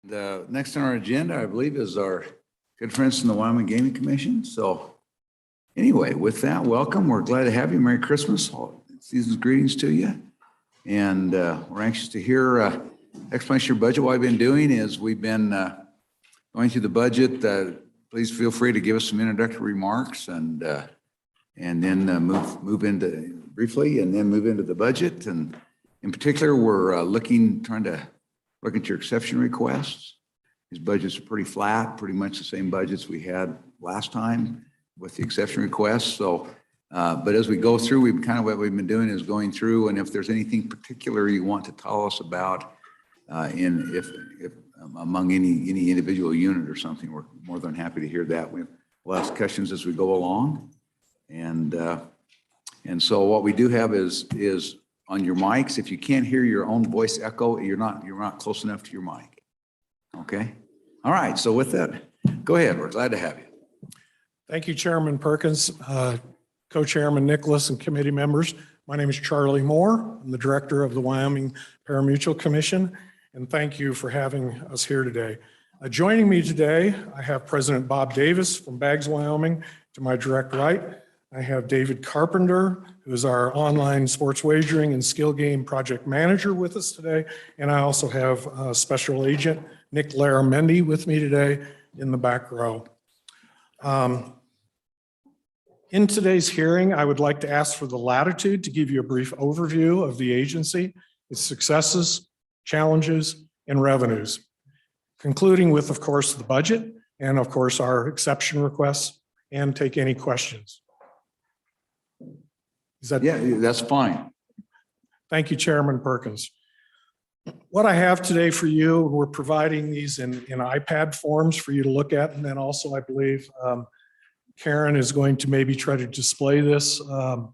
The next on our agenda, I believe, is our good friends from the Wyoming Gaming Commission. So anyway, with that, welcome. We're glad to have you. Merry Christmas. All season's greetings to you. And we're anxious to hear explanation of your budget. What I've been doing is we've been going through the budget. Please feel free to give us some introductory remarks and then move into briefly and then move into the budget. And in particular, we're trying to look at your exception requests. These budgets are pretty flat, pretty much the same budgets we had last time with the exception requests. So, but as we go through, what we've been doing is going through, and if there's anything particular you want to tell us about, if among any individual unit or something, we're more than happy to hear that. We'll ask questions as we go along, and so what we do have is on your mics. If you can't hear your own voice echo, you're not close enough to your mic. Okay. All right. So with that, go ahead. We're glad to have you. Thank you, Chairman Perkins, Co-Chairman Nicholas, and committee members. My name is Charlie Moore. I'm the director of the Wyoming Paramutual Commission, and thank you for having us here today. Joining me today, I have President Bob Davis from Baggs, Wyoming. To my direct right, I have David Carpenter, who is our online sports wagering and skill game project manager with us today. And I also have Special Agent Nick Laramendi with me today in the back row. In today's hearing, I would like to ask for the latitude to give you a brief overview of the agency, its successes, challenges, and revenues, concluding with, of course, the budget and, of course, our exception requests, and take any questions. Yeah, that's fine. Thank you, Chairman Perkins. What I have today for you, we're providing these in iPad forms for you to look at. And then also, I believe Karen is going to maybe try to display this to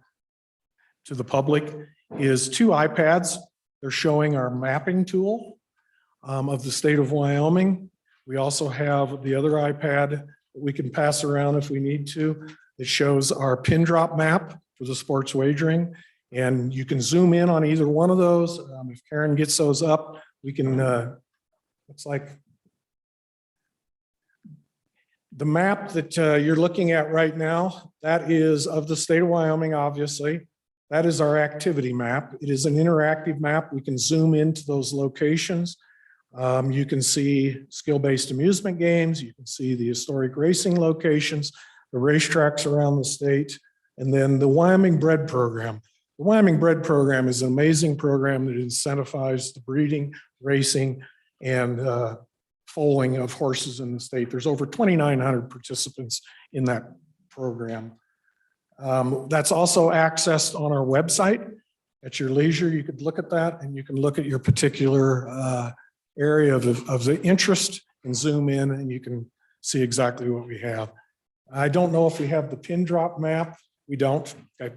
the public, is two iPads. They're showing our mapping tool of the state of Wyoming. We also have the other iPad that we can pass around if we need to. It shows our pin drop map for the sports wagering, and you can zoom in on either one of those. If Karen gets those up, we can, looks like the map that you're looking at right now, that is of the state of Wyoming, obviously. That is our activity map. It is an interactive map. We can zoom into those locations. You can see skill-based amusement games. You can see the historic racing locations, the racetracks around the state, and then the Wyoming Bred Program. The Wyoming Bred Program is an amazing program that incentivizes the breeding, racing, and foaling of horses in the state. There's over 2,900 participants in that program. That's also accessed on our website. At your leisure, you could look at that, and you can look at your particular area of the interest and zoom in, and you can see exactly what we have. I don't know if we have the pin drop map. We don't. Okay.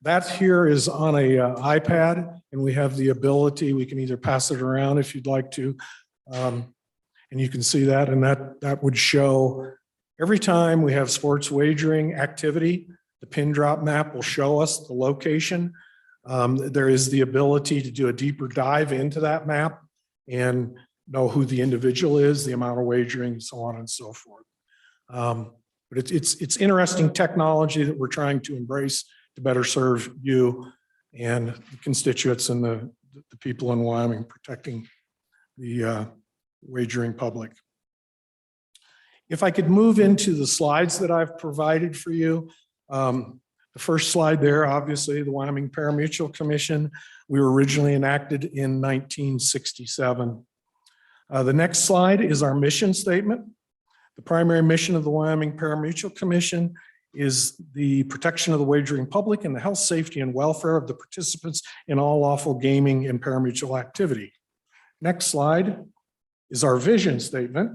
That here is on a iPad, and we have the ability, we can either pass it around if you'd like to, and you can see that, and that would show every time we have sports wagering activity, the pin drop map will show us the location. There is the ability to do a deeper dive into that map and know who the individual is, the amount of wagering, so on and so forth. But it's interesting technology that we're trying to embrace to better serve you and the constituents and the people in Wyoming, protecting the wagering public. If I could move into the slides that I've provided for you. The first slide there, obviously, the Wyoming Paramutual Commission. We were originally enacted in 1967. The next slide is our mission statement. The primary mission of the Wyoming Paramutual Commission is the protection of the wagering public and the health, safety, and welfare of the participants in all lawful gaming and parimutuel activity. Next slide is our vision statement.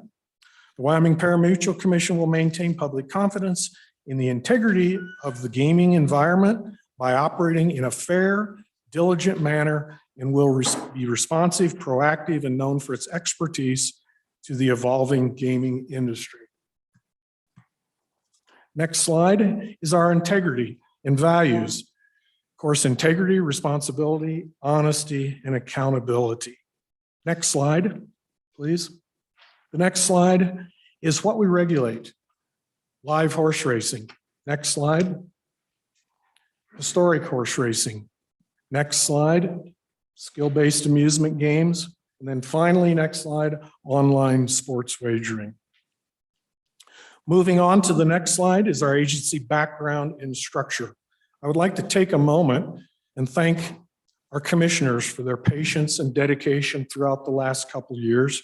The Wyoming Paramutual Commission will maintain public confidence in the integrity of the gaming environment by operating in a fair, diligent manner, and will be responsive, proactive, and known for its expertise to the evolving gaming industry. Next slide is our integrity and values. Of course, integrity, responsibility, honesty, and accountability. Next slide. please. The next slide is what we regulate. Live horse racing. Next slide. Historic horse racing. Next slide. Skill-based amusement games. And then finally, next slide, online sports wagering. Moving on to the next slide is our agency background and structure. I would like to take a moment and thank our commissioners for their patience and dedication throughout the last couple of years.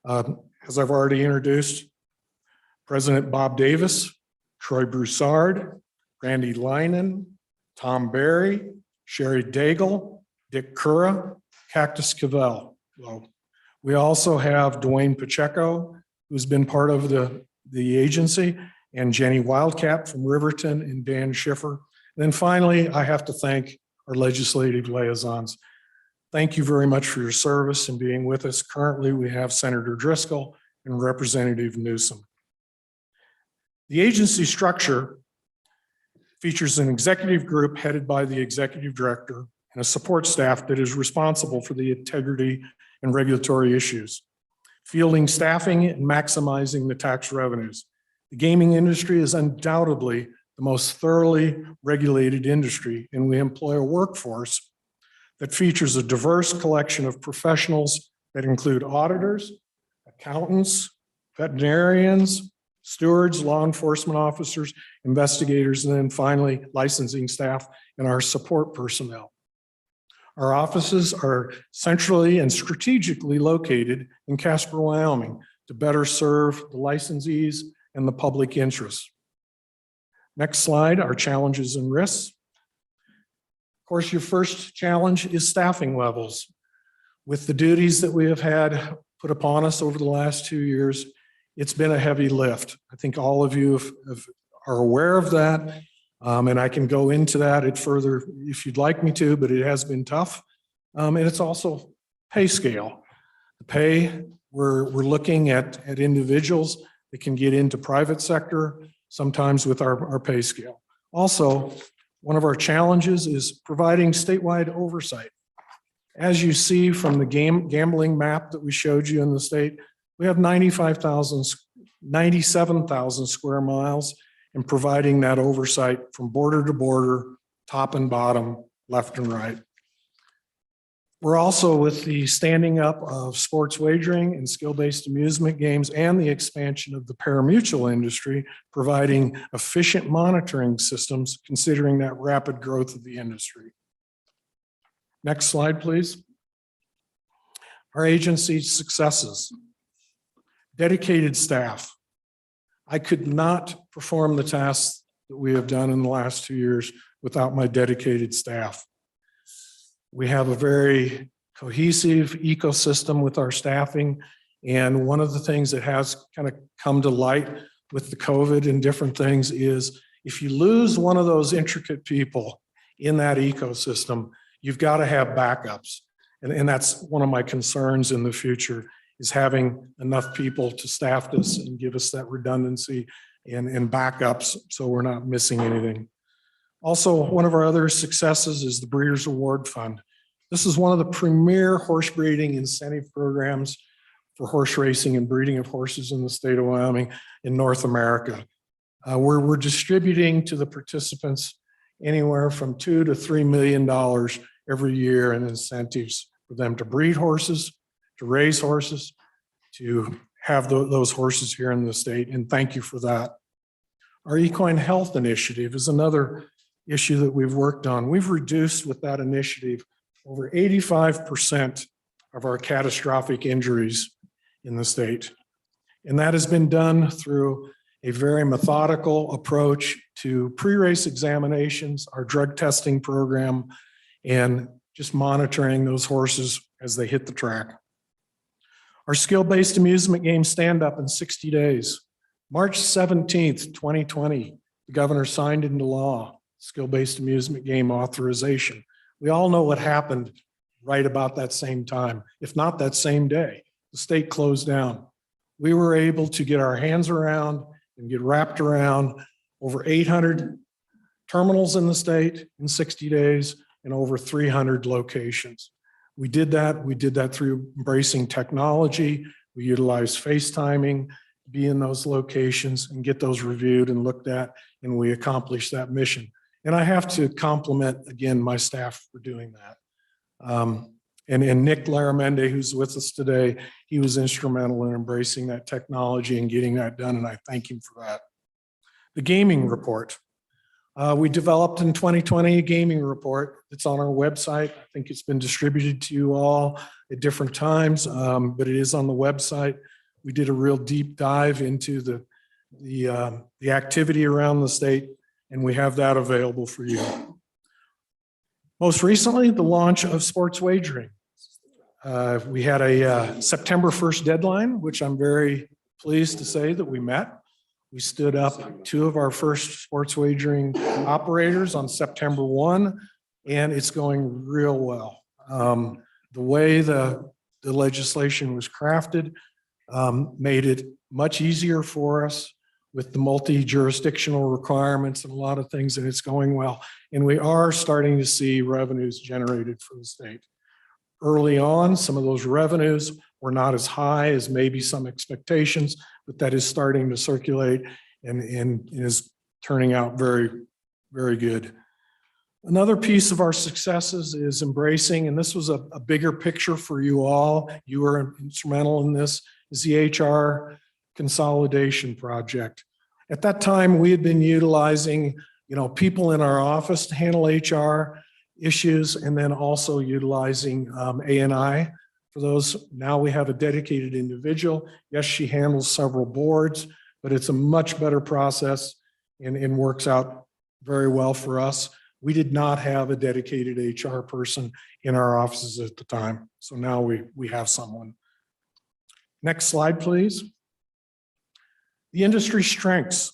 As I've already introduced, President Bob Davis, Troy Broussard, Randy Lynan, Tom Barry, Sherry Daigle, Dick Cura, Cactus Cavell. Well, we also have Dwayne Pacheco, who's been part of the agency, and Jenny Wildcat from Riverton and Dan Schiffer. And then finally, I have to thank our legislative liaisons. Thank you very much for your service and being with us. Currently, we have Senator Driscoll and Representative Newsom. The agency structure features an executive group headed by the executive director and a support staff that is responsible for the integrity and regulatory issues, fielding staffing and maximizing the tax revenues. The gaming industry is undoubtedly the most thoroughly regulated industry, and we employ a workforce that features a diverse collection of professionals that include auditors, accountants, veterinarians, stewards, law enforcement officers, investigators, and then finally licensing staff and our support personnel. Our offices are centrally and strategically located in Casper, Wyoming to better serve the licensees and the public interest. Next slide, our challenges and risks. Of course, your first challenge is staffing levels. With the duties that we have had put upon us over the last 2 years, it's been a heavy lift. I think all of you are aware of that, and I can go into that further if you'd like me to, but it has been tough. And it's also pay scale. The pay, we're looking at individuals that can get into private sector, sometimes with our pay scale. Also, one of our challenges is providing statewide oversight. As you see from the gambling map that we showed you in the state, we have 97,000 square miles, and providing that oversight from border to border, top and bottom, left and right. We're also, with the standing up of sports wagering and skill-based amusement games and the expansion of the Paramutual industry, providing efficient monitoring systems considering that rapid growth of the industry. Next slide, please. Our agency's successes. Dedicated staff. I could not perform the tasks that we have done in the last 2 years without my dedicated staff. We have a very cohesive ecosystem with our staffing. And one of the things that has kind of come to light with the COVID and different things is if you lose one of those intricate people in that ecosystem, you've got to have backups. And that's one of my concerns in the future, is having enough people to staff this and give us that redundancy and backups so we're not missing anything. Also, one of our other successes is the Breeders' Award Fund. This is one of the premier horse breeding incentive programs for horse racing and breeding of horses in the state of Wyoming in North America. We're distributing to the participants anywhere from $2 to $3 million every year in incentives for them to breed horses, to raise horses, to have those horses here in the state, and thank you for that. Our equine health initiative is another issue that we've worked on. We've reduced with that initiative over 85% of our catastrophic injuries in the state. And that has been done through a very methodical approach to pre-race examinations, our drug testing program, and just monitoring those horses as they hit the track. Our skill-based amusement game stand up in 60 days. March 17th, 2020, the governor signed into law skill-based amusement game authorization. We all know what happened right about that same time, if not that same day. The state closed down. We were able to get our hands around and get wrapped around over 800 terminals in the state in 60 days and over 300 locations. We did that through embracing technology, We utilize FaceTiming, be in those locations and get those reviewed and looked at, and we accomplish that mission. And I have to compliment, again, my staff for doing that. And Nick Laramendi, who's with us today, he was instrumental in embracing that technology and getting that done, and I thank him for that. The gaming report. We developed in 2020 a gaming report. It's on our website. I think it's been distributed to you all at different times, but it is on the website. We did a real deep dive into the activity around the state, and we have that available for you. Most recently, the launch of sports wagering. We had a September 1st deadline, which I'm very pleased to say that we met. We stood up 2 of our first sports wagering operators on September 1, and it's going real well. The way the legislation was crafted made it much easier for us with the multi-jurisdictional requirements and a lot of things, and it's going well. And we are starting to see revenues generated for the state. Early on, some of those revenues were not as high as maybe some expectations, but that is starting to circulate and is turning out very, very good. Another piece of our successes is embracing, and this was a bigger picture for you all, you were instrumental in this, is the HR consolidation project. At that time, we had been utilizing, people in our office to handle HR issues, and then also utilizing A&I for those. Now we have a dedicated individual. Yes, she handles several boards, but it's a much better process and works out very well for us. We did not have a dedicated HR person in our offices at the time. So now we have someone. Next slide, please. The industry strengths.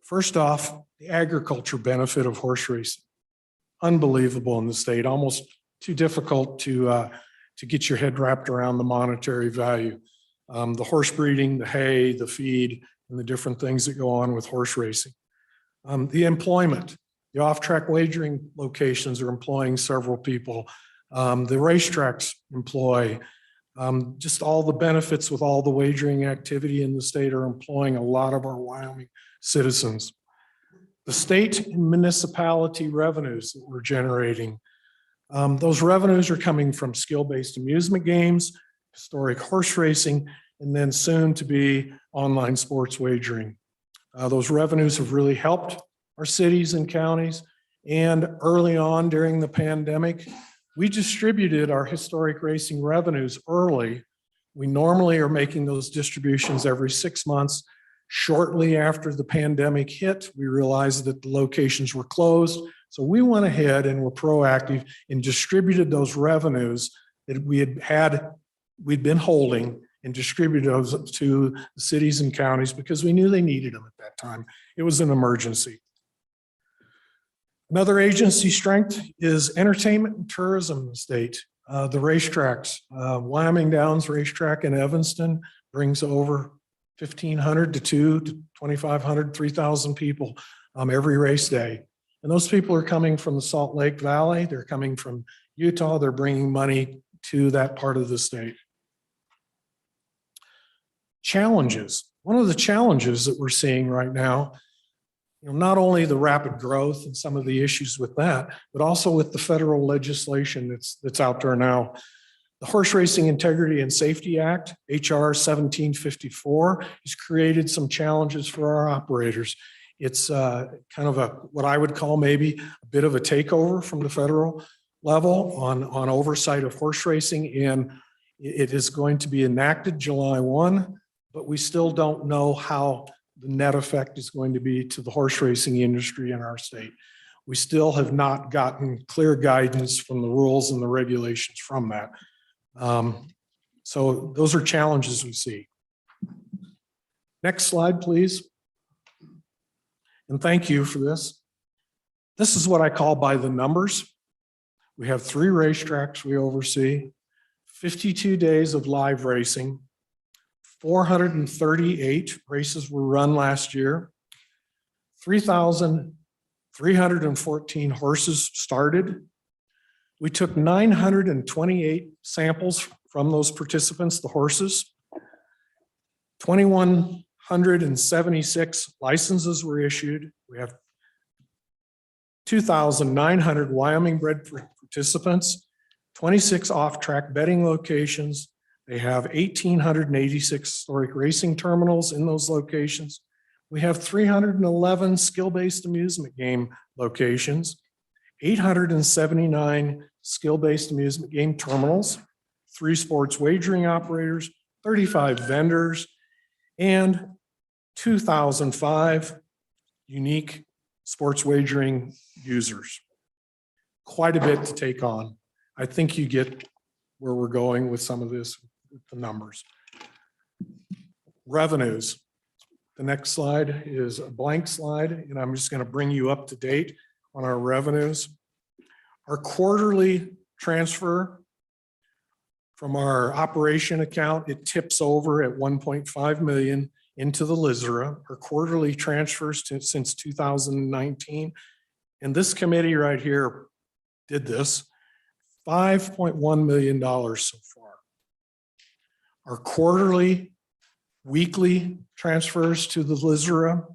First off, the agriculture benefit of horse racing. Unbelievable in the state, almost too difficult to get your head wrapped around the monetary value. The horse breeding, the hay, the feed, and the different things that go on with horse racing. The employment. The off-track wagering locations are employing several people. The racetracks employ just all the benefits with all the wagering activity in the state are employing a lot of our Wyoming citizens. The state and municipality revenues that we're generating, those revenues are coming from skill-based amusement games, historic horse racing, and then soon to be online sports wagering. Those revenues have really helped our cities and counties. And early on during the pandemic, we distributed our historic racing revenues early. We normally are making those distributions every 6 months. Shortly after the pandemic hit, we realized that the locations were closed. So we went ahead and were proactive and distributed those revenues that we'd been holding and distributed those to the cities and counties because we knew they needed them at that time. It was an emergency. Another agency strength is entertainment and tourism in the state. The racetracks, Wyoming Downs Racetrack in Evanston brings over 1,500 to 2,500, 3,000 people every race day. And those people are coming from the Salt Lake Valley. They're coming from Utah. They're bringing money to that part of the state. Challenges. One of the challenges that we're seeing right now, not only the rapid growth and some of the issues with that, but also with the federal legislation that's out there now. The Horse Racing Integrity and Safety Act, HR 1754, has created some challenges for our operators. It's kind of what I would call maybe a bit of a takeover from the federal level on oversight of horse racing, and it is going to be enacted July 1, but we still don't know how the net effect is going to be to the horse racing industry in our state. We still have not gotten clear guidance from the rules and the regulations from that. So those are challenges we see. Next slide, please. And thank you for this. This is what I call by the numbers. We have 3 racetracks we oversee, 52 days of live racing, 438 races were run last year, 3,314 horses started. We took 928 samples from those participants, the horses. 2,176 licenses were issued. We have 2,900 Wyoming bred participants, 26 off-track betting locations. They have 1,886 historic racing terminals in those locations. We have 311 skill-based amusement game locations, 879 skill-based amusement game terminals, 3 sports wagering operators, 35 vendors, and 2,005 unique sports wagering users. Quite a bit to take on. I think you get where we're going with some of this, with the numbers. Revenues. The next slide is a blank slide, and I'm just going to bring you up to date on our revenues. Our quarterly transfer from our operation account, it tips over at 1.5 million into the LISRA. Our quarterly transfers since 2019, and this committee right here did this, $5.1 million so far. Our quarterly, weekly transfers to the LISRA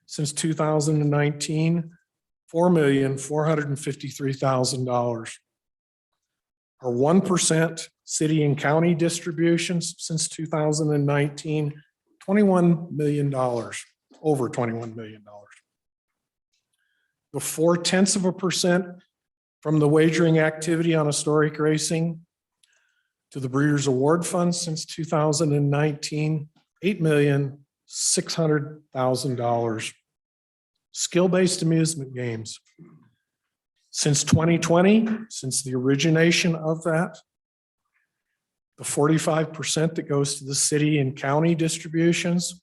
since 2019, $4,453,000. Our 1% city and county distributions since 2019, $21 million, over $21 million. The 0.4% from the wagering activity on historic racing to the Breeders' Award Fund since 2019, $8,600,000. Skill-based amusement games. Since 2020, since the origination of that, the 45% that goes to the city and county distributions,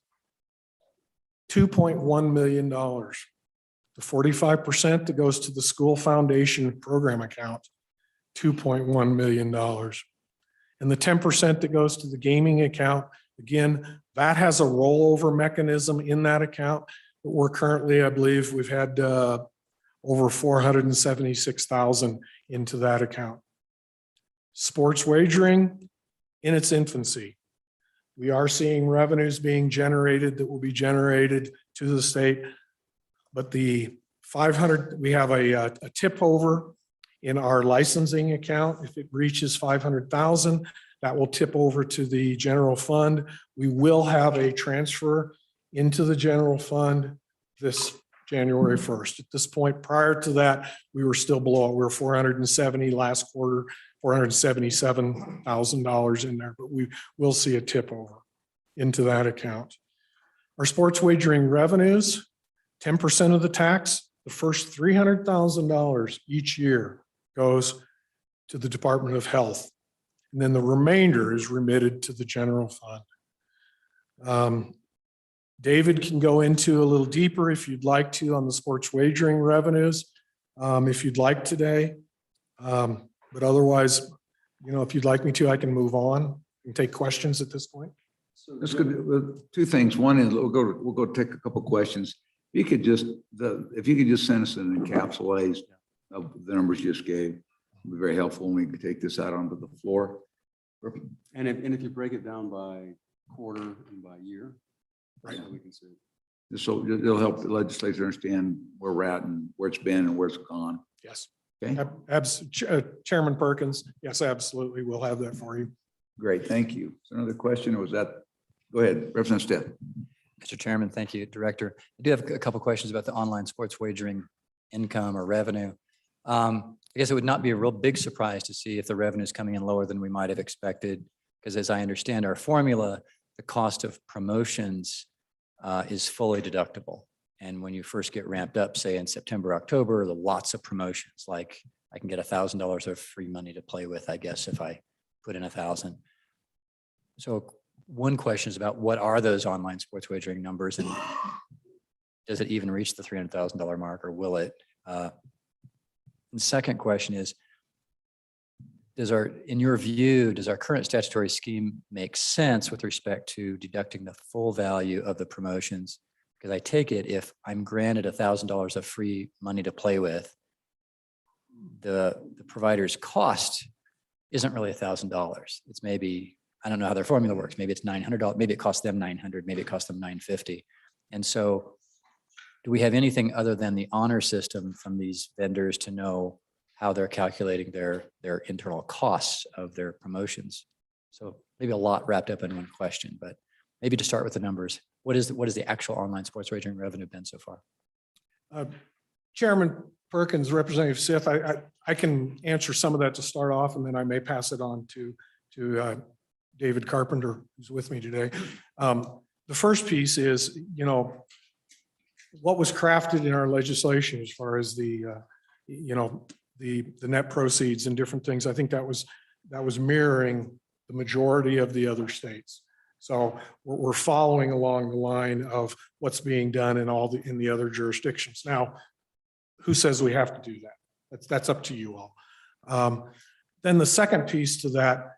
$2.1 million. The 45% that goes to the school foundation program account, $2.1 million. And the 10% that goes to the gaming account, again, that has a rollover mechanism in that account. But we're currently, I believe we've had over 476,000 into that account. Sports wagering in its infancy. We are seeing revenues being generated that will be generated to the state, but the 500, we have a tip over in our licensing account. If it reaches 500,000, that will tip over to the general fund. We will have a transfer into the general fund this January 1st. At this point, prior to that, we were still below. We were 470 last quarter, $477,000 in there, but we will see a tip over into that account. Our sports wagering revenues, 10% of the tax, the first $300,000 each year goes to the Department of Health. And then the remainder is remitted to the general fund. David can go into a little deeper if you'd like to on the sports wagering revenues, if you'd like today. But otherwise, you know, if you'd like me to, I can move on and take questions at this point. That's good. Two things. One is we'll go take a couple questions. If you could just send us an encapsulate of the numbers you just gave, it'd be very helpful when we can take this out onto the floor. Perfect. And if you break it down by quarter and by year, right, we can see. So it'll help the legislature understand where we're at and where it's been and where it's gone. Yes. Okay. Chairman Perkins. Yes, absolutely. We'll have that for you. Great. Thank you. So another question, or was that? Go ahead, Representative Stitt. Mr. Chairman, thank you, Director. I do have a couple of questions about the online sports wagering income or revenue. I guess it would not be a real big surprise to see if the revenue is coming in lower than we might have expected, because as I understand our formula, the cost of promotions is fully deductible. And when you first get ramped up, say in September, October, the lots of promotions, like I can get $1,000 of free money to play with, I guess, if I put in 1,000. So one question is about what are those online sports wagering numbers, and does it even reach the $300,000 mark, or will it? And the second question is, in your view, does our current statutory scheme make sense with respect to deducting the full value of the promotions? Because I take it if I'm granted $1,000 of free money to play with, the provider's cost isn't really $1,000. It's maybe, I don't know how their formula works. Maybe it's $900. Maybe it costs them 900. Maybe it costs them 950. And so do we have anything other than the honor system from these vendors to know how they're calculating their internal costs of their promotions? So maybe a lot wrapped up in one question, but maybe to start with the numbers, what is the actual online sports wagering revenue been so far? Chairman Perkins, Representative Sith, I can answer some of that to start off, and then I may pass it on to David Carpenter, who's with me today. The first piece is, what was crafted in our legislation as far as the net proceeds and different things. I think that was mirroring the majority of the other states. So we're following along the line of what's being done in the other jurisdictions. Now, who says we have to do that? That's up to you all. Then the second piece to that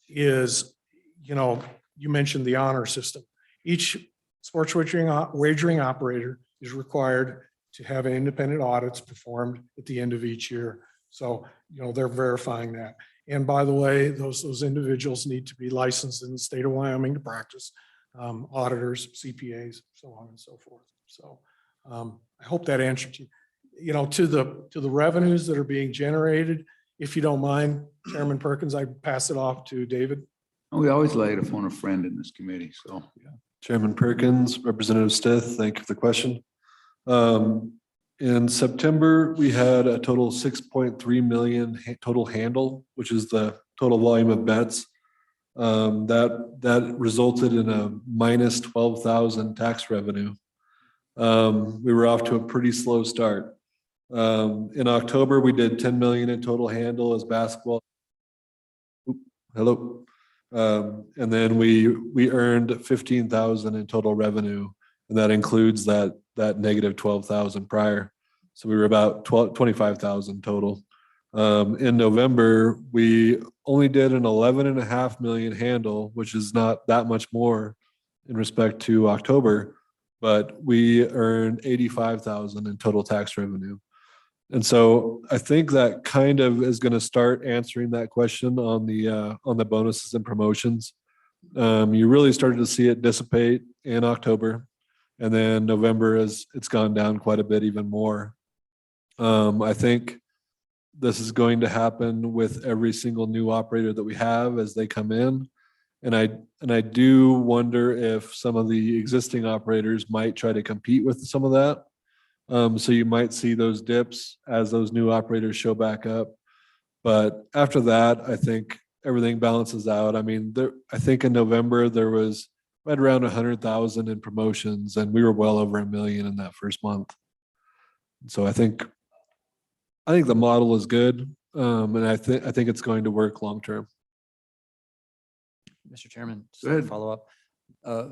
is, you mentioned the honor system. Each sports wagering operator is required to have independent audits performed at the end of each year. So, they're verifying that. And by the way, those individuals need to be licensed in the state of Wyoming to practice, auditors, CPAs, so on and so forth. So I hope that answered you. To the revenues that are being generated, if you don't mind, Chairman Perkins, I pass it off to David. We always like to phone a friend in this committee, so. Yeah. Chairman Perkins, Representative Stith, thank you for the question. In September, we had a total 6.3 million total handle, which is the total volume of bets. That resulted in a minus 12,000 tax revenue. We were off to a pretty slow start. In October, we did 10 million in total handle as basketball. Hello. And then we earned 15,000 in total revenue, and that includes that negative 12,000 prior. So we were about 25,000 total. In November, we only did an 11.5 million handle, which is not that much more in respect to October, but we earned 85,000 in total tax revenue. And so I think that kind of is going to start answering that question on the bonuses and promotions. You really started to see it dissipate in October, and then November it's gone down quite a bit even more. I think this is going to happen with every single new operator that we have as they come in. And I do wonder if some of the existing operators might try to compete with some of that. So you might see those dips as those new operators show back up. But after that, I think everything balances out. I mean, I think in November there was right around 100,000 in promotions, and we were well over 1 million in that first month. So I think the model is good, and I think it's going to work long term. Mr. Chairman, Go ahead.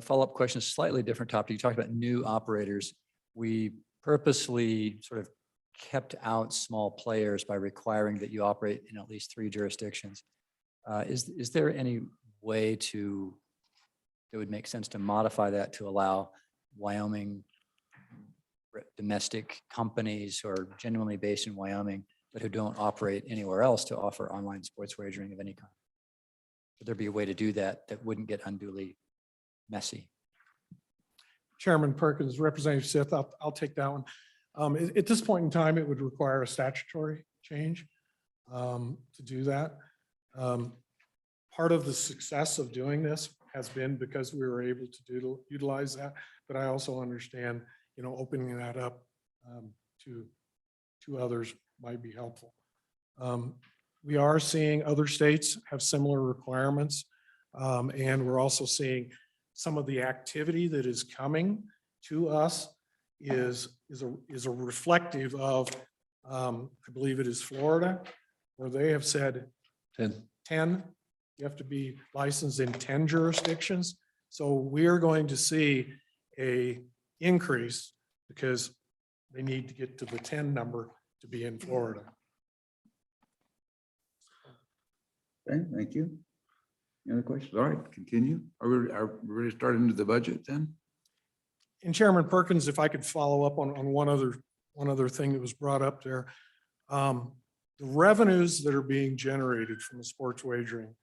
Follow-up question, slightly different topic. You talked about new operators. We purposely sort of kept out small players by requiring that you operate in at least 3 jurisdictions. Is there any way that would make sense to modify that to allow Wyoming domestic companies who are genuinely based in Wyoming, but who don't operate anywhere else to offer online sports wagering of any kind? Would there be a way to do that wouldn't get unduly messy? Chairman Perkins, Representative Sith, I'll take that one. At this point in time, it would require a statutory change to do that. Part of the success of doing this has been because we were able to utilize that, but I also understand, opening that up to others might be helpful. We are seeing other states have similar requirements, and we're also seeing some of the activity that is coming to us is a reflective of, I believe it is Florida, where they have said 10. You have to be licensed in 10 jurisdictions. So we're going to see a increase because they need to get to the 10 number to be in Florida. Okay, thank you. Any other questions? All right, continue. Are we ready to start into the budget then? And Chairman Perkins, if I could follow up on one other thing that was brought up there. The the revenues that are being generated from the sports wagering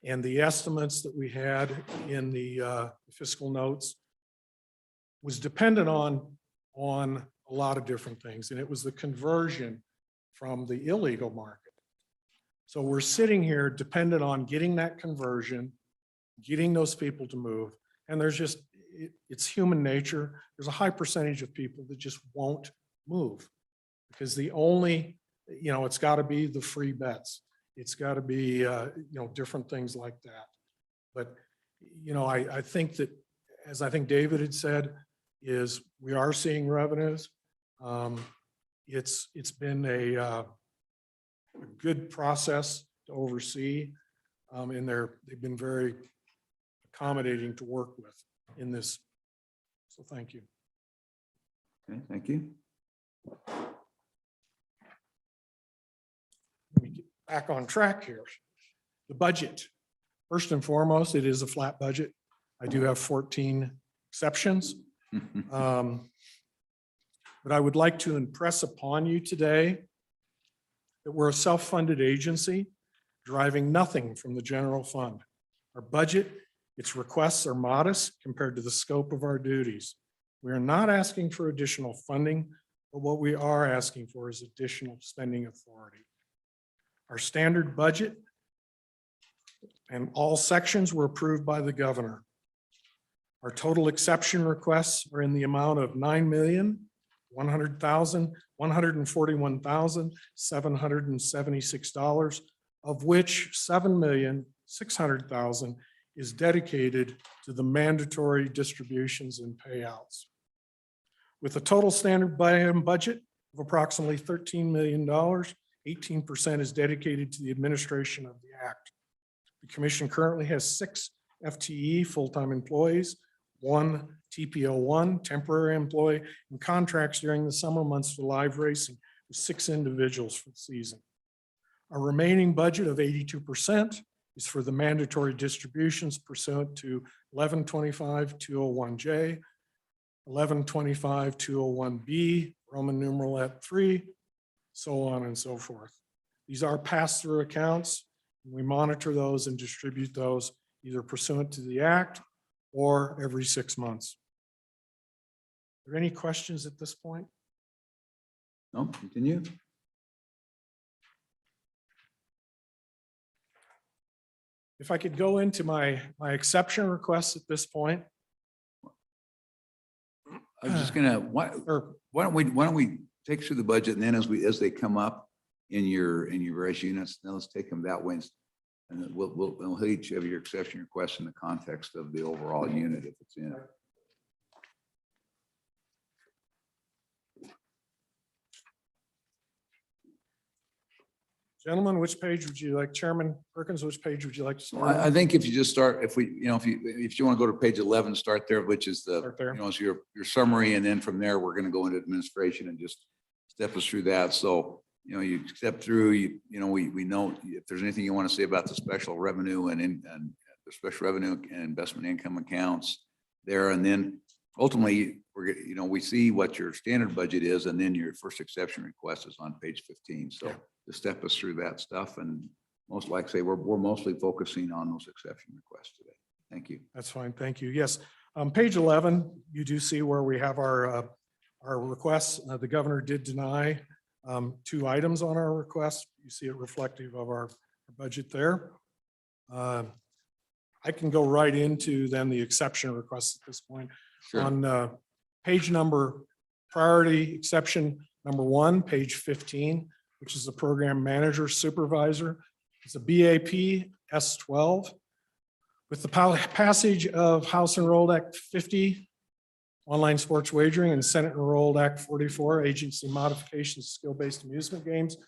and the estimates that we had in the fiscal notes was dependent on a lot of different things. And it was the conversion from the illegal market. So we're sitting here dependent on getting that conversion, getting those people to move. And there's just, it's human nature. There's a high percentage of people that just won't move because the only, it's got to be the free bets. It's got to be, different things like that. But, I think that, as I think David had said, is we are seeing revenues. It's been a good process to oversee, and they've been very accommodating to work with in this. So thank you. Okay, thank you. Let me get back on track here. The budget. First and foremost, it is a flat budget. I do have 14 exceptions. But I would like to impress upon you today that we're a self-funded agency driving nothing from the general fund. Our budget, its requests are modest compared to the scope of our duties. We are not asking for additional funding, but what we are asking for is additional spending authority. Our standard budget and all sections were approved by the governor. Our total exception requests are in the amount of $9,100,141,776, of which $7,600,000 is dedicated to the mandatory distributions and payouts. With a total standard budget of approximately $13 million, 18% is dedicated to the administration of the act. The commission currently has 6 FTE full-time employees, 1 TPO1 temporary employee, and contracts during the summer months for live racing with 6 individuals for the season. Our remaining budget of 82% is for the mandatory distributions pursuant to 1125-201J, 1125-201B, Roman numeral at 3, so on and so forth. These are pass-through accounts. We monitor those and distribute those either pursuant to the act or every 6 months. Are there any questions at this point? No, continue. If I could go into my exception requests at this point. I was just gonna, why don't we take through the budget, and then as they come up in your various units, then let's take them that way. And then we'll hit each of your exception requests in the context of the overall unit if it's in. Gentlemen, which page would you like? Chairman Perkins, which page would you like to start? I think if you just start, if you want to go to page 11, start there, which is Start there. is your summary. And then from there, we're going to go into administration and just step us through that. So, you step through, we know if there's anything you want to say about the special revenue and the special revenue and investment income accounts there. And then ultimately, we see what your standard budget is, and then your first exception request is on page 15. So to step us through that stuff, and most likely say we're mostly focusing on those exception requests today. Thank you. That's fine. Thank you. Yes. Page 11, you do see where we have our requests. The governor did deny 2 items on our request. You see it reflective of our budget there. I can go right into then the exception requests at this point. Sure. On page number priority exception number 1, page 15, which is the program manager supervisor. It's a BAP S12. With the passage of House Enrolled Act 50, online sports wagering, and Senate Enrolled Act 44, agency modifications, skill-based amusement games,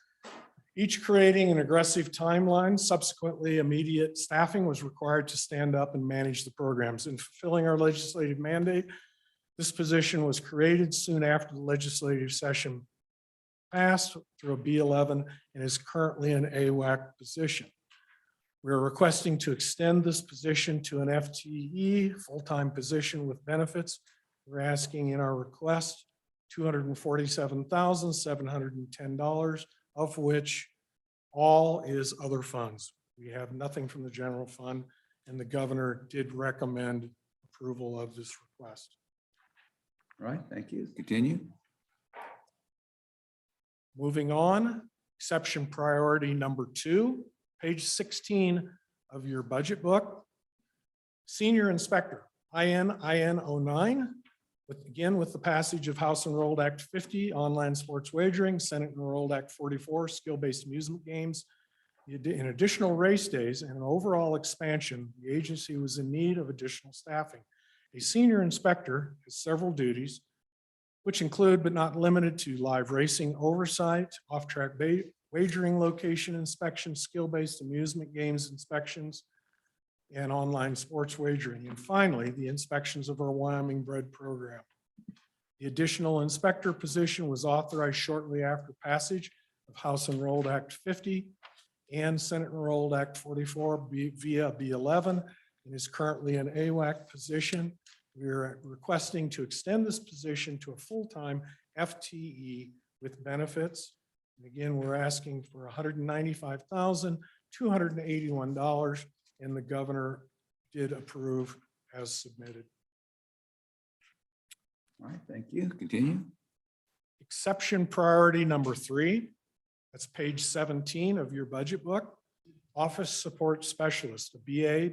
each creating an aggressive timeline. Subsequently, immediate staffing was required to stand up and manage the programs. In fulfilling our legislative mandate, this position was created soon after the legislative session passed through a B11 and is currently an AWAC position. We are requesting to extend this position to an FTE, full-time position with benefits. We're asking in our request $247,710, of which all is other funds. We have nothing from the general fund, and the governor did recommend approval of this request. All right, thank you. Continue. Moving on, exception priority number 2, page 16 of your budget book. Senior Inspector, IN 09, with the passage of House Enrolled Act 50, online sports wagering, Senate Enrolled Act 44, skill-based amusement games. In additional race days and an overall expansion, the agency was in need of additional staffing. A senior inspector has several duties, which include but not limited to live racing oversight, off-track wagering location inspection, skill-based amusement games inspections, and online sports wagering. And finally, the inspections of our Wyoming bred program. The additional inspector position was authorized shortly after passage of House Enrolled Act 50 and Senate Enrolled Act 44 via B11, and is currently an AWAC position. We are requesting to extend this position to a full-time FTE with benefits. And again, we're asking for $195,281, and the governor did approve as submitted. All right, thank you. Continue. Exception priority number 3, that's page 17 of your budget book. Office Support Specialist, a BA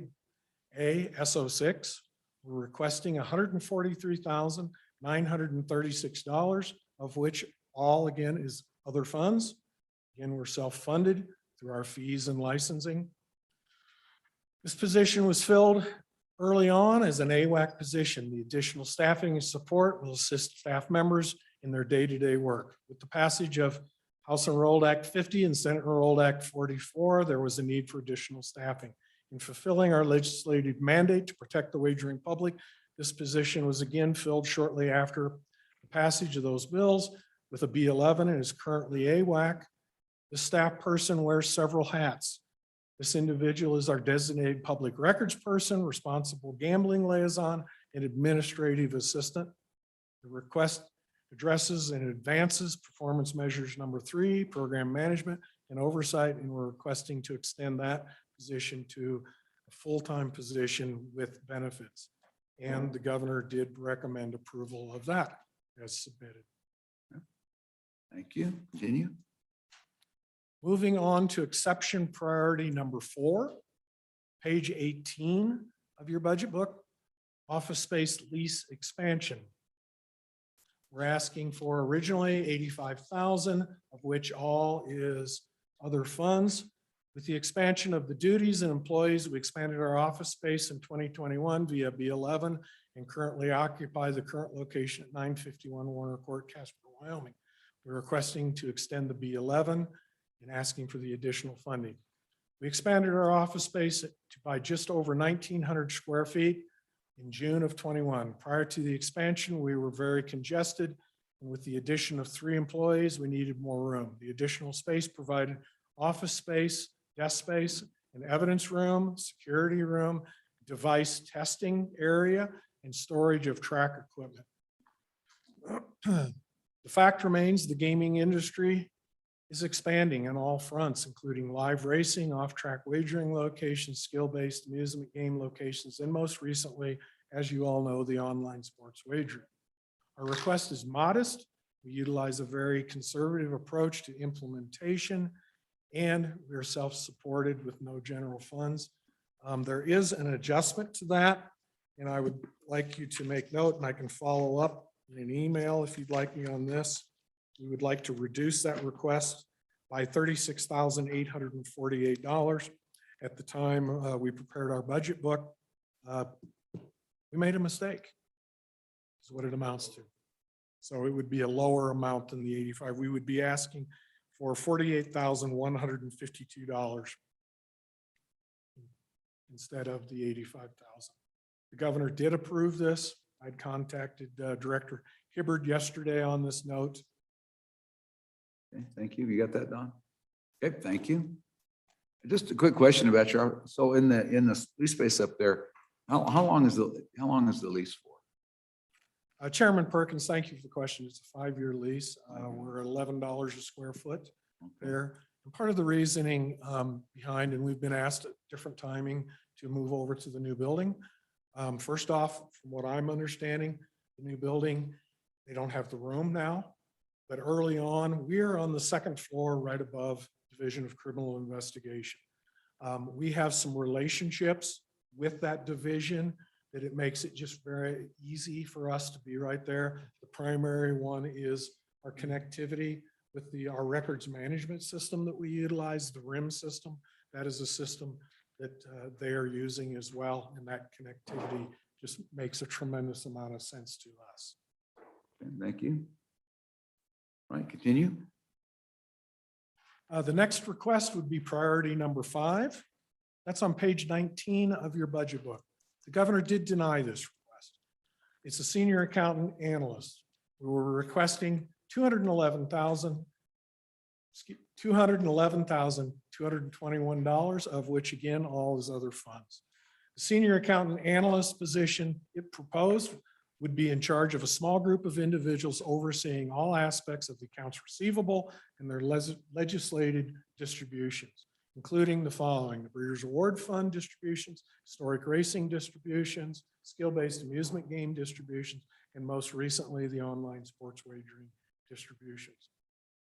SO6. We're requesting $143,936, of which all, again, is other funds. Again, we're self-funded through our fees and licensing. This position was filled early on as an AWAC position. The additional staffing and support will assist staff members in their day-to-day work. With the passage of House Enrolled Act 50 and Senate Enrolled Act 44, there was a need for additional staffing. In fulfilling our legislative mandate to protect the wagering public, this position was again filled shortly after the passage of those bills with a B11 and is currently AWAC. The staff person wears several hats. This individual is our designated public records person, responsible gambling liaison, and administrative assistant. The request addresses and advances performance measures number 3, program management and oversight, and we're requesting to extend that position to a full-time position with benefits. And the governor did recommend approval of that as submitted. Thank you. Continue. Moving on to exception priority number 4, page 18 of your budget book, office space lease expansion. We're asking for originally $85,000, of which all is other funds. With the expansion of the duties and employees, we expanded our office space in 2021 via B11 and currently occupy the current location at 951 Warner Court, Casper, Wyoming. We're requesting to extend the B11 and asking for the additional funding. We expanded our office space by just over 1,900 square feet in June of 21. Prior to the expansion, we were very congested, and with the addition of 3 employees, we needed more room. The additional space provided office space, desk space, an evidence room, security room, device testing area, and storage of track equipment. The fact remains the gaming industry is expanding on all fronts, including live racing, off-track wagering locations, skill-based amusement game locations, and most recently, as you all know, the online sports wagering. Our request is modest. We utilize a very conservative approach to implementation, and we're self-supported with no general funds. There is an adjustment to that, and I would like you to make note, and I can follow up in an email if you'd like me on this. We would like to reduce that request by $36,848. At the time we prepared our budget book, we made a mistake, is what it amounts to. So it would be a lower amount than the 85. We would be asking for $48,152 instead of the $85,000. The governor did approve this. I'd contacted Director Hibbard yesterday on this note. Okay, thank you. You got that, Don? Okay, thank you. Just a quick question about so in the lease space up there, how long is the lease for? Chairman Perkins, thank you for the question. It's a 5-year lease. We're at $11 a square foot there. And part of the reasoning behind, and we've been asked at different timing to move over to the new building. First off, from what I'm understanding, the new building, they don't have the room now. But early on, we're on the second floor right above Division of Criminal Investigation. We have some relationships with that division that it makes it just very easy for us to be right there. The primary one is our connectivity with our records management system that we utilize, the RIM system. That is a system that they are using as well. And that connectivity just makes a tremendous amount of sense to us. Okay, thank you. All right, continue. The next request would be priority number 5. That's on page 19 of your budget book. The governor did deny this request. It's a senior accountant analyst. We were requesting $211,221, of which again, all is other funds. The senior accountant analyst position it proposed would be in charge of a small group of individuals overseeing all aspects of the accounts receivable and their legislated distributions, including the following: the Breeders' Award Fund distributions, historic racing distributions, skill-based amusement game distributions, and most recently, the online sports wagering distributions.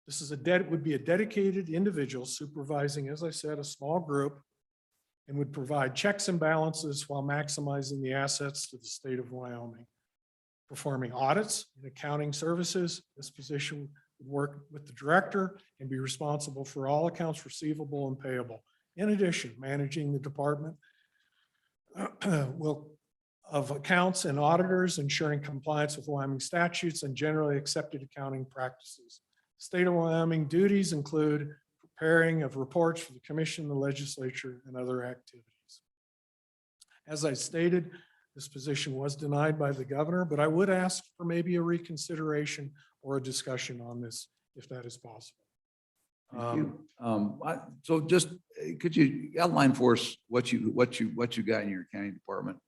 This is would be a dedicated individual supervising, as I said, a small group, and would provide checks and balances while maximizing the assets to the state of Wyoming. Performing audits and accounting services, this position would work with the director and be responsible for all accounts receivable and payable. In addition, managing the department of accounts and auditors, ensuring compliance with Wyoming statutes and generally accepted accounting practices. State of Wyoming duties include preparing of reports for the commission, the legislature, and other activities. As I stated, this position was denied by the governor, but I would ask for maybe a reconsideration or a discussion on this if that is possible. Thank you. So just, could you outline for us what you got in your accounting department?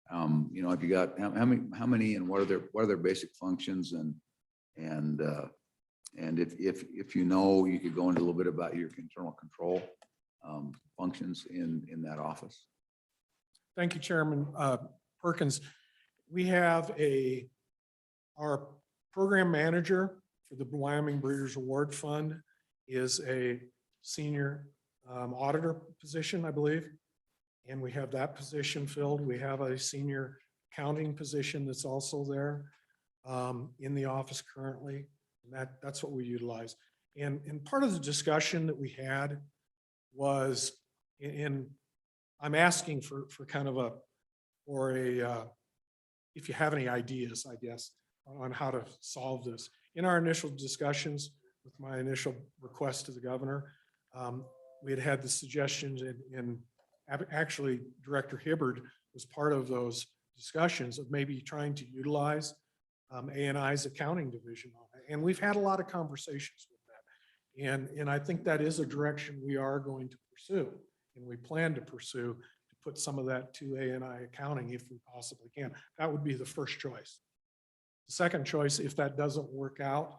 You know, if you got, how many and what are their basic functions, and if you know, you could go into a little bit about your internal control functions in that office. Thank you, Chairman Perkins. We have our program manager for the Wyoming Breeders' Award Fund is a senior auditor position, I believe. And we have that position filled. We have a senior accounting position that's also there in the office currently. And that's what we utilize. And part of the discussion that we had was I'm asking for kind of if you have any ideas, I guess, on how to solve this. In our initial discussions with my initial request to the governor, we had the suggestions, and actually Director Hibbard was part of those discussions of maybe trying to utilize A&I's accounting division on it. And we've had a lot of conversations with that. And I think that is a direction we are going to pursue. And we plan to pursue to put some of that to A&I accounting if we possibly can. That would be the first choice. The second choice, if that doesn't work out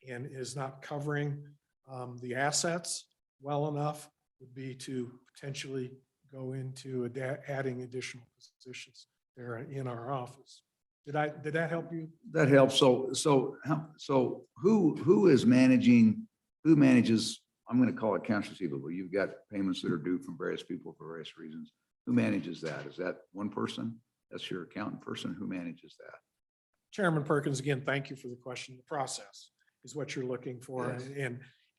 and is not covering the assets well enough, would be to potentially go into adding additional positions there in our office. Did that help you? That helps. So who is managing? Who manages? I'm going to call it accounts receivable. You've got payments that are due from various people for various reasons. Who manages that? Is that one person? That's your accountant person. Who manages that? Chairman Perkins, again, thank you for the question. The process is what you're looking for. Yes.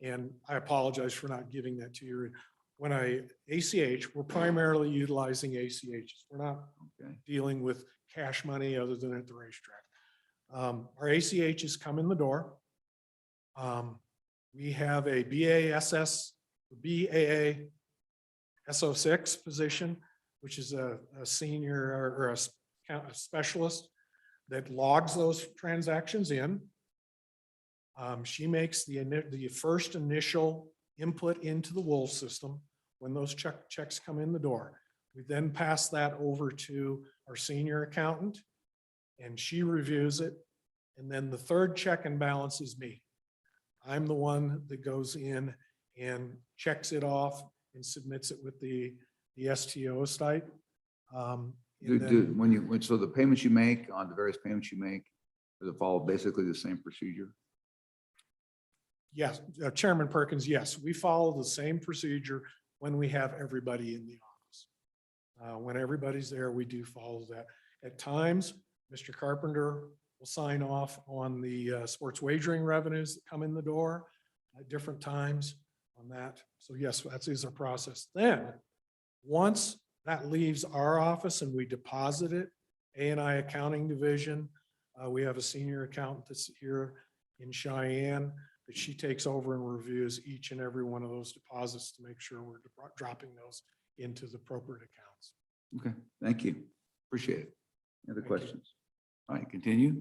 And I apologize for not giving that to you. When ACH, we're primarily utilizing ACHs. We're not dealing with cash money other than at the racetrack. Our ACHs come in the door. We have a BAA SO6 position, which is a senior or a specialist that logs those transactions in. She makes the first initial input into the WOL system when those checks come in the door. We then pass that over to our senior accountant, and she reviews it. And then the third check and balance is me. I'm the one that goes in and checks it off and submits it with the STO site. So the payments you make on the various payments you make, does it follow basically the same procedure? Yes, Chairman Perkins, yes, we follow the same procedure when we have everybody in the office. When everybody's there, we do follow that. At times, Mr. Carpenter will sign off on the sports wagering revenues that come in the door at different times on that. So yes, that is our process. Then, once that leaves our office and we deposit it, A&I Accounting Division, we have a senior accountant that's here in Cheyenne, that she takes over and reviews each and every one of those deposits to make sure we're dropping those into the appropriate accounts. Okay, thank you. Appreciate it. Any other Thank you. questions? All right, continue. If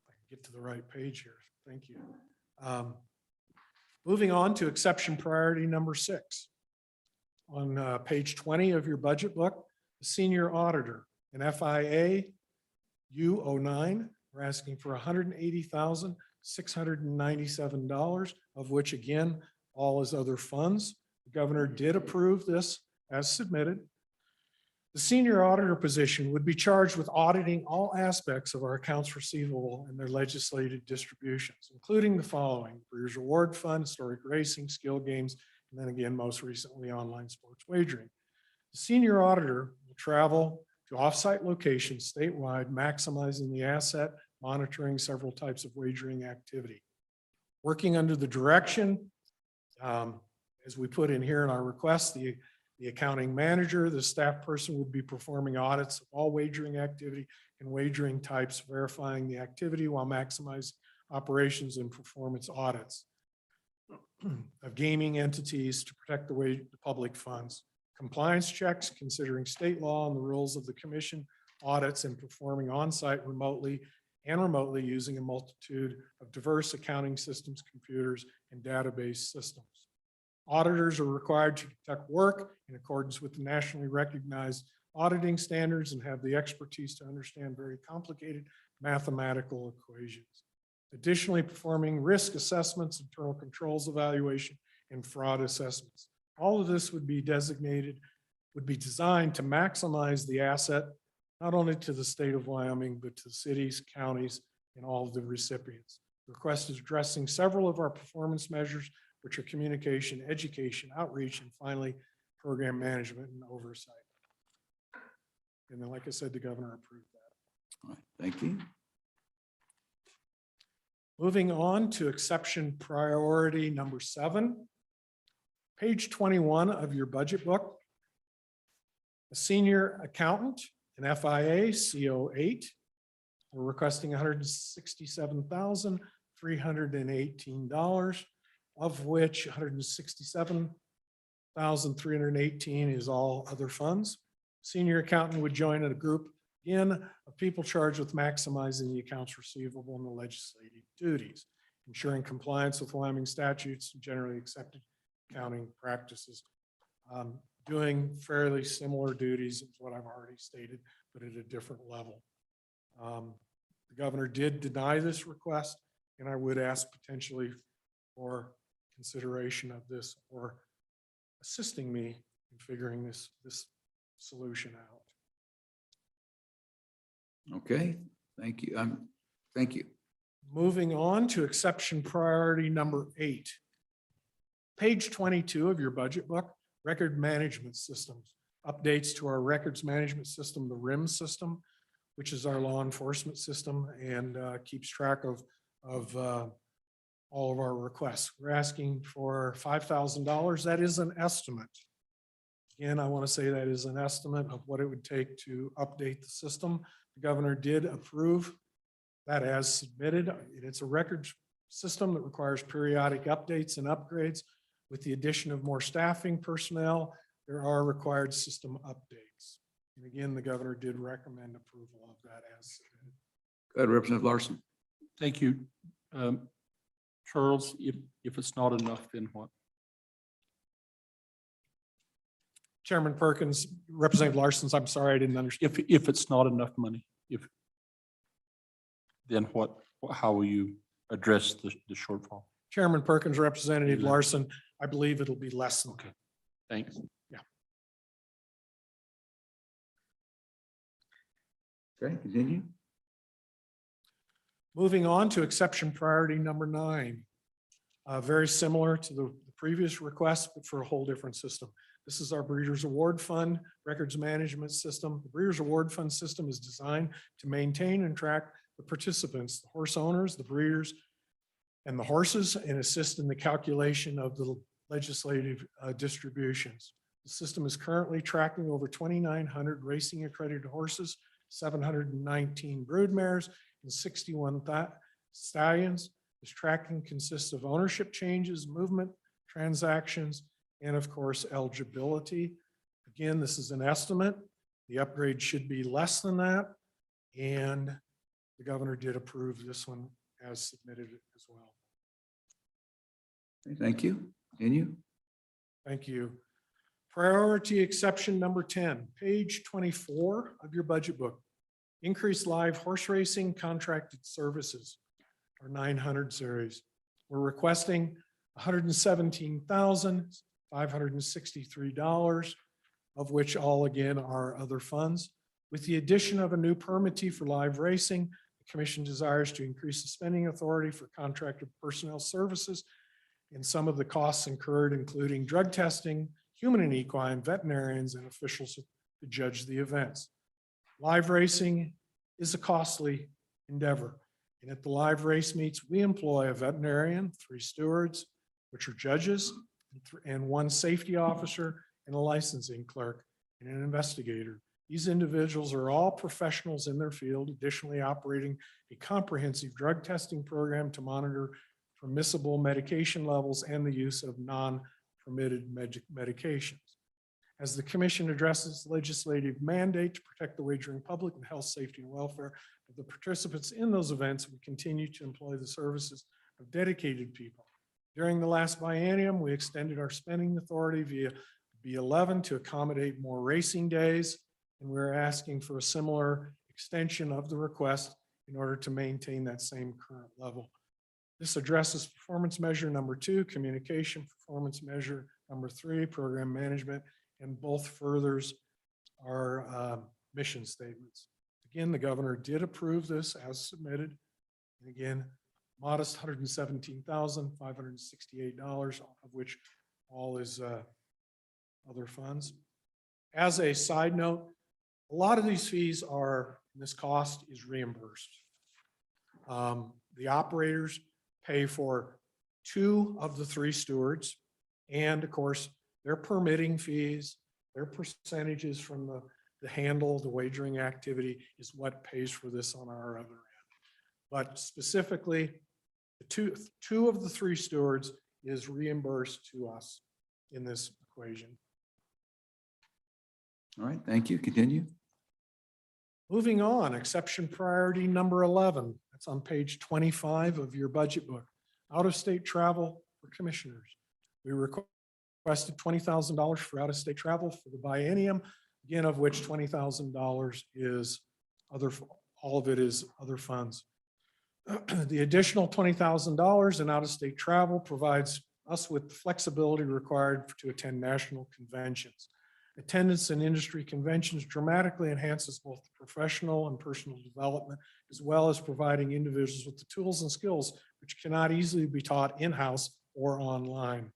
I can get to the right page here. Thank you. Moving on to exception priority number 6. On page 20 of your budget book, the senior auditor, an FIA U09, we're asking for $180,697, of which again, all is other funds. The governor did approve this as submitted. The senior auditor position would be charged with auditing all aspects of our accounts receivable and their legislated distributions, including the following: Brewer's Reward Fund, historic racing, skill games, and then again, most recently, online sports wagering. The senior auditor will travel to offsite locations statewide, maximizing the asset, monitoring several types of wagering activity. Working under the direction, as we put in here in our request, the accounting manager, the staff person would be performing audits of all wagering activity and wagering types, verifying the activity while maximizing operations and performance audits of gaming entities to protect the public funds. Compliance checks, considering state law and the rules of the commission, audits, and performing on-site remotely using a multitude of diverse accounting systems, computers, and database systems. Auditors are required to conduct work in accordance with the nationally recognized auditing standards and have the expertise to understand very complicated mathematical equations. Additionally, performing risk assessments, internal controls evaluation, and fraud assessments. All of this would be designed to maximize the asset, not only to the state of Wyoming, but to cities, counties, and all of the recipients. The request is addressing several of our performance measures, which are communication, education, outreach, and finally, program management and oversight. And then, like I said, the governor approved that. All right, thank you. Moving on to exception priority number 7. Page 21 of your budget book. A senior accountant, an FIA CO8. We're requesting $167,318, of which $167,318 is all other funds. Senior accountant would join a group, again, of people charged with maximizing the accounts receivable and the legislative duties, ensuring compliance with Wyoming statutes and generally accepted accounting practices. Doing fairly similar duties as what I've already stated, but at a different level. The governor did deny this request, and I would ask potentially for consideration of this or assisting me in figuring this solution out. Okay, thank you. Thank you. Moving on to exception priority number 8. Page 22 of your budget book, record management systems. Updates to our records management system, the RIM system, which is our law enforcement system and keeps track of all of our requests. We're asking for $5,000. That is an estimate. Again, I want to say that is an estimate of what it would take to update the system. The governor did approve that as submitted. It's a records system that requires periodic updates and upgrades. With the addition of more staffing personnel, there are required system updates. And again, the governor did recommend approval of that as submitted. Go ahead, Representative Larson. Thank you. Charles, if it's not enough, then what? Chairman Perkins, Representative Larson's, I'm sorry, I didn't understand. If it's not enough money, then what, how will you address the shortfall? Chairman Perkins, Representative Yeah. Larson, I believe it'll be less than. Okay. Thanks. Okay, continue. Moving on to exception priority number 9. Very similar to the previous request, but for a whole different system. This is our Breeders' Award Fund Records Management System. The Breeders' Award Fund system is designed to maintain and track the participants, the horse owners, the breeders, and the horses, and assist in the calculation of the legislative distributions. The system is currently tracking over 2,900 racing accredited horses, 719 brood mares, and 61 stallions. This tracking consists of ownership changes, movement, transactions, and of course, eligibility. Again, this is an estimate. The upgrade should be less than that. And the governor did approve this one as submitted as well. Okay, thank you. Continue. Thank you. Priority exception number 10, page 24 of your budget book. Increased live horse racing contracted services, our 900 series. We're requesting $117,563, of which all again are other funds. With the addition of a new permittee for live racing, the commission desires to increase the spending authority for contracted personnel services and some of the costs incurred, including drug testing, human and equine, veterinarians, and officials to judge the events. Live racing is a costly endeavor. And at the live race meets, we employ a veterinarian, 3 stewards, which are judges, and 1 safety officer, and a licensing clerk, and an investigator. These individuals are all professionals in their field, additionally operating a comprehensive drug testing program to monitor permissible medication levels and the use of non-permitted medications. As the commission addresses legislative mandate to protect the wagering public and health, safety, and welfare of the participants in those events, we continue to employ the services of dedicated people. During the last biennium, we extended our spending authority via B11 to accommodate more racing days, and we're asking for a similar extension of the request in order to maintain that same current level. This addresses performance measure number 2, communication performance measure number 3, program management, and both furthers our mission statements. Again, the governor did approve this as submitted. And again, modest $117,568, of which all is other funds. As a side note, a lot of these fees are, this cost is reimbursed. The operators pay for 2 of the 3 stewards, and of course, their permitting fees, their percentages from the handle, the wagering activity is what pays for this on our other end. But specifically, the two of the 3 stewards is reimbursed to us in this equation. All right, thank you. Continue. Moving on, exception priority number 11. That's on page 25 of your budget book. Out-of-state travel for commissioners. We requested $20,000 for out-of-state travel for the biennium, again, of which $20,000 is other, all of it is other funds. The additional $20,000 in out-of-state travel provides us with the flexibility required to attend national conventions. Attendance in industry conventions dramatically enhances both professional and personal development, as well as providing individuals with the tools and skills which cannot easily be taught in-house or online.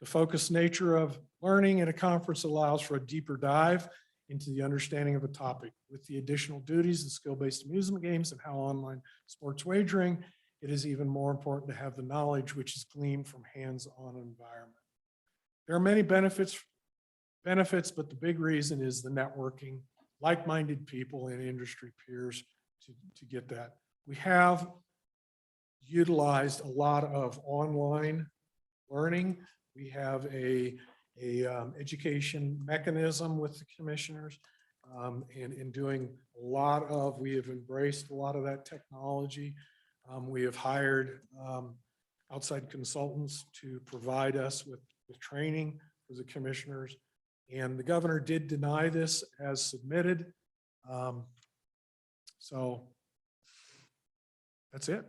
The focused nature of learning at a conference allows for a deeper dive into the understanding of a topic. With the additional duties and skill-based amusement games and how online sports wagering, it is even more important to have the knowledge which is gleaned from hands-on environment. There are many benefits, but the big reason is the networking, like-minded people and industry peers to get that. We have utilized a lot of online learning. We have a education mechanism with the commissioners, and in doing a lot of, we have embraced a lot of that technology. We have hired outside consultants to provide us with training for the commissioners, and the governor did deny this as submitted. So that's it.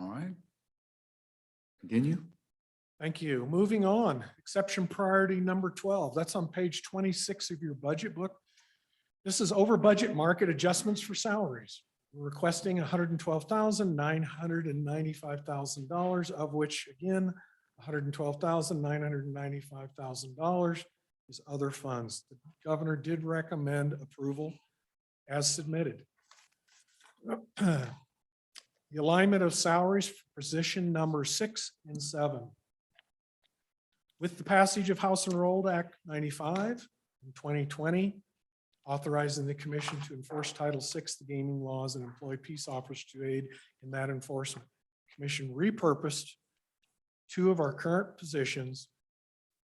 All right. Continue. Thank you. Moving on, exception priority number 12. That's on page 26 of your budget book. This is over budget market adjustments for salaries. We're requesting $112,995,000, of which again, $112,995,000 is other funds. The governor did recommend approval as submitted. The alignment of salaries for position number 6 and 7. With the passage of House Enrolled Act 95 in 2020, authorizing the commission to enforce Title VI, the gaming laws, and employ peace officers to aid in that enforcement. The commission repurposed 2 of our current positions,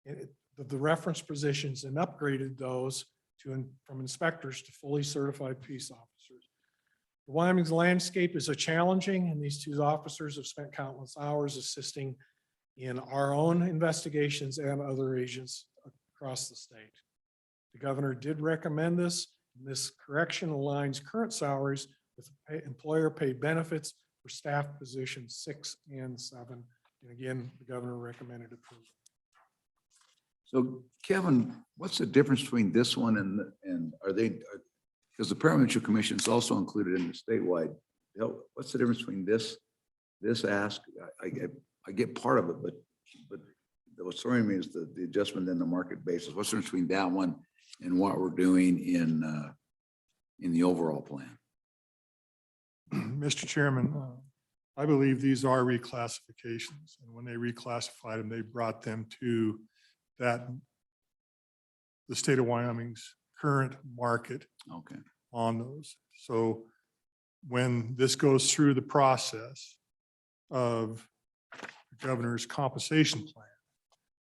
the reference positions, and upgraded those from inspectors to fully certified peace officers. The Wyoming's landscape is challenging, and these 2 officers have spent countless hours assisting in our own investigations and other agents across the state. The governor did recommend this, and this correction aligns current salaries with employer paid benefits for staff positions 6 and 7. And again, the governor recommended approval. So Kevin, what's the difference between this one and are they, because the Paramutual Commission is also included in the statewide. What's the difference between this ask? I get part of it, but what's throwing me is the adjustment in the market basis. What's the difference between that one and what we're doing in the overall plan? Mr. Chairman, I believe these are reclassifications, and when they reclassified them, they brought them to the state of Wyoming's current market Okay. on those. So when this goes through the process of the governor's compensation plan,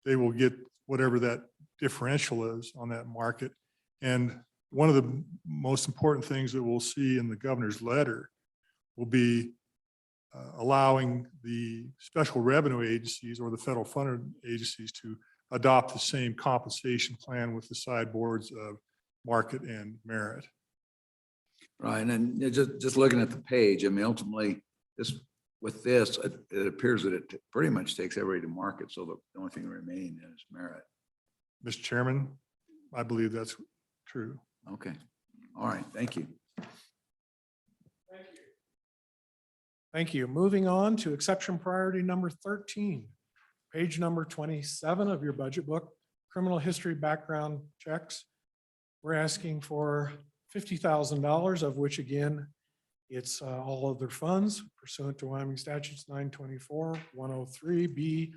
they will get whatever that differential is on that market. And one of the most important things that we'll see in the governor's letter will be allowing the special revenue agencies or the federal funded agencies to adopt the same compensation plan with the sideboards of market and merit. Right, and then just looking at the page, I mean, ultimately, it appears that it pretty much takes everybody to market, so the only thing remaining is merit. Mr. Chairman, I believe that's true. Okay, all right, thank you. Thank you. Moving on to exception priority number 13, page number 27 of your budget book, criminal history background checks. We're asking for $50,000, of which again, it's all other funds pursuant to Wyoming statutes 924, 103B4,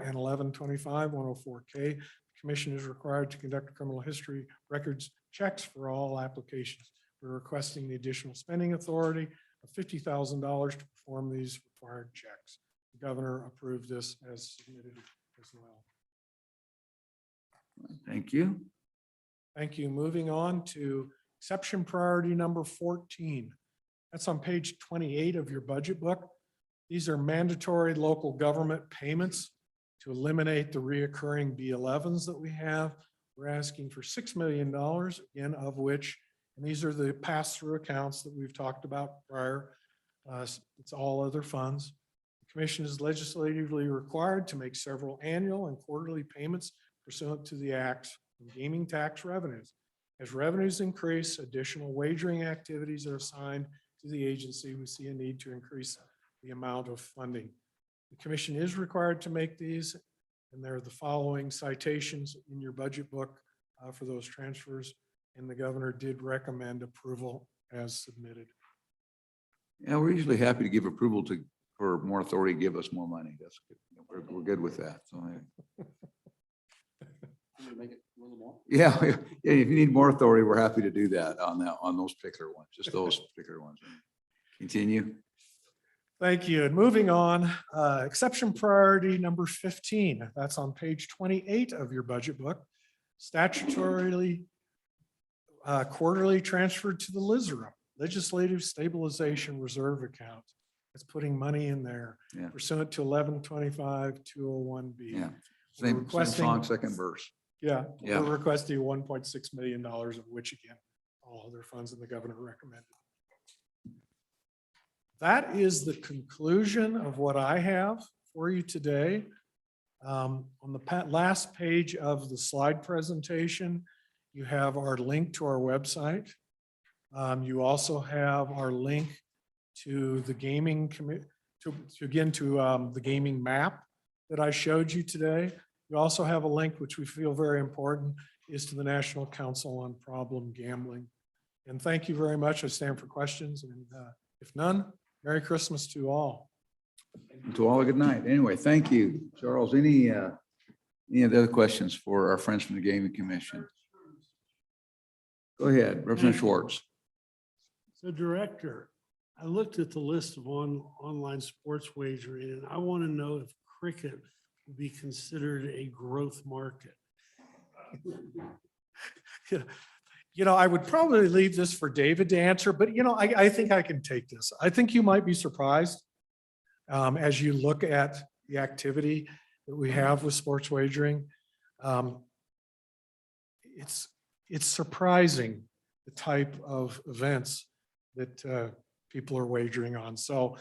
and 1125, 104K. The commission is required to conduct criminal history records checks for all applications. We're requesting the additional spending authority of $50,000 to perform these required checks. The governor approved this as submitted as well. Thank you. Thank you. Moving on to exception priority number 14. That's on page 28 of your budget book. These are mandatory local government payments to eliminate the reoccurring B11s that we have. We're asking for $6 million, again, of which, and these are the pass-through accounts that we've talked about prior. It's all other funds. The commission is legislatively required to make several annual and quarterly payments pursuant to the acts and gaming tax revenues. As revenues increase, additional wagering activities are assigned to the agency. We see a need to increase the amount of funding. The commission is required to make these, and there are the following citations in your budget book for those transfers, and the governor did recommend approval as submitted. Yeah, we're usually happy to give approval for more authority, give us more money. That's good. We're good with that. So, Make it a little more. yeah, if you need more authority, we're happy to do that on those particular ones, just those particular ones. Continue. Thank you. And moving on, exception priority number 15. That's on page 28 of your budget book. Statutorily quarterly transferred to the LISRA, Legislative Stabilization Reserve Account. It's putting money in there pursuant to 1125-201B. Yeah, same song, second verse. Yeah, we're requesting $1.6 million, of which again, all other funds that the governor recommended. that is the conclusion of what I have for you today. On the last page of the slide presentation, you have our link to our website. You also have our link to the gaming the gaming map that I showed you today. You also have a link, which we feel very important, is to the National Council on Problem Gambling. And thank you very much. I stand for questions, and if none, Merry Christmas to all. To all a good night. Anyway, thank you. Charles, any other questions for our friends from the Gaming Commission? Go ahead, Representative Schwartz. So Director, I looked at the list of online sports wagering, and I want to know if cricket would be considered a growth market. I would probably leave this for David to answer, but I think I can take this. I think you might be surprised as you look at the activity that we have with sports wagering. It's surprising the type of events that people are wagering on. So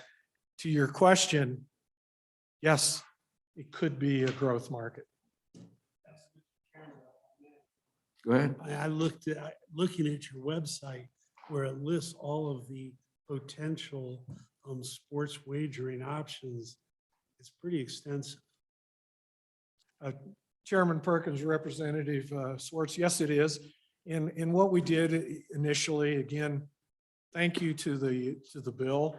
to your question, yes, it could be a growth market. Go ahead. I looking at your website where it lists all of the potential sports wagering options. It's pretty extensive. Chairman Perkins, Representative Schwartz, yes, it is. And what we did initially, again, thank you to the bill,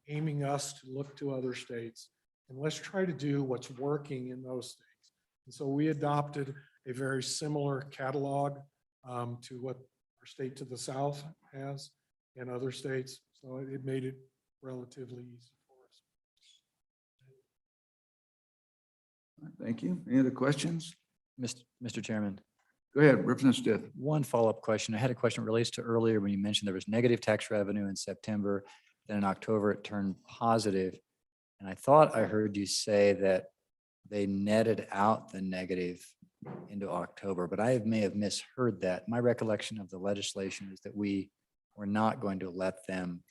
aiming us to look to other states. And let's try to do what's working in those states. And so we adopted a very similar catalog to what our state to the south has and other states. So it made it relatively easy for us. Thank you. Any other questions? Mr. Chairman, Go ahead, Representative Stith. one follow-up question. I had a question relates to earlier when you mentioned there was negative tax revenue in September, then in October it turned positive. And I thought I heard you say that they netted out the negative into October, but I may have misheard that. My recollection of the legislation is that we were not going to let them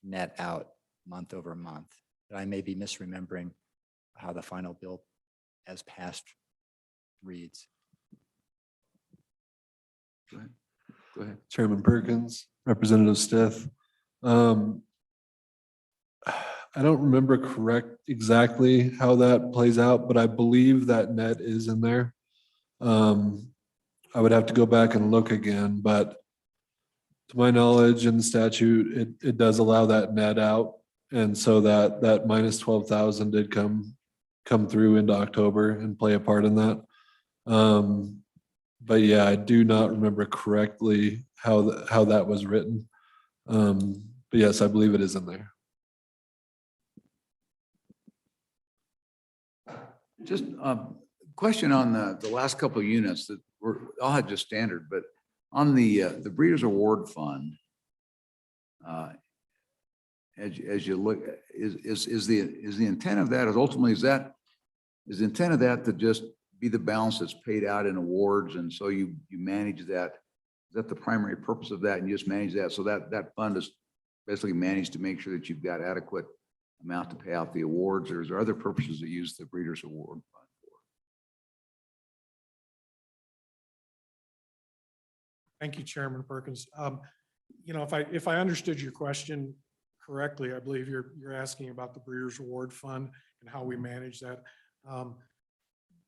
net out month over month. But I may be misremembering how the final bill as passed reads. Go ahead. Go ahead. Chairman Perkins, Representative Stith. I don't remember exactly how that plays out, but I believe that net is in there. I would have to go back and look again, but to my knowledge in the statute, it does allow that net out. And so that minus 12,000 did come through into October and play a part in that. But yeah, I do not remember correctly how that was written. But yes, I believe it is in there. Just a question on the last couple of units that all had just standard, but on the Breeders' Award Fund, as you look, is the intent of that is the intent of that to just be the balance that's paid out in awards, and so you manage that? Is that the primary purpose of that, and you just manage that so that fund is basically managed to make sure that you've got adequate amount to pay out the awards, or is there other purposes that use the Breeders' Award Fund for? Thank you, Chairman Perkins. If I understood your question correctly, I believe you're asking about the Breeders' Award Fund and how we manage that.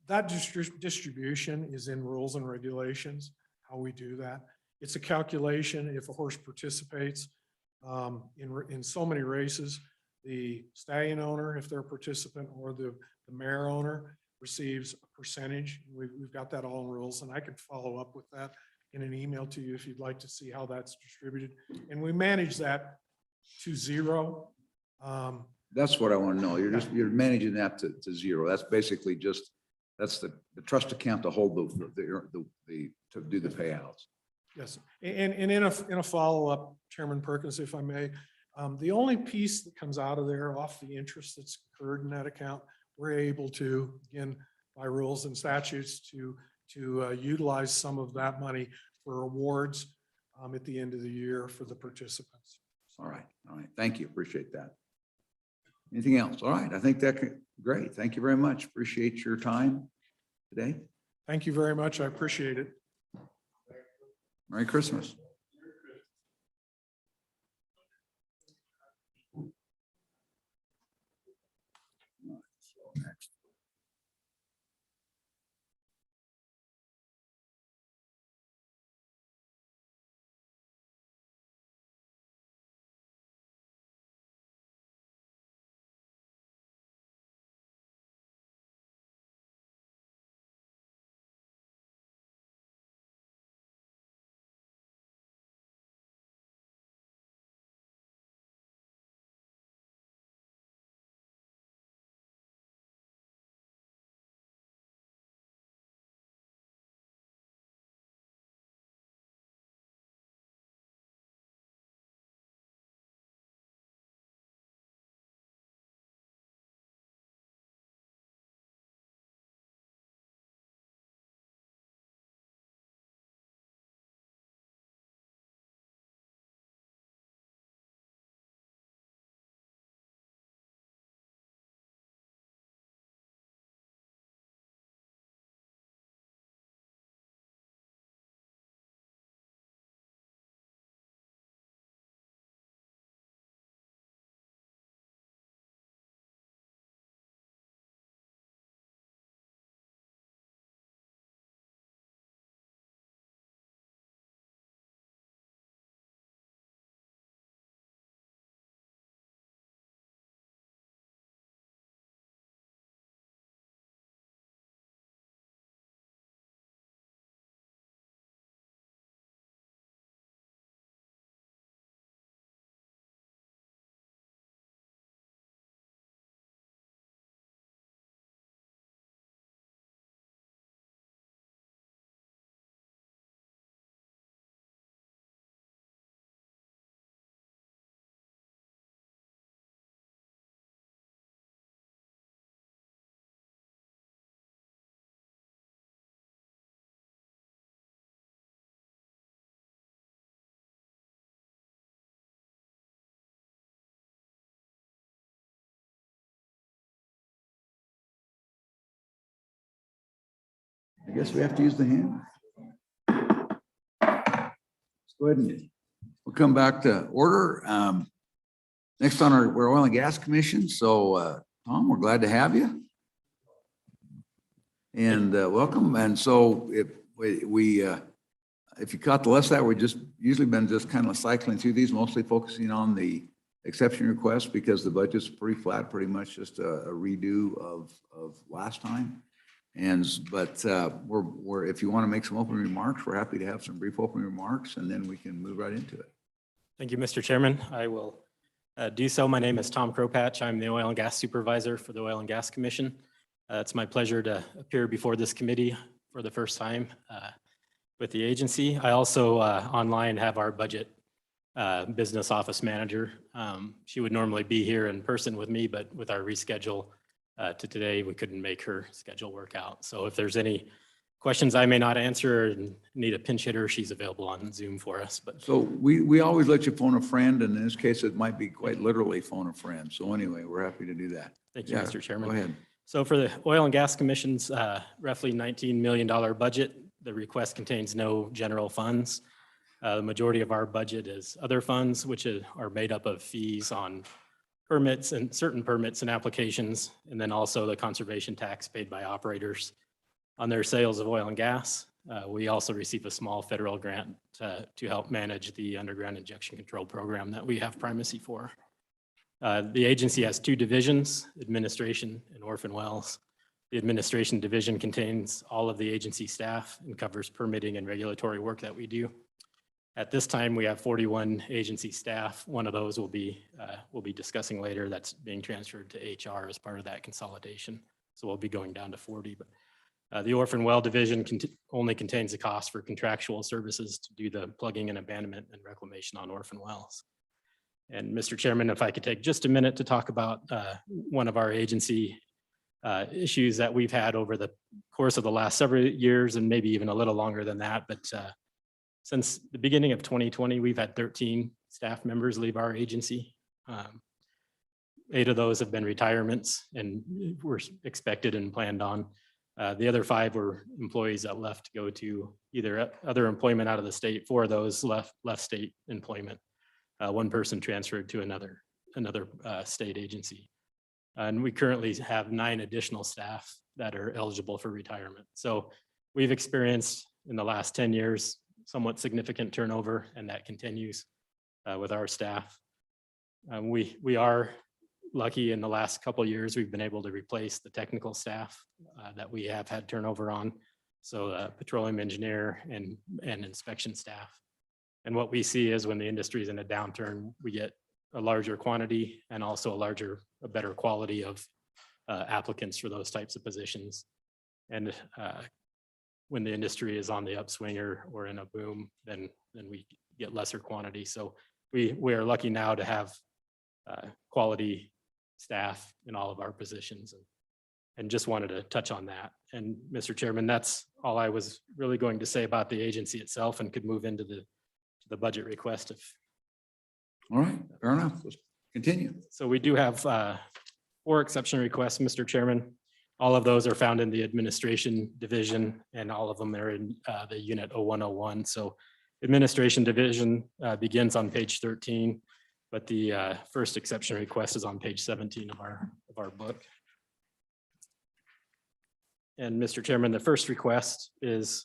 That distribution is in rules and regulations, how we do that. It's a calculation. If a horse participates in so many races, the stallion owner, if they're a participant, or the mare owner receives a percentage. We've got that all in rules, and I could follow up with that in an email to you if you'd like to see how that's distributed. And we manage that to zero. That's what I want to know. You're managing that to zero. That's basically just, that's the trust account to hold to do the payouts. Yes, and in a follow-up, Chairman Perkins, if I may, the only piece that comes out of there off the interest that's incurred in that account, we're able to, again, by rules and statutes, to utilize some of that money for awards at the end of the year for the participants. All right. All right. Thank you. Appreciate that. Anything else? All right. I think great. Thank you very much. Appreciate your time today. Thank you very much. I appreciate it. Merry Christmas. Next. I guess we have to use the hand. Let's go ahead and we'll come back to order. Next on we're Oil and Gas Commission. So Tom, we're glad to have you. And welcome. And so if you caught the list that we've just usually been just kind of cycling through these, mostly focusing on the exception request because the budget's pretty flat, pretty much just a redo of last time. But if you want to make some opening remarks, we're happy to have some brief opening remarks, and then we can move right into it. Thank you, Mr. Chairman. I will do so. My name is Tom Kropatch. I'm the Oil and Gas Supervisor for the Oil and Gas Commission. It's my pleasure to appear before this committee for the first time with the agency. I also online have our budget business office manager. She would normally be here in person with me, but with our reschedule to today, we couldn't make her schedule work out. So if there's any questions I may not answer and need a pinch hitter, she's available on Zoom for us. But so we always let you phone a friend, and in this case, it might be quite literally phone a friend. So anyway, we're happy to do that. thank you, Mr. Chairman. Go ahead. So for the Oil and Gas Commission's roughly $19 million budget, the request contains no general funds. The majority of our budget is other funds, which are made up of fees on permits and certain permits and applications, and then also the conservation tax paid by operators on their sales of oil and gas. We also receive a small federal grant to help manage the underground injection control program that we have primacy for. The agency has two divisions, administration and orphan wells. The administration division contains all of the agency staff and covers permitting and regulatory work that we do. At this time, we have 41 agency staff. One of those we'll be discussing later. That's being transferred to HR as part of that consolidation. So we'll be going down to 40. But the orphan well division only contains the cost for contractual services to do the plugging and abandonment and reclamation on orphan wells. And Mr. Chairman, if I could take just a minute to talk about one of our agency issues that we've had over the course of the last several years and maybe even a little longer than that. But Since the beginning of 2020, we've had 13 staff members leave our agency. 8 of those have been retirements and were expected and planned on. The other 5 were employees that left to go to either other employment out of the state. 4 of those left state employment. 1 person transferred to another state agency. And we currently have 9 additional staff that are eligible for retirement. So we've experienced in the last 10 years, somewhat significant turnover, and that continues with our staff. We are lucky in the last couple of years, we've been able to replace the technical staff that we have had turnover on. So petroleum engineer and inspection staff. And what we see is when the industry is in a downturn, we get a larger quantity and also a better quality of applicants for those types of positions. And when the industry is on the upswing or in a boom, then we get lesser quantity. So we are lucky now to have quality staff in all of our positions, and just wanted to touch on that. And Mr. Chairman, that's all I was really going to say about the agency itself, and could move into the budget request if. All right, fair enough. Let's continue. So we do have 4 exception requests, Mr. Chairman. All of those are found in the administration division, and all of them are in the unit 0101. So administration division begins on page 13, but the first exception request is on page 17 of our book. And Mr. Chairman, the first request is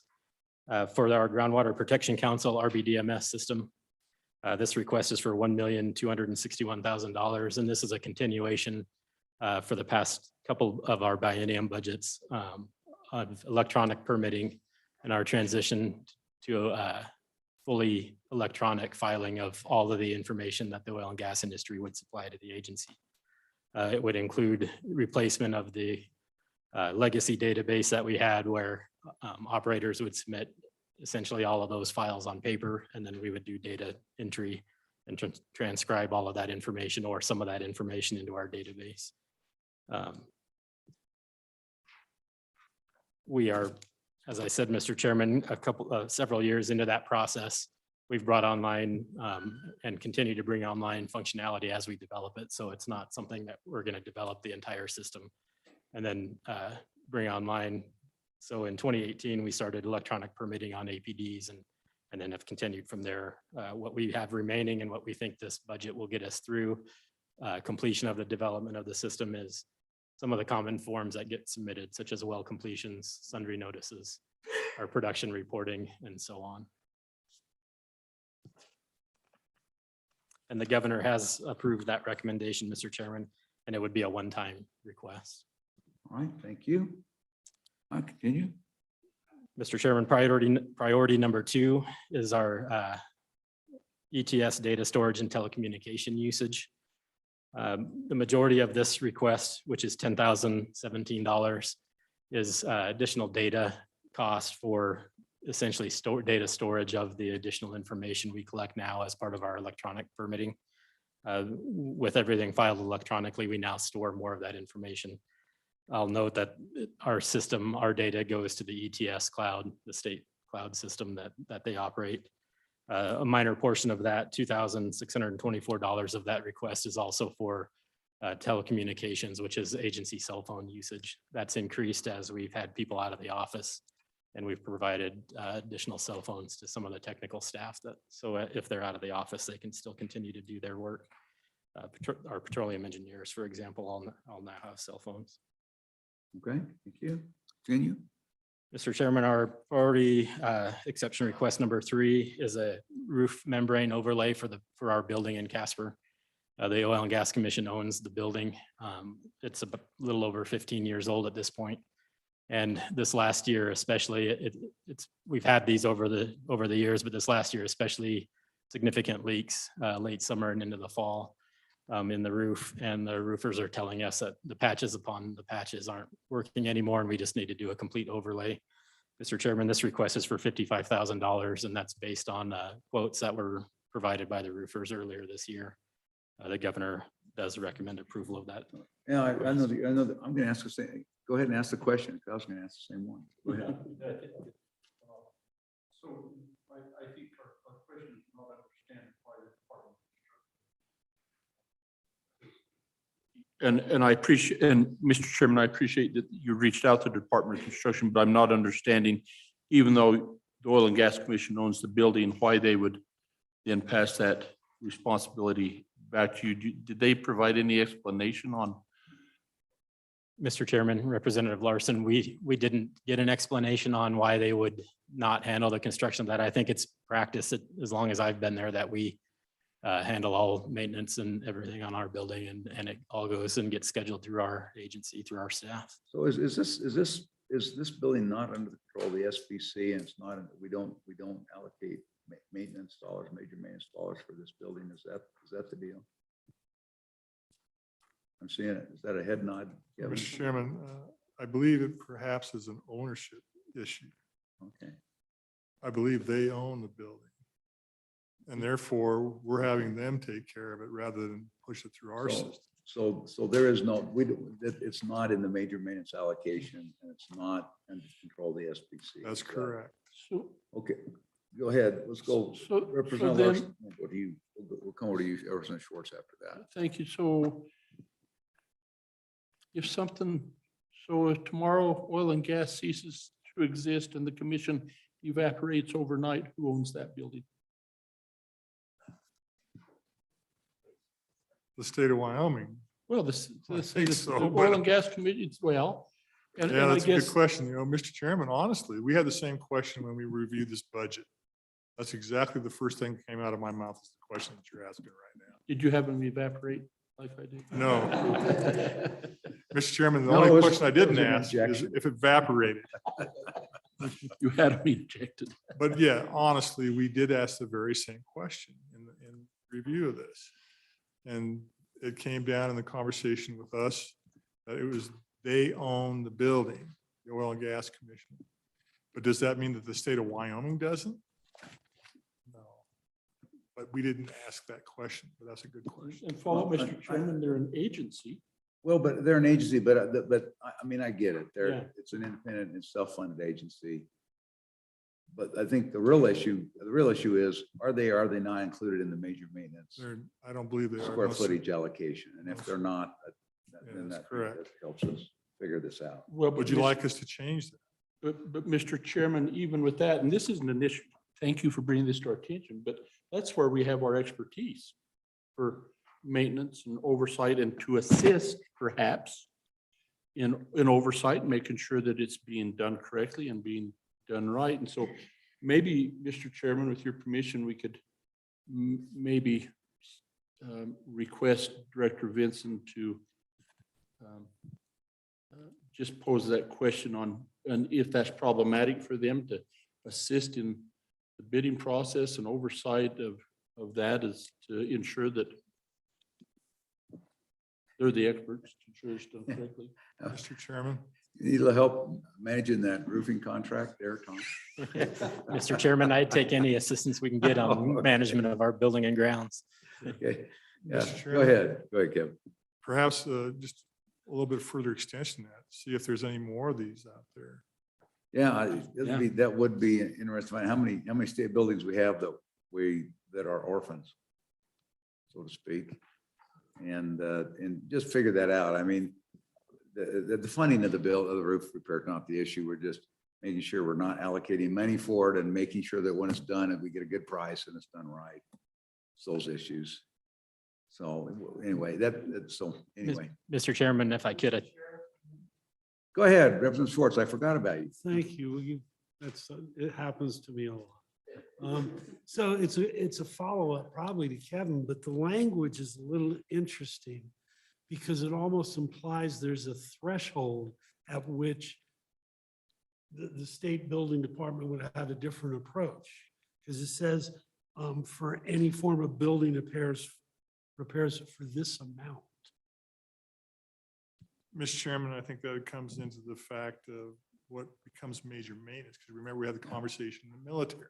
for our Groundwater Protection Council RBDMS system. This request is for $1,261,000, and this is a continuation for the past couple of our biennium budgets of electronic permitting and our transition to fully electronic filing of all of the information that the oil and gas industry would supply to the agency. It would include replacement of the legacy database that we had, where operators would submit essentially all of those files on paper, and then we would do data entry and transcribe all of that information or some of that information into our database. We are, as I said, Mr. Chairman, several years into that process. We've brought online and continue to bring online functionality as we develop it. So it's not something that we're going to develop the entire system and then bring online. So in 2018, we started electronic permitting on APDs and then have continued from there. What we have remaining and what we think this budget will get us through completion of the development of the system is some of the common forms that get submitted, such as well completions, sundry notices, our production reporting, and so on. And the governor has approved that recommendation, Mr. Chairman, and it would be a one-time request. All right, thank you. I'll continue. Mr. Chairman, priority number 2 is our ETS data storage and telecommunication usage. The majority of this request, which is $10,017, is additional data cost for essentially data storage of the additional information we collect now as part of our electronic permitting. With everything filed electronically, we now store more of that information. I'll note that our system, our data goes to the ETS cloud, the state cloud system that they operate. A minor portion of that, $2,624 of that request is also for telecommunications, which is agency cell phone usage. That's increased as we've had people out of the office, and we've provided additional cell phones to some of the technical staff so if they're out of the office, they can still continue to do their work. Our petroleum engineers, for example, all now have cell phones. Okay, thank you. Continue. Mr. Chairman, our priority exception request number 3 is a roof membrane overlay for our building in Casper. The Oil and Gas Commission owns the building. It's a little over 15 years old at this point. And this last year, especially, we've had these over the years, but this last year, especially significant leaks late summer and into the fall in the roof. And the roofers are telling us that the patches aren't working anymore, and we just need to do a complete overlay. Mr. Chairman, this request is for $55,000, and that's based on quotes that were provided by the roofers earlier this year. The governor does recommend approval of that. Yeah, I know that I'm going to ask the same. Go ahead and ask the question, because I was going to ask the same one. Go ahead. So I think And I appreciate, and Mr. Chairman, I appreciate that you reached out to the Department of Construction, but I'm not understanding, even though the Oil and Gas Commission owns the building, why they would then pass that responsibility back to you. Did they provide any explanation on? Mr. Chairman, Representative Larson, we didn't get an explanation on why they would not handle the construction of that. I think it's practice that as long as I've been there that we handle all maintenance and everything on our building and it all goes and gets scheduled through our agency, through our staff. So is this building not under the control of the SBC, and it's not, we don't allocate maintenance dollars, major maintenance dollars for this building? Is that the deal? I'm seeing it. Is that a head nod? Kevin? Mr. Chairman, I believe it perhaps is an ownership issue. Okay. I believe they own the building. And therefore, we're having them take care of it rather than push it through our system. So there is no, it's not in the major maintenance allocation, and it's not under control of the SBC. That's correct. So, Okay, go ahead. Let's go. So Representative then- Larson, what do you, we'll come over to you, Representative Schwartz, after that. thank you. So if tomorrow oil and gas ceases to exist and the commission evaporates overnight, who owns that building? The state of Wyoming. Well, I the think so, oil but- and gas committee, well. And Yeah, I that's a good guess, question. You know, Mr. Chairman, honestly, we had the same question when we reviewed this budget. That's exactly the first thing that came out of my mouth is the question that you're asking right now. did you have them evaporate like I did? No. Mr. Chairman, the No, it only was- question I it didn't was an ask is objection. if it evaporated. You had them ejected. But yeah, honestly, we did ask the very same question in review of this. And it came down in the conversation with us that it was, they own the building, the Oil and Gas Commission. But does that mean that the state of Wyoming doesn't? No. But we didn't ask that question, but that's a good question. And follow, Mr. Chairman, they're an agency. Well, but they're an agency, but I mean, I get it. Yeah. It's an independent and self-funded agency. But I think the real issue is, are they not included in the major maintenance I don't believe they are. square No, footage allocation? And if they're not, then that's that correct. helps us figure this out. Well, but Would you Mr. like us to change that? But Mr. Chairman, even with that, and this isn't an issue, thank you for bringing this to our attention, but that's where we have our expertise for maintenance and oversight and to assist perhaps in oversight, making sure that it's being done correctly and being done right. And so maybe, Mr. Chairman, with your permission, we could maybe request Director Vinson to just pose that question on, and if that's problematic for them to assist in the bidding process and oversight of that, is to ensure that they're the experts to ensure it's done correctly. Mr. Chairman? You need a little help managing that roofing contract there, Tom? Mr. Chairman, I'd take any assistance we can get on management of our building and grounds. Okay, yeah, Mr. go Chairman? ahead, Kevin. Perhaps just a little bit further extension of that, see if there's any more of these out there. Yeah, that would be interesting. How many state buildings we have that are orphans, so to speak? And just figure that out. I mean, the funding of the roof repair is not the issue. We're just making sure we're not allocating money for it and making sure that when it's done, that we get a good price and it's done right. It's those issues. So anyway, anyway, Mr. Chairman, if I could, go ahead, Representative Schwartz. I forgot about you. Thank you. It happens to me a lot. So it's a follow-up probably to Kevin, but the language is a little interesting because it almost implies there's a threshold at which the state building department would have a different approach. Because it says for any form of building repairs for this amount. Mr. Chairman, I think that it comes into the fact of what becomes major maintenance. Because remember, we had the conversation in the military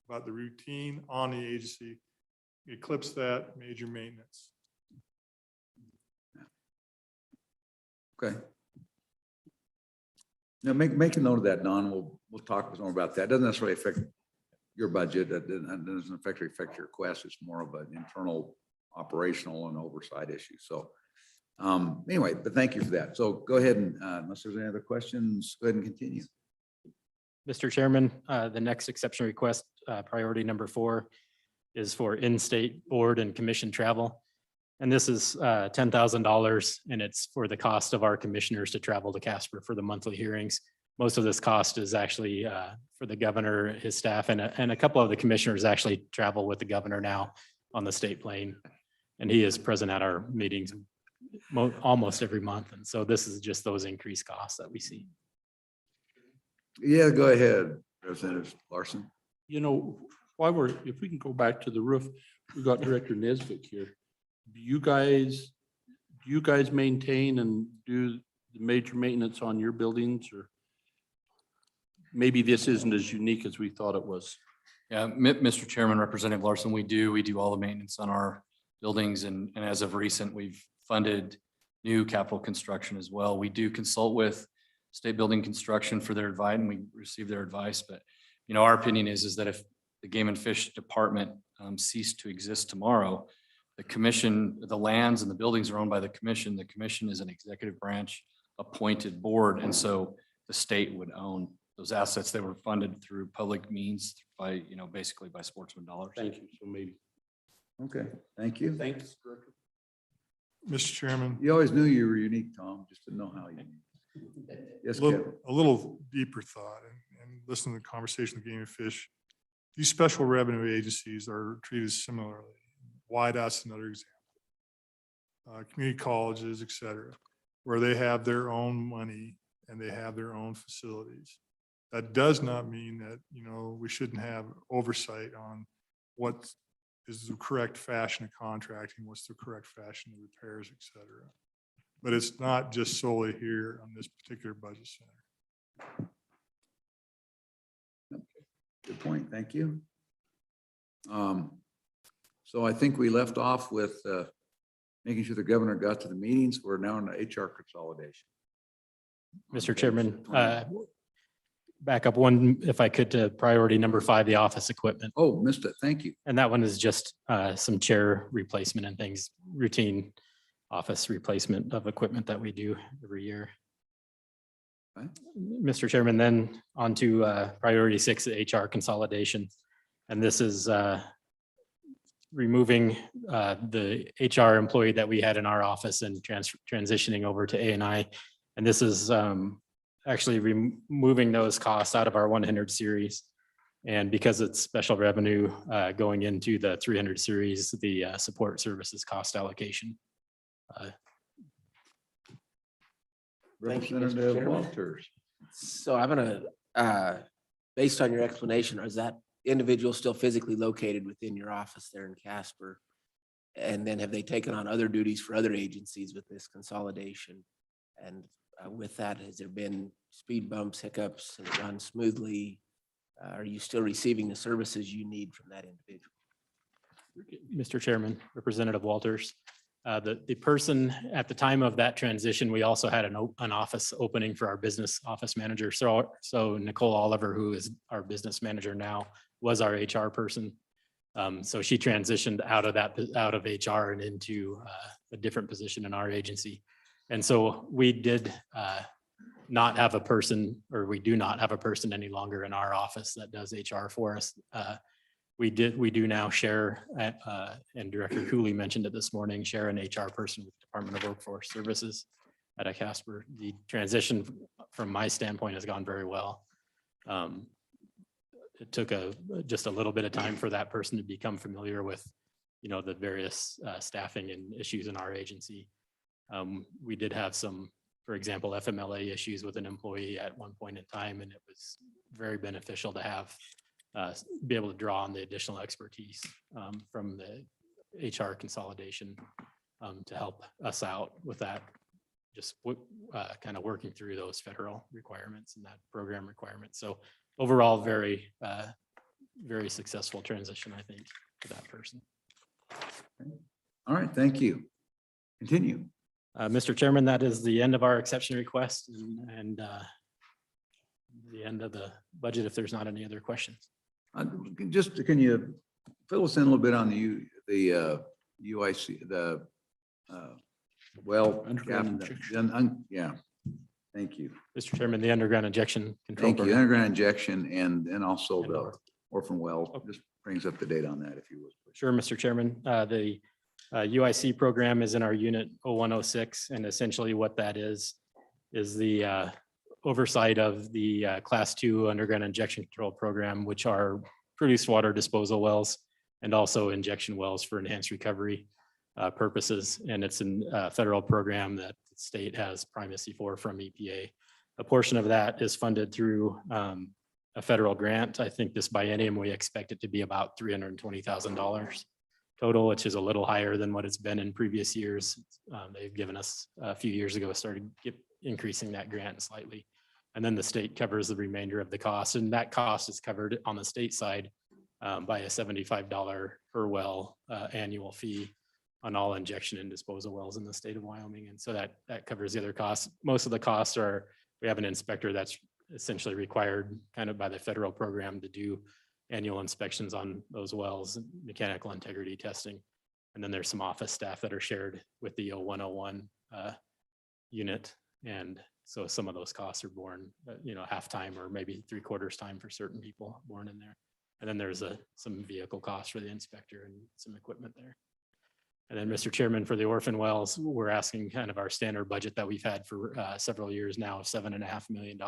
about the routine on the agency. Eclipse that major maintenance. Okay. Now, make a note of that, Don. We'll talk more about that. It doesn't necessarily affect your budget. That doesn't affect your request. It's more of an internal operational and oversight issue. So Anyway, but thank you for that. So go ahead and, unless there's any other questions, go ahead and continue. Mr. Chairman, the next exception request, priority number 4, is for in-state board and commission travel. And this is $10,000, and it's for the cost of our commissioners to travel to Casper for the monthly hearings. Most of this cost is actually for the governor, his staff, and a couple of the commissioners actually travel with the governor now on the state plane. And he is present at our meetings almost every month. And so this is just those increased costs that we see. Yeah, go ahead, Representative Larson. You know, if we can go back to the roof, we got Director Nesbitt here. Do you guys maintain and do the major maintenance on your buildings, or maybe this isn't as unique as we thought it was? Yeah, Mr. Chairman, Representative Larson, we do all the maintenance on our buildings, and as of recent, we've funded new capital construction as well. We do consult with State Building Construction for their advice, and we receive their advice. But you know, our opinion is that if the Game and Fish Department ceased to exist tomorrow, the commission, the lands and the buildings are owned by the commission. The commission is an executive branch appointed board, and so the state would own those assets that were funded through public means by, you know, basically by sportsman dollars. Thank you. So maybe. Okay, thank you. Thanks, Director. Mr. Chairman, You always knew you were unique, Tom, just didn't know how you. Yes, Kevin. a little deeper thought and listen to the conversation of Game and Fish. These special revenue agencies are treated similarly. Whiteout's another example. Community colleges, et cetera, where they have their own money and they have their own facilities. That does not mean that, you know, we shouldn't have oversight on what is the correct fashion of contracting, what's the correct fashion of repairs, et cetera. But it's not just solely here on this particular budget center. Good point. Thank you. So I think we left off with making sure the governor got to the meetings. We're now in the HR consolidation. Mr. Chairman, back up one, if I could, to priority number 5, the office equipment. Oh, missed it. Thank you. And that one is just some chair replacement and things, routine office replacement of equipment that we do every year. Okay. Mr. Chairman, then on to priority 6, the HR consolidation. And this is removing the HR employee that we had in our office and transitioning over to A&I. And this is actually removing those costs out of our 100 series. And because it's special revenue going into the 300 series, the support services cost allocation. Thank you, Mr. Representative Chairman. Walters. So I'm gonna, based on your explanation, is that individual still physically located within your office there in Casper? And then have they taken on other duties for other agencies with this consolidation? And with that, has there been speed bumps, hiccups, has it run smoothly? Are you still receiving the services you need from that individual? Mr. Chairman, Representative Walters, the person at the time of that transition, we also had an office opening for our business office manager. So Nicole Oliver, who is our business manager now, was our HR person. So she transitioned out of HR and into a different position in our agency. And so we did not have a person, or we do not have a person any longer in our office that does HR for us. We do now share, and Director Cooley mentioned it this morning, share an HR person with the Department of Workforce Services at Casper. The transition from my standpoint has gone very well. It took just a little bit of time for that person to become familiar with, you know, the various staffing and issues in our agency. We did have some, for example, FMLA issues with an employee at one point in time, and it was very beneficial to have be able to draw on the additional expertise from the HR consolidation to help us out with that, just kind of working through those federal requirements and that program requirements. So overall, very, very successful transition, I think, for that person. All right, thank you. Continue. Mr. Chairman, that is the end of our exception request and the end of the budget, if there's not any other questions. Just, can you fill us in a little bit on the UIC, the Well, Underground injection. yeah, thank you. Mr. Chairman, the underground injection control Thank you. program. Underground injection and also And the or- orphan well, Okay. just brings up the date on that if you would. Sure, Mr. Chairman. The UIC program is in our unit 0106, and essentially what that is the oversight of the Class 2 underground injection control program, which are produced water disposal wells and also injection wells for enhanced recovery purposes. And it's a federal program that the state has primacy for from EPA. A portion of that is funded through a federal grant. I think this biennium, we expect it to be about $320,000 total, which is a little higher than what it's been in previous years. They've given us a few years ago, started increasing that grant slightly. And then the state covers the remainder of the cost. And that cost is covered on the state side by a $75 per well annual fee on all injection and disposal wells in the state of Wyoming. And so that covers the other costs. Most of the costs are, we have an inspector that's essentially required kind of by the federal program to do annual inspections on those wells, mechanical integrity testing. And then there's some office staff that are shared with the 0101 unit. And so some of those costs are borne, half time or maybe 3/4 time for certain people born in there. And then there's some vehicle costs for the inspector and some equipment there. And then, Mr. Chairman, for the orphan wells, we're asking kind of our standard budget that we've had for several years now of $7.5 million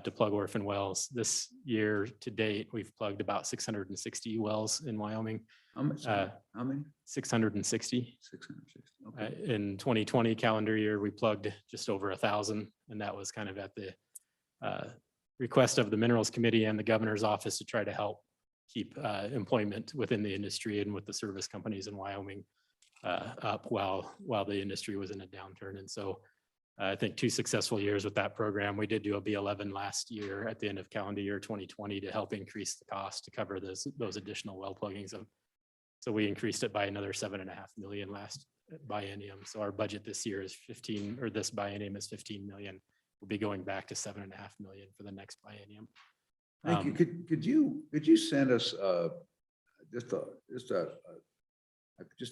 to plug orphan wells. This year to date, we've plugged about 660 wells in Wyoming. How much? How many? 660. 660. Okay. In 2020 calendar year, we plugged just over 1,000, and that was kind of at the request of the Minerals Committee and the Governor's Office to try to help keep employment within the industry and with the service companies in Wyoming up while the industry was in a downturn. And so I think 2 successful years with that program. We did do a B11 last year at the end of calendar year 2020 to help increase the cost to cover those additional well pluggings. So we increased it by another $7.5 million last biennium. So our budget this year is this biennium is 15 million. We'll be going back to 7.5 million for the next biennium. Thank you. Could you send us just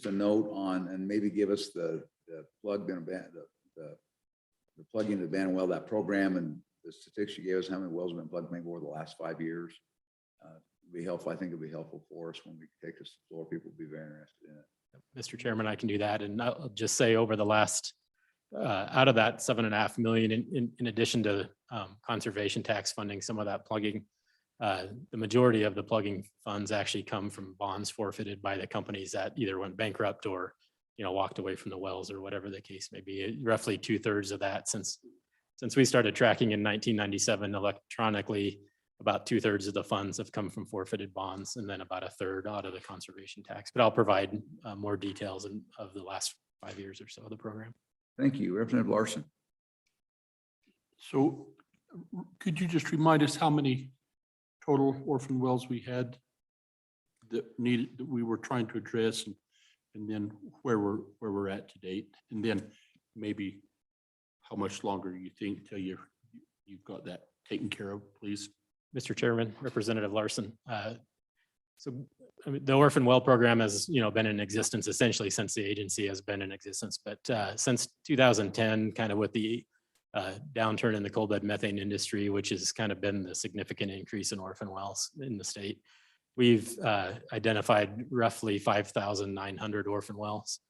a note on, and maybe give us the plugging of the abandoned well, that program, and the statistics you gave us, how many wells have been plugged maybe over the last 5 years? It'd be helpful. I think it'd be helpful for us when we take this to the floor. People would be very interested in it. Mr. Chairman, I can do that. And I'll just say over the last, out of that 7.5 million, in addition to conservation tax funding, some of that plugging, the majority of the plugging funds actually come from bonds forfeited by the companies that either went bankrupt or, walked away from the wells or whatever the case may be. Roughly 2/3 of that since we started tracking in 1997 electronically, about 2/3 of the funds have come from forfeited bonds, and then about 1/3 out of the conservation tax. But I'll provide more details of the last 5 years or so of the program. Thank you. Representative Larson. So could you just remind us how many total orphan wells we had that we were trying to address, and then where we're at to date, and then maybe how much longer you think till you've got that taken care of, please? Mr. Chairman, Representative Larson. So I mean, the orphan well program has, been in existence essentially since the agency has been in existence, but since 2010, kind of with the downturn in the coal bed methane industry, which has kind of been the significant increase in orphan wells in the state, we've identified roughly 5,900 orphan wells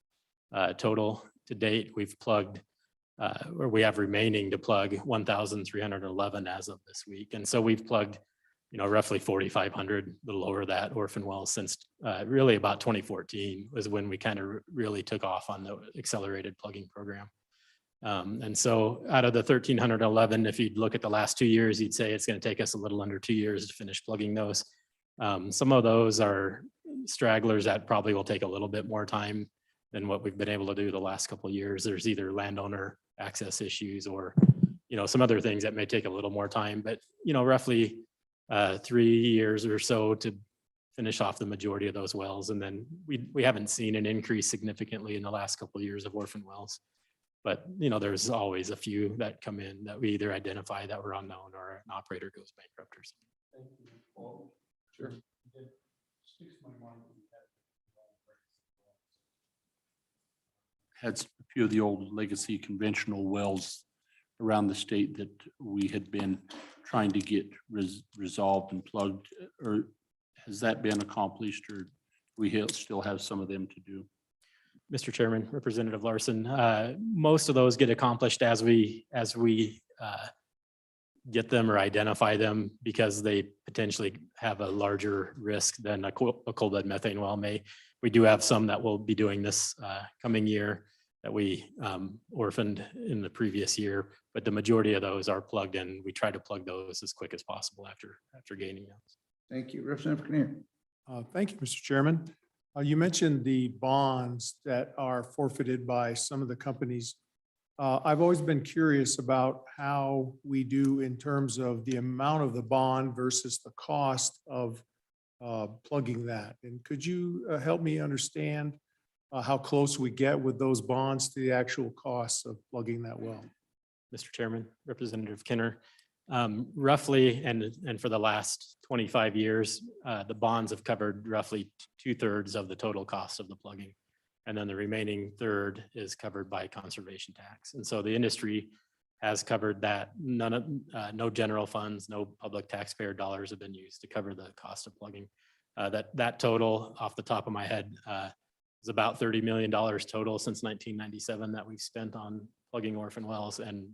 total to date. We've plugged, or we have remaining to plug 1,311 as of this week. And so we've plugged, roughly 4,500, a little over that orphan wells since really about 2014 was when we kind of really took off on the accelerated plugging program. And so out of the 1,311, if you'd look at the last 2 years, you'd say it's going to take us a little under 2 years to finish plugging those. Some of those are stragglers that probably will take a little bit more time than what we've been able to do the last couple of years. There's either landowner access issues or, some other things that may take a little more time, but, roughly 3 years or so to finish off the majority of those wells. And then we haven't seen an increase significantly in the last couple of years of orphan wells. But, there's always a few that come in that we either identify that were unknown or an operator goes bankrupt or something. Sure. had a few of the old legacy conventional wells around the state that we had been trying to get resolved and plugged, or has that been accomplished, or still have some of them to do? Mr. Chairman, Representative Larson, most of those get accomplished as we get them or identify them because they potentially have a larger risk than a coal bed methane well may. We do have some that will be doing this coming year that we orphaned in the previous year, but the majority of those are plugged in. We try to plug those as quick as possible after gaining those. Thank you. Representative Kinnear. Thank you, Mr. Chairman. You mentioned the bonds that are forfeited by some of the companies. I've always been curious about how we do in terms of the amount of the bond versus the cost of plugging that. And could you help me understand how close we get with those bonds to the actual costs of plugging that well? Mr. Chairman, Representative Kinner, roughly, and for the last 25 years, the bonds have covered roughly 2/3 of the total cost of the plugging. And then the remaining third is covered by conservation tax. And so the industry has covered that. No general funds, no public taxpayer dollars have been used to cover the cost of plugging. That total off the top of my head is about $30 million total since 1997 that we've spent on plugging orphan wells, and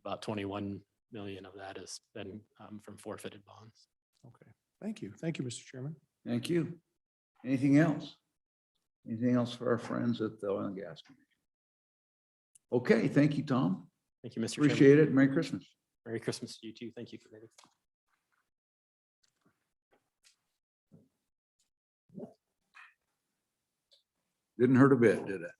about 21 million of that has been from forfeited bonds. Okay, thank you. Thank you, Mr. Chairman. Thank you. Anything else? Anything else for our friends at the Oil and Gas Commission? Okay, thank you, Tom. Thank you, Mr. Chairman. Appreciate it. Merry Christmas. Merry Christmas to you too. Thank you for that. Didn't hurt a bit, did it?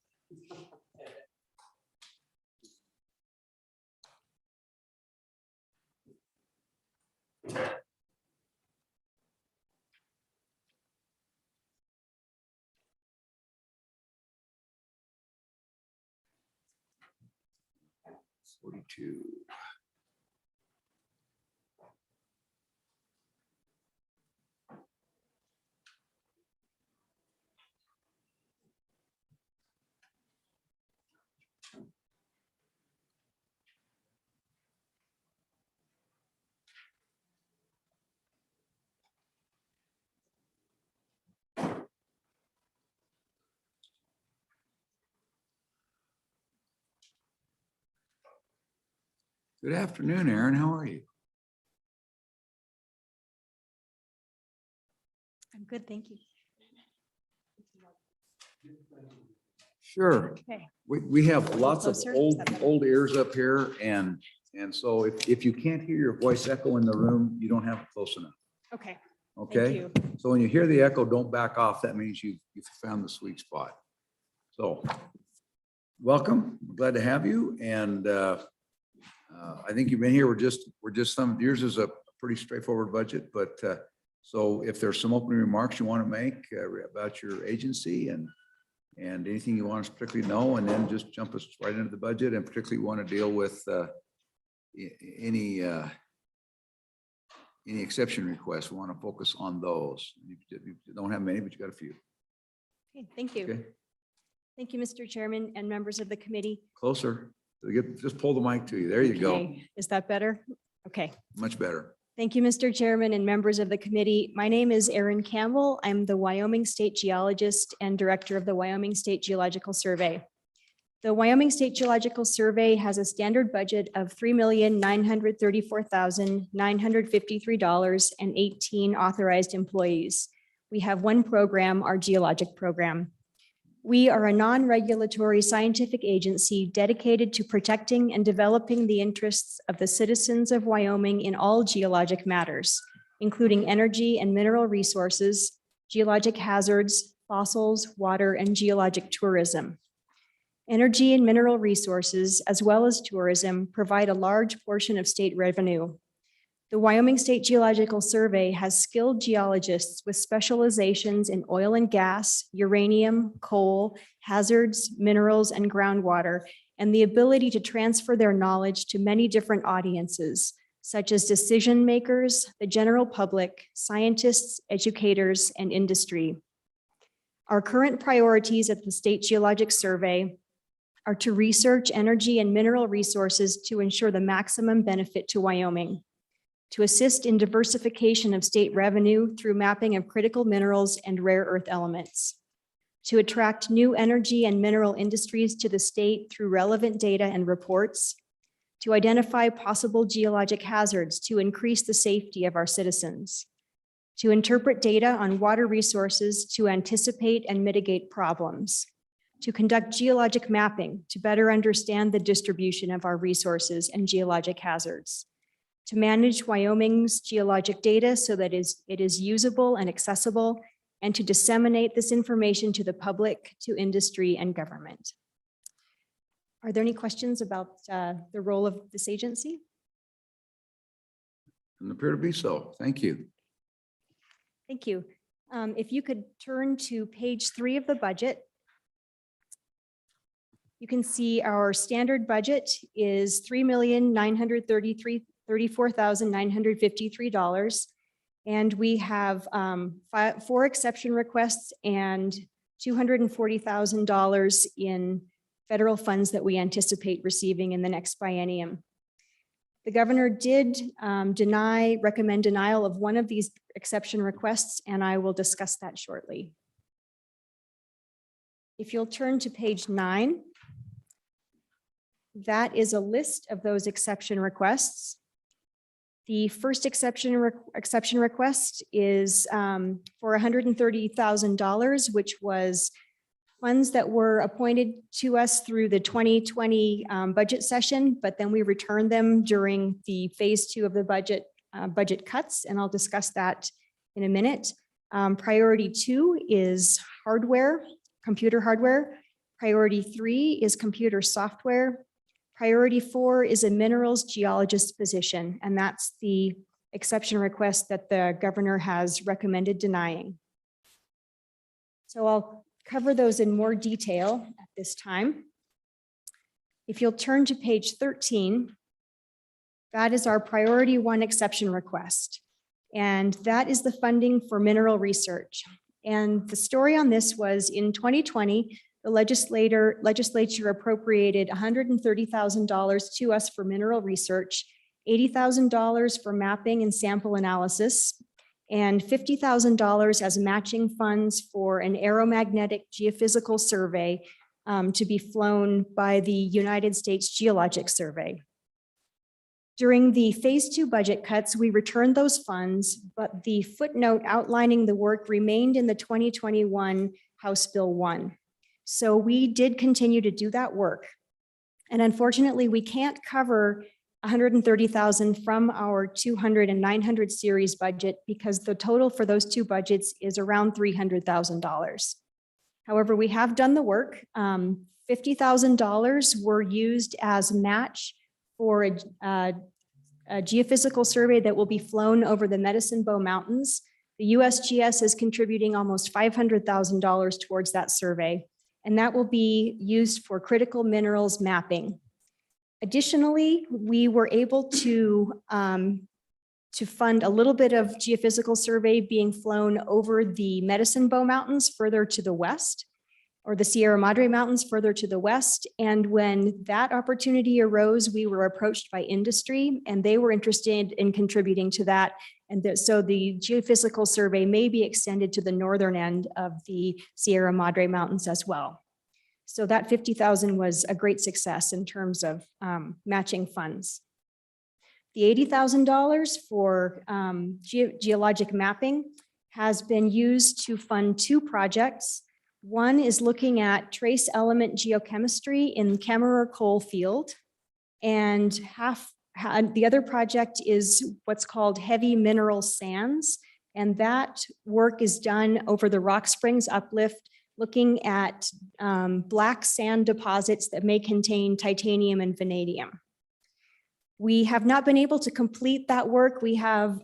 $42. Good afternoon, Aaron. How are you? I'm good, thank you. Sure. Okay. We have lots of Closer? Is that better? old ears up here, and so if you can't hear your voice echo in the room, you don't have it close enough. Okay, Okay? you. So when you hear the echo, don't back off. That means you've found the sweet spot. So welcome. We're glad to have you. And I think you've been here. We're just yours is a pretty straightforward budget, but so if there's some opening remarks you want to make about your agency and anything you want us to particularly know, and then just jump us right into the budget, and particularly want to deal with any exception requests. We want to focus on those. You don't have many, but you got a few. Okay, thank you. Okay, Thank you, Mr. Chairman and members of the committee. closer. Just pull the mic to you. There you go. Okay, is that better? Okay. Much better. Thank you, Mr. Chairman and members of the committee. My name is Erin Campbell. I'm the Wyoming State Geologist and Director of the Wyoming State Geological Survey. The Wyoming State Geological Survey has a standard budget of $3,934,953 and 18 authorized employees. We have one program, our geologic program. We are a non-regulatory scientific agency dedicated to protecting and developing the interests of the citizens of Wyoming in all geologic matters, including energy and mineral resources, geologic hazards, fossils, water, and geologic tourism. Energy and mineral resources, as well as tourism, provide a large portion of state revenue. The Wyoming State Geological Survey has skilled geologists with specializations in oil and gas, uranium, coal, hazards, minerals, and groundwater, and the ability to transfer their knowledge to many different audiences, such as decision makers, the general public, scientists, educators, and industry. Our current priorities at the State Geologic Survey are to research energy and mineral resources to ensure the maximum benefit to Wyoming, to assist in diversification of state revenue through mapping of critical minerals and rare earth elements, to attract new energy and mineral industries to the state through relevant data and reports, to identify possible geologic hazards to increase the safety of our citizens, to interpret data on water resources to anticipate and mitigate problems, to conduct geologic mapping to better understand the distribution of our resources and geologic hazards, to manage Wyoming's geologic data so that it is usable and accessible, and to disseminate this information to the public, to industry, and government. Are there any questions about the role of this agency? Doesn't appear to be so. Thank you. Thank you. If you could turn to page 3 of the budget, you can see our standard budget is $3,934,953. And we have 4 exception requests and $240,000 in federal funds that we anticipate receiving in the next biennium. The governor did recommend denial of one of these exception requests, and I will discuss that shortly. If you'll turn to page 9, that is a list of those exception requests. The first exception request is for $130,000, which was funds that were appointed to us through the 2020 budget session, but then we returned them during the phase 2 of the budget cuts, and I'll discuss that in a minute. Priority 2 is hardware, computer hardware. Priority 3 is computer software. Priority 4 is a minerals geologist position, and that's the exception request that the governor has recommended denying. So I'll cover those in more detail at this time. If you'll turn to page 13, that is our priority 1 exception request, and that is the funding for mineral research. And the story on this was in 2020, the legislature appropriated $130,000 to us for mineral research, $80,000 for mapping and sample analysis, and $50,000 as matching funds for an aeromagnetic geophysical survey to be flown by the United States Geologic Survey. During the phase 2 budget cuts, we returned those funds, but the footnote outlining the work remained in the 2021 House Bill 1. So we did continue to do that work. And unfortunately, we can't cover $130,000 from our 200 and 900 series budget because the total for those 2 budgets is around $300,000. However, we have done the work. $50,000 were used as match for a geophysical survey that will be flown over the Medicine Bow Mountains. The USGS is contributing almost $500,000 towards that survey, and that will be used for critical minerals mapping. Additionally, we were able to fund a little bit of geophysical survey being flown over the Medicine Bow Mountains further to the west, or the Sierra Madre Mountains further to the west. And when that opportunity arose, we were approached by industry and they were interested in contributing to that. And so the geophysical survey may be extended to the northern end of the Sierra Madre Mountains as well. So that $50,000 was a great success in terms of matching funds. The $80,000 for geologic mapping has been used to fund 2 projects. One is looking at trace element geochemistry in Cameron Coal Field, and the other project is what's called heavy mineral sands, and that work is done over the Rock Springs uplift, looking at black sand deposits that may contain titanium and vanadium. We have not been able to complete that work. We have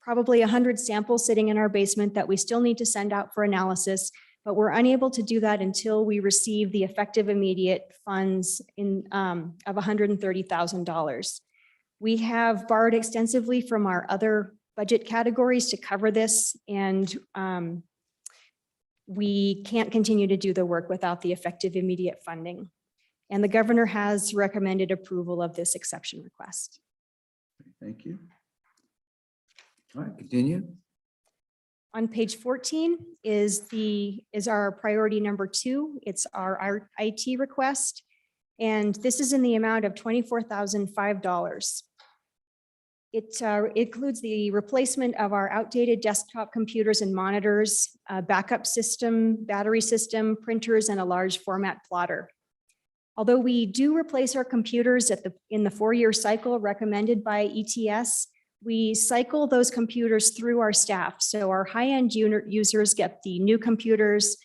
probably 100 samples sitting in our basement that we still need to send out for analysis, but we're unable to do that until we receive the effective immediate funds of $130,000. We have borrowed extensively from our other budget categories to cover this, and we can't continue to do the work without the effective immediate funding. And the governor has recommended approval of this exception request. Thank you. All right, continue. On page 14 is our priority number 2. It's our IT request. And this is in the amount of $24,005. It includes the replacement of our outdated desktop computers and monitors, a backup system, battery system, printers, and a large format plotter. Although we do replace our computers in the 4-year cycle recommended by ETS, we cycle those computers through our staff. So our high-end users get the new computers.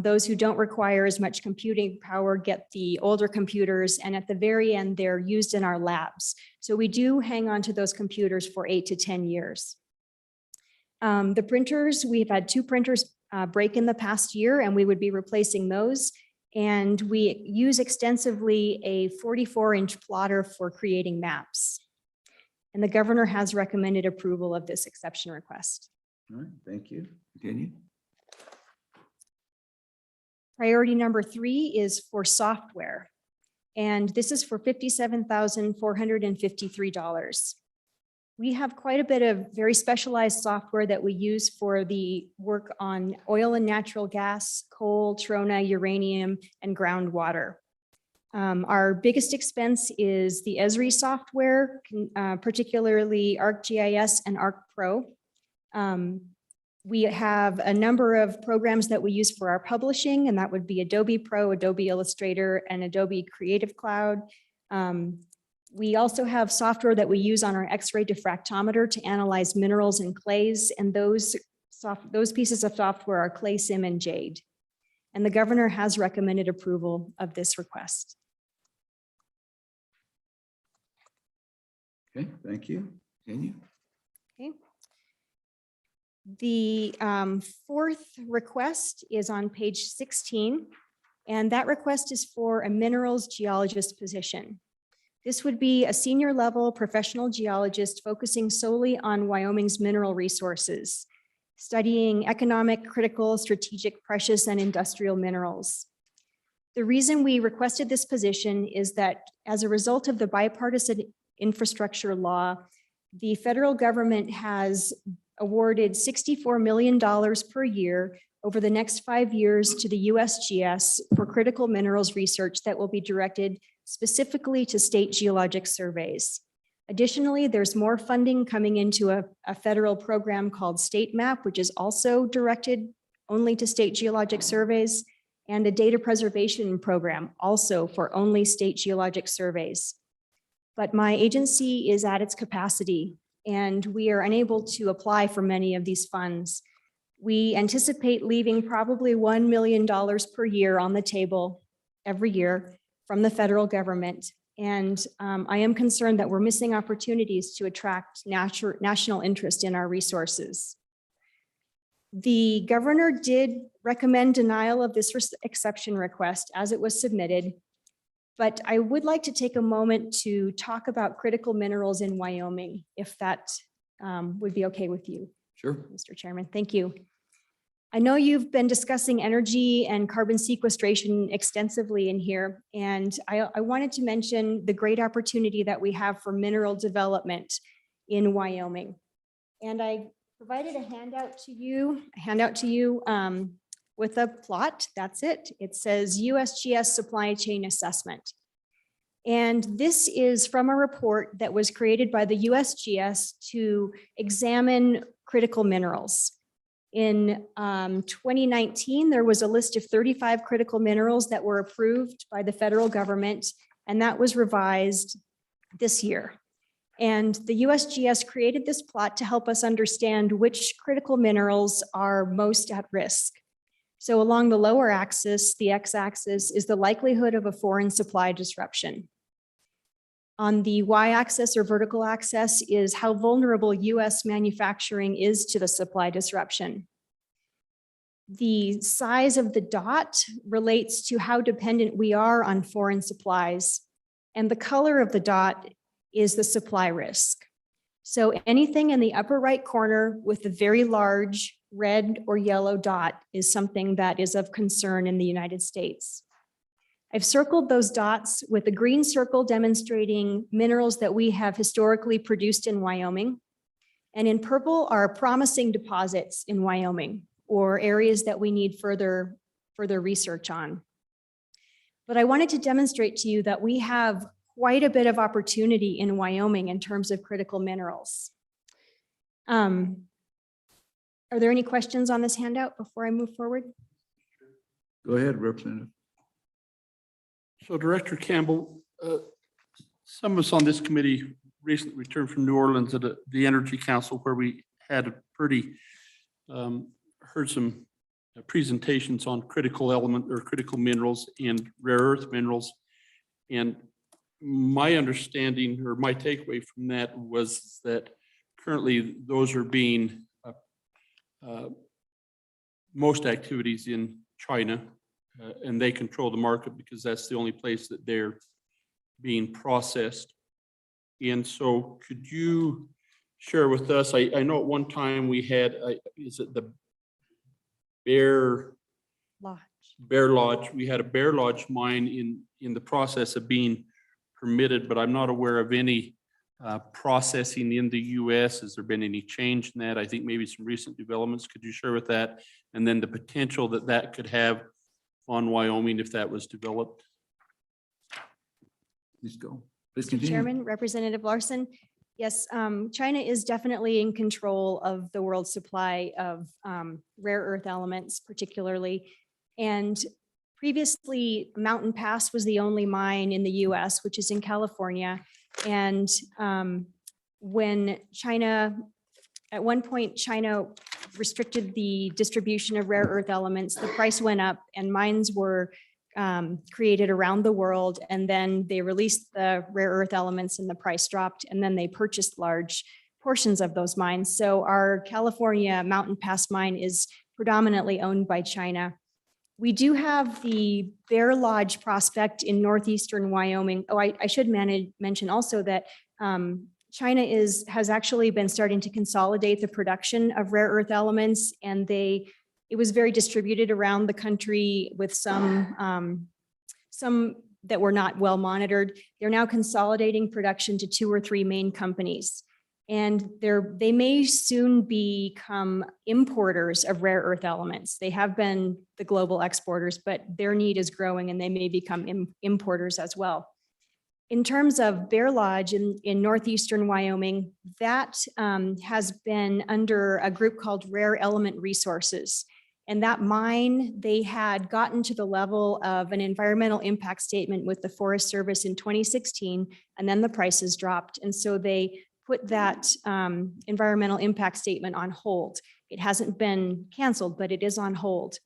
Those who don't require as much computing power get the older computers. And at the very end, they're used in our labs. So we do hang on to those computers for 8 to 10 years. The printers, we've had 2 printers break in the past year, and we would be replacing those. And we use extensively a 44-inch plotter for creating maps. And the governor has recommended approval of this exception request. All right, thank you. Continue. Priority number 3 is for software. And this is for $57,453. We have quite a bit of very specialized software that we use for the work on oil and natural gas, coal, trona, uranium, and groundwater. Our biggest expense is the Esri software, particularly ArcGIS and ArcPro. We have a number of programs that we use for our publishing, and that would be Adobe Pro, Adobe Illustrator, and Adobe Creative Cloud. We also have software that we use on our X-ray diffractometer to analyze minerals and clays, and those pieces of software are ClaySim and JADE. And the governor has recommended approval of this request. Okay, thank you. Continue. Okay. The 4th request is on page 16, and that request is for a minerals geologist position. This would be a senior level professional geologist focusing solely on Wyoming's mineral resources, studying economic, critical, strategic, precious, and industrial minerals. The reason we requested this position is that as a result of the bipartisan infrastructure law, the federal government has awarded $64 million per year over the next 5 years to the USGS for critical minerals research that will be directed specifically to state geologic surveys. Additionally, there's more funding coming into a federal program called State Map, which is also directed only to state geologic surveys, and a data preservation program also for only state geologic surveys. But my agency is at its capacity, and we are unable to apply for many of these funds. We anticipate leaving probably $1 million per year on the table every year from the federal government. And I am concerned that we're missing opportunities to attract national interest in our resources. The governor did recommend denial of this exception request as it was submitted, but I would like to take a moment to talk about critical minerals in Wyoming, if that would be okay with you. Sure. Mr. Chairman, thank you. I know you've been discussing energy and carbon sequestration extensively in here, and I wanted to mention the great opportunity that we have for mineral development in Wyoming. And I provided a handout to you with a plot. That's it. It says USGS supply chain assessment. And this is from a report that was created by the USGS to examine critical minerals. In 2019, there was a list of 35 critical minerals that were approved by the federal government, and that was revised this year. And the USGS created this plot to help us understand which critical minerals are most at risk. So along the lower axis, the x-axis, is the likelihood of a foreign supply disruption. On the y-axis or vertical axis is how vulnerable US manufacturing is to the supply disruption. The size of the dot relates to how dependent we are on foreign supplies, and the color of the dot is the supply risk. So anything in the upper right corner with a very large red or yellow dot is something that is of concern in the United States. I've circled those dots with a green circle demonstrating minerals that we have historically produced in Wyoming. And in purple are promising deposits in Wyoming or areas that we need further research on. But I wanted to demonstrate to you that we have quite a bit of opportunity in Wyoming in terms of critical minerals. Are there any questions on this handout before I move forward? Go ahead, Representative. So Director Campbell, some of us on this committee recently returned from New Orleans at the Energy Council, where we had a pretty, heard some presentations on critical element or critical minerals and rare earth minerals. And my understanding or my takeaway from that was that currently those are being most activities in China, and they control the market because that's the only place that they're being processed. And so could you share with us, I know at one time we had, is it the Bear Lodge? We had a Bear Lodge mine in the process of being permitted, but I'm not aware of any processing in the US. Has there been any change in that? I think maybe some recent developments. Could you share with that? And then the potential that that could have on Wyoming if that was developed? Please go. Please Mr. continue. Chairman, Representative Larson. Yes, China is definitely in control of the world's supply of rare earth elements, particularly. And previously, Mountain Pass was the only mine in the US, which is in California. And when China, at one point, China restricted the distribution of rare earth elements, the price went up and mines were created around the world. And then they released the rare earth elements and the price dropped. And then they purchased large portions of those mines. So our California Mountain Pass mine is predominantly owned by China. We do have the Bear Lodge prospect in northeastern Wyoming. Oh, I should mention also that China has actually been starting to consolidate the production of rare earth elements, and it was very distributed around the country with some that were not well monitored. They're now consolidating production to 2 or 3 main companies. And they may soon become importers of rare earth elements. They have been the global exporters, but their need is growing and they may become importers as well. In terms of Bear Lodge in northeastern Wyoming, that has been under a group called Rare Element Resources. And that mine, they had gotten to the level of an environmental impact statement with the Forest Service in 2016, and then the prices dropped. And so they put that environmental impact statement on hold. It hasn't been canceled, but it is on hold.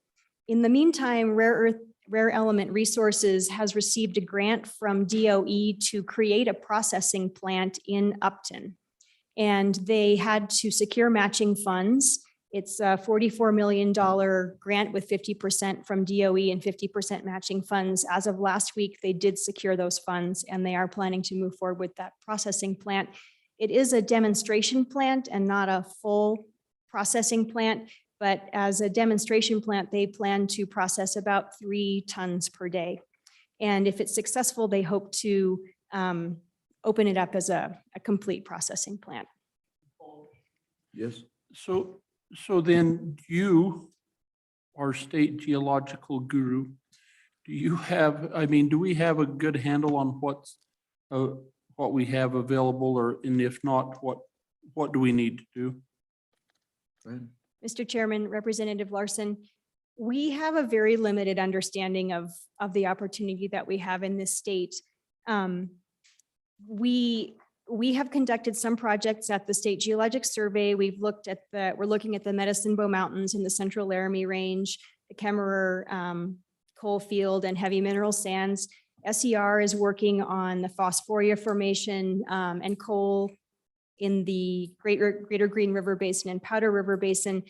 In the meantime, Rare Element Resources has received a grant from DOE to create a processing plant in Upton. And they had to secure matching funds. It's a $44 million grant with 50% from DOE and 50% matching funds. As of last week, they did secure those funds and they are planning to move forward with that processing plant. It is a demonstration plant and not a full processing plant, but as a demonstration plant, they plan to process about 3 tons per day. And if it's successful, they hope to open it up as a complete processing plant. Yes. So then you, our state geological guru, do we have a good handle on what we have available, and if not, what do we need to do? Go ahead. Mr. Chairman, Representative Larson, we have a very limited understanding of the opportunity that we have in this state. We have conducted some projects at the State Geologic Survey. We're looking at the Medicine Bow Mountains in the Central Laramie Range, the Kemmerer coal field and heavy mineral sands. SER is working on the Phosphoria Formation and coal in the Greater Green River Basin and Powder River Basin.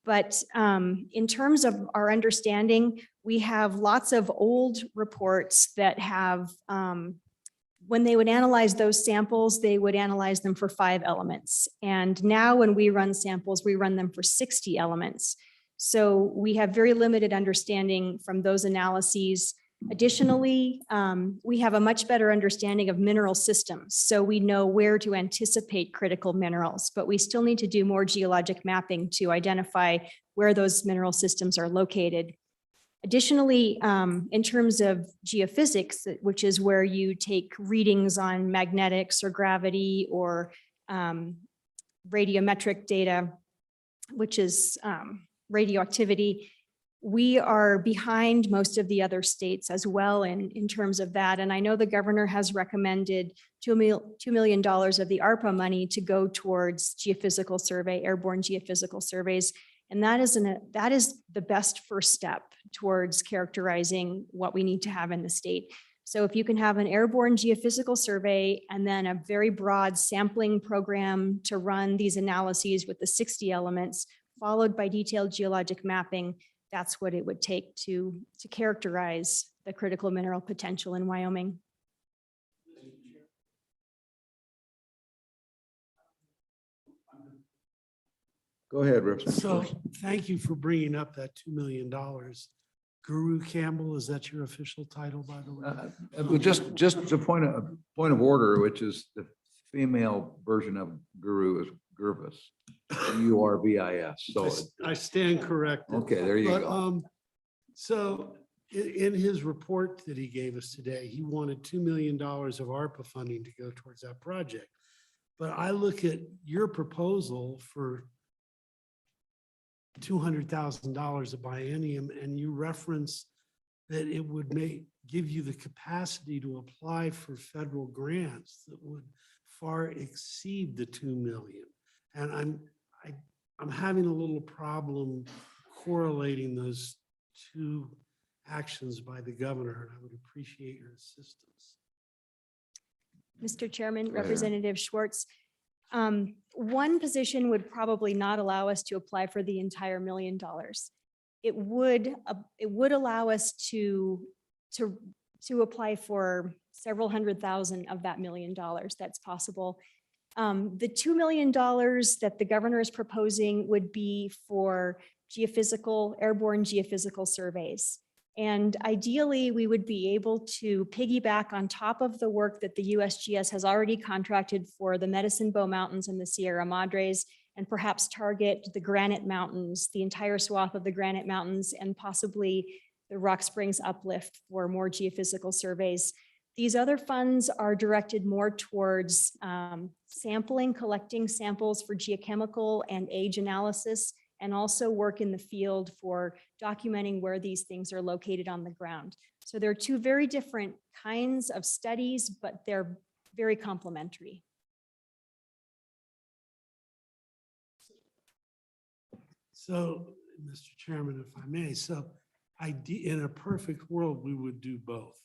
But in terms of our understanding, we have lots of old reports that have, when they would analyze those samples, they would analyze them for 5 elements. And now when we run samples, we run them for 60 elements. So we have very limited understanding from those analyses. Additionally, we have a much better understanding of mineral systems, so we know where to anticipate critical minerals, but we still need to do more geologic mapping to identify where those mineral systems are located. Additionally, in terms of geophysics, which is where you take readings on magnetics or gravity or radiometric data, which is radioactivity, we are behind most of the other states as well in terms of that. And I know the governor has recommended $2 million of the ARPA money to go towards geophysical survey, airborne geophysical surveys. And that is the best first step towards characterizing what we need to have in the state. So if you can have an airborne geophysical survey and then a very broad sampling program to run these analyses with the 60 elements, followed by detailed geologic mapping, that's what it would take to characterize the critical mineral potential in Wyoming. Go ahead, Representative. So Schwartz. thank you for bringing up that $2 million. Guru Campbell, is that your official title, by the way? Well, just a point of order, which is the female version of guru is Gurvis, Urbis. So, I stand corrected. okay, there you But, go. so in his report that he gave us today, he wanted $2 million of ARPA funding to go towards that project. But I look at your proposal for $200,000 a biennium, and you reference that it would give you the capacity to apply for federal grants that would far exceed the 2 million. And I'm having a little problem correlating those two actions by the governor, and I would appreciate your assistance. Mr. Chairman, ahead. Representative Schwartz, one position would probably not allow us to apply for the entire $1 million. It would allow us to apply for several hundred thousand of that $1 million. That's possible. The $2 million that the governor is proposing would be for airborne geophysical surveys. And ideally, we would be able to piggyback on top of the work that the USGS has already contracted for the Medicine Bow Mountains and the Sierra Madres, and perhaps target the Granite Mountains, the entire swath of the Granite Mountains, and possibly the Rock Springs uplift for more geophysical surveys. These other funds are directed more towards sampling, collecting samples for geochemical and age analysis, and also work in the field for documenting where these things are located on the ground. So there are two very different kinds of studies, but they're very complementary. So, Mr. Chairman, if I may, so in a perfect world, we would do both.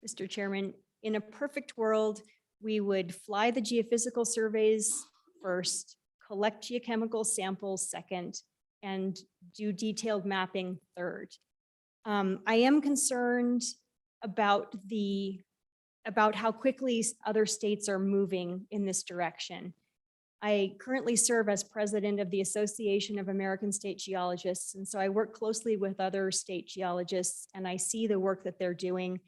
Mr. Chairman, in a perfect world, we would fly the geophysical surveys first, collect geochemical samples second, and do detailed mapping third. I am concerned about how quickly other states are moving in this direction. I currently serve as president of the Association of American State Geologists, and so I work closely with other state geologists, and I see the work that they're doing.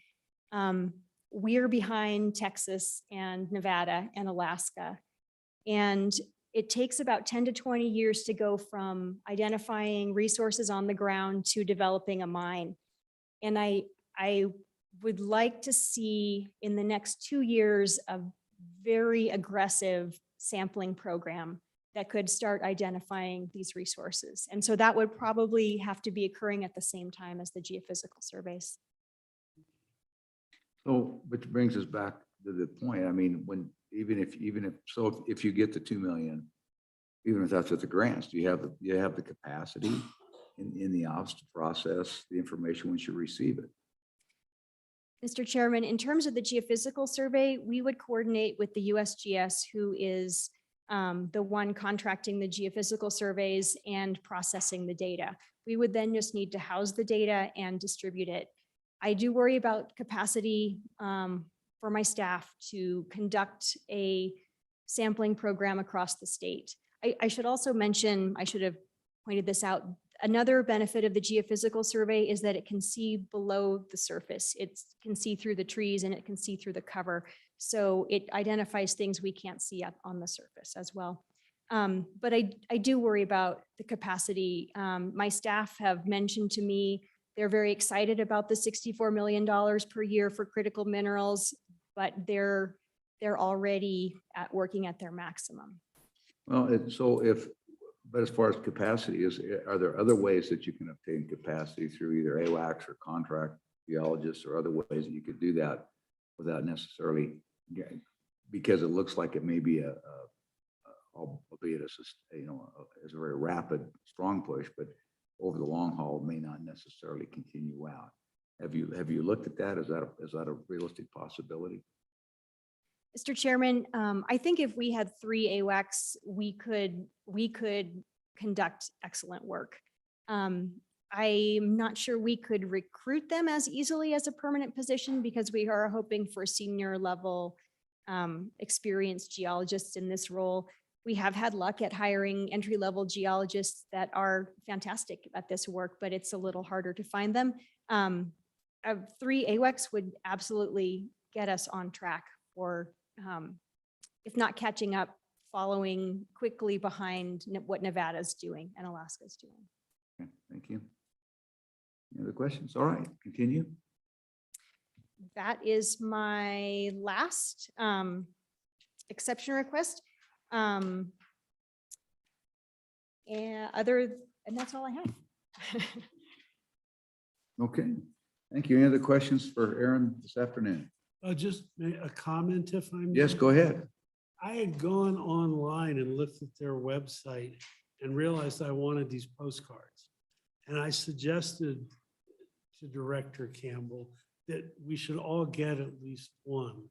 We're behind Texas and Nevada and Alaska, and it takes about 10 to 20 years to go from identifying resources on the ground to developing a mine. And I would like to see in the next 2 years a very aggressive sampling program that could start identifying these resources. And so that would probably have to be occurring at the same time as the geophysical surveys. So, which brings us back to the point, I mean, even if you get the 2 million, even if that's with the grants, you have the capacity in the office to process the information once you receive it. Mr. Chairman, in terms of the geophysical survey, we would coordinate with the USGS, who is the one contracting the geophysical surveys and processing the data. We would then just need to house the data and distribute it. I do worry about capacity for my staff to conduct a sampling program across the state. I should also mention, I should have pointed this out, Another benefit of the geophysical survey is that it can see below the surface. It can see through the trees and it can see through the cover. So it identifies things we can't see up on the surface as well. But I do worry about the capacity. My staff have mentioned to me, they're very excited about the $64 million per year for critical minerals, but they're already working at their maximum. Well, but as far as capacity are there other ways that you can obtain capacity through either AWACS or contract geologists or other ways that you could do that without necessarily, because it looks like it may be albeit as a very rapid, strong push, but over the long haul may not necessarily continue out. Have you looked at that? Is that a realistic possibility? Mr. Chairman, I think if we had 3 AWACS, we could conduct excellent work. I'm not sure we could recruit them as easily as a permanent position because we are hoping for senior level experienced geologists in this role. We have had luck at hiring entry-level geologists that are fantastic at this work, but it's a little harder to find them. 3 AWACS would absolutely get us on track for, if not catching up, following quickly behind what Nevada's doing and Alaska's doing. Okay, thank you. Any other questions? All right, continue. That is my last exception request. And that's all I have. Okay, thank you. Any other questions for Aaron this afternoon? Just a comment if I may. Yes, go ahead. I had gone online and looked at their website and realized I wanted these postcards. And I suggested to Director Campbell that we should all get at least one.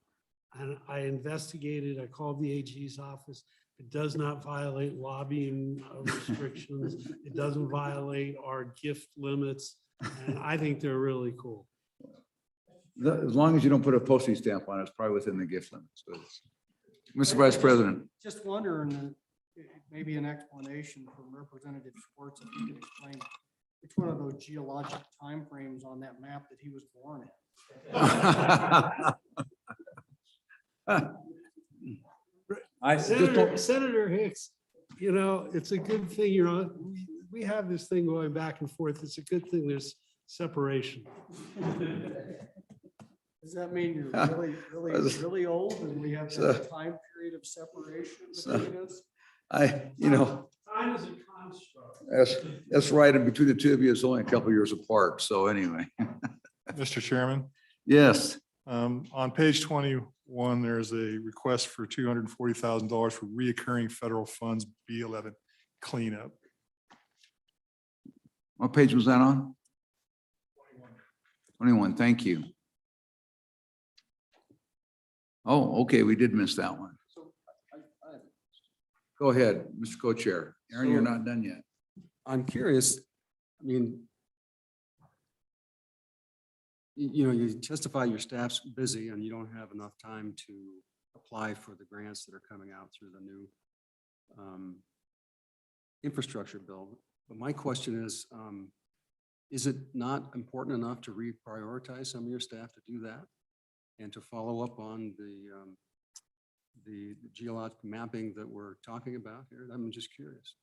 And I investigated, I called the AG's office. It does not violate lobbying restrictions. It doesn't violate our gift limits. And I think they're really cool. As long as you don't put a postage stamp on it, it's probably within the gift limits. So Mr. Vice President. Just wondering, maybe an explanation from Representative Schwartz, if you could explain which one of those geologic timeframes on that map that he was born in. Senator Hicks, it's a good thing, we have this thing going back and forth. It's a good thing there's separation. Does that mean you're really old and we have that time period of separation between us? Time is a construct. That's right. And between the two of you, it's only a couple of years apart. So anyway. Mr. Chairman, Yes. on page 21, there's a request for $240,000 for reoccurring federal funds B11 cleanup. What page was that on? 21. Thank you. Oh, okay. We did miss that one. Go ahead, Mr. Co-Chair. Aaron, you're not done yet. I'm curious, you testify your staff's busy and you don't have enough time to apply for the grants that are coming out through the new infrastructure bill. But my question is it not important enough to reprioritize some of your staff to do that and to follow up on the geologic mapping that we're talking about here? I'm just curious.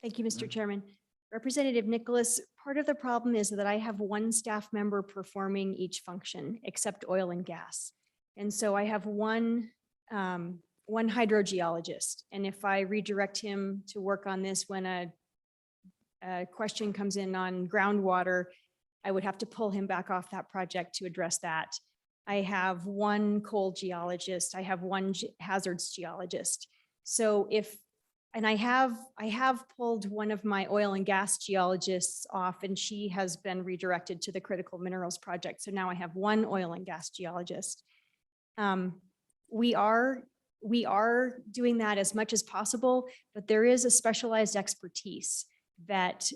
Thank you, Mr. Chairman. Representative Nicholas, part of the problem is that I have one staff member performing each function except oil and gas. And so I have one hydrogeologist. And if I redirect him to work on this when a question comes in on groundwater, I would have to pull him back off that project to address that. I have one coal geologist. I have one hazards geologist. So I have pulled one of my oil and gas geologists off and she has been redirected to the critical minerals project. So now I have one oil and gas geologist. We are doing that as much as possible, but there is a specialized expertise that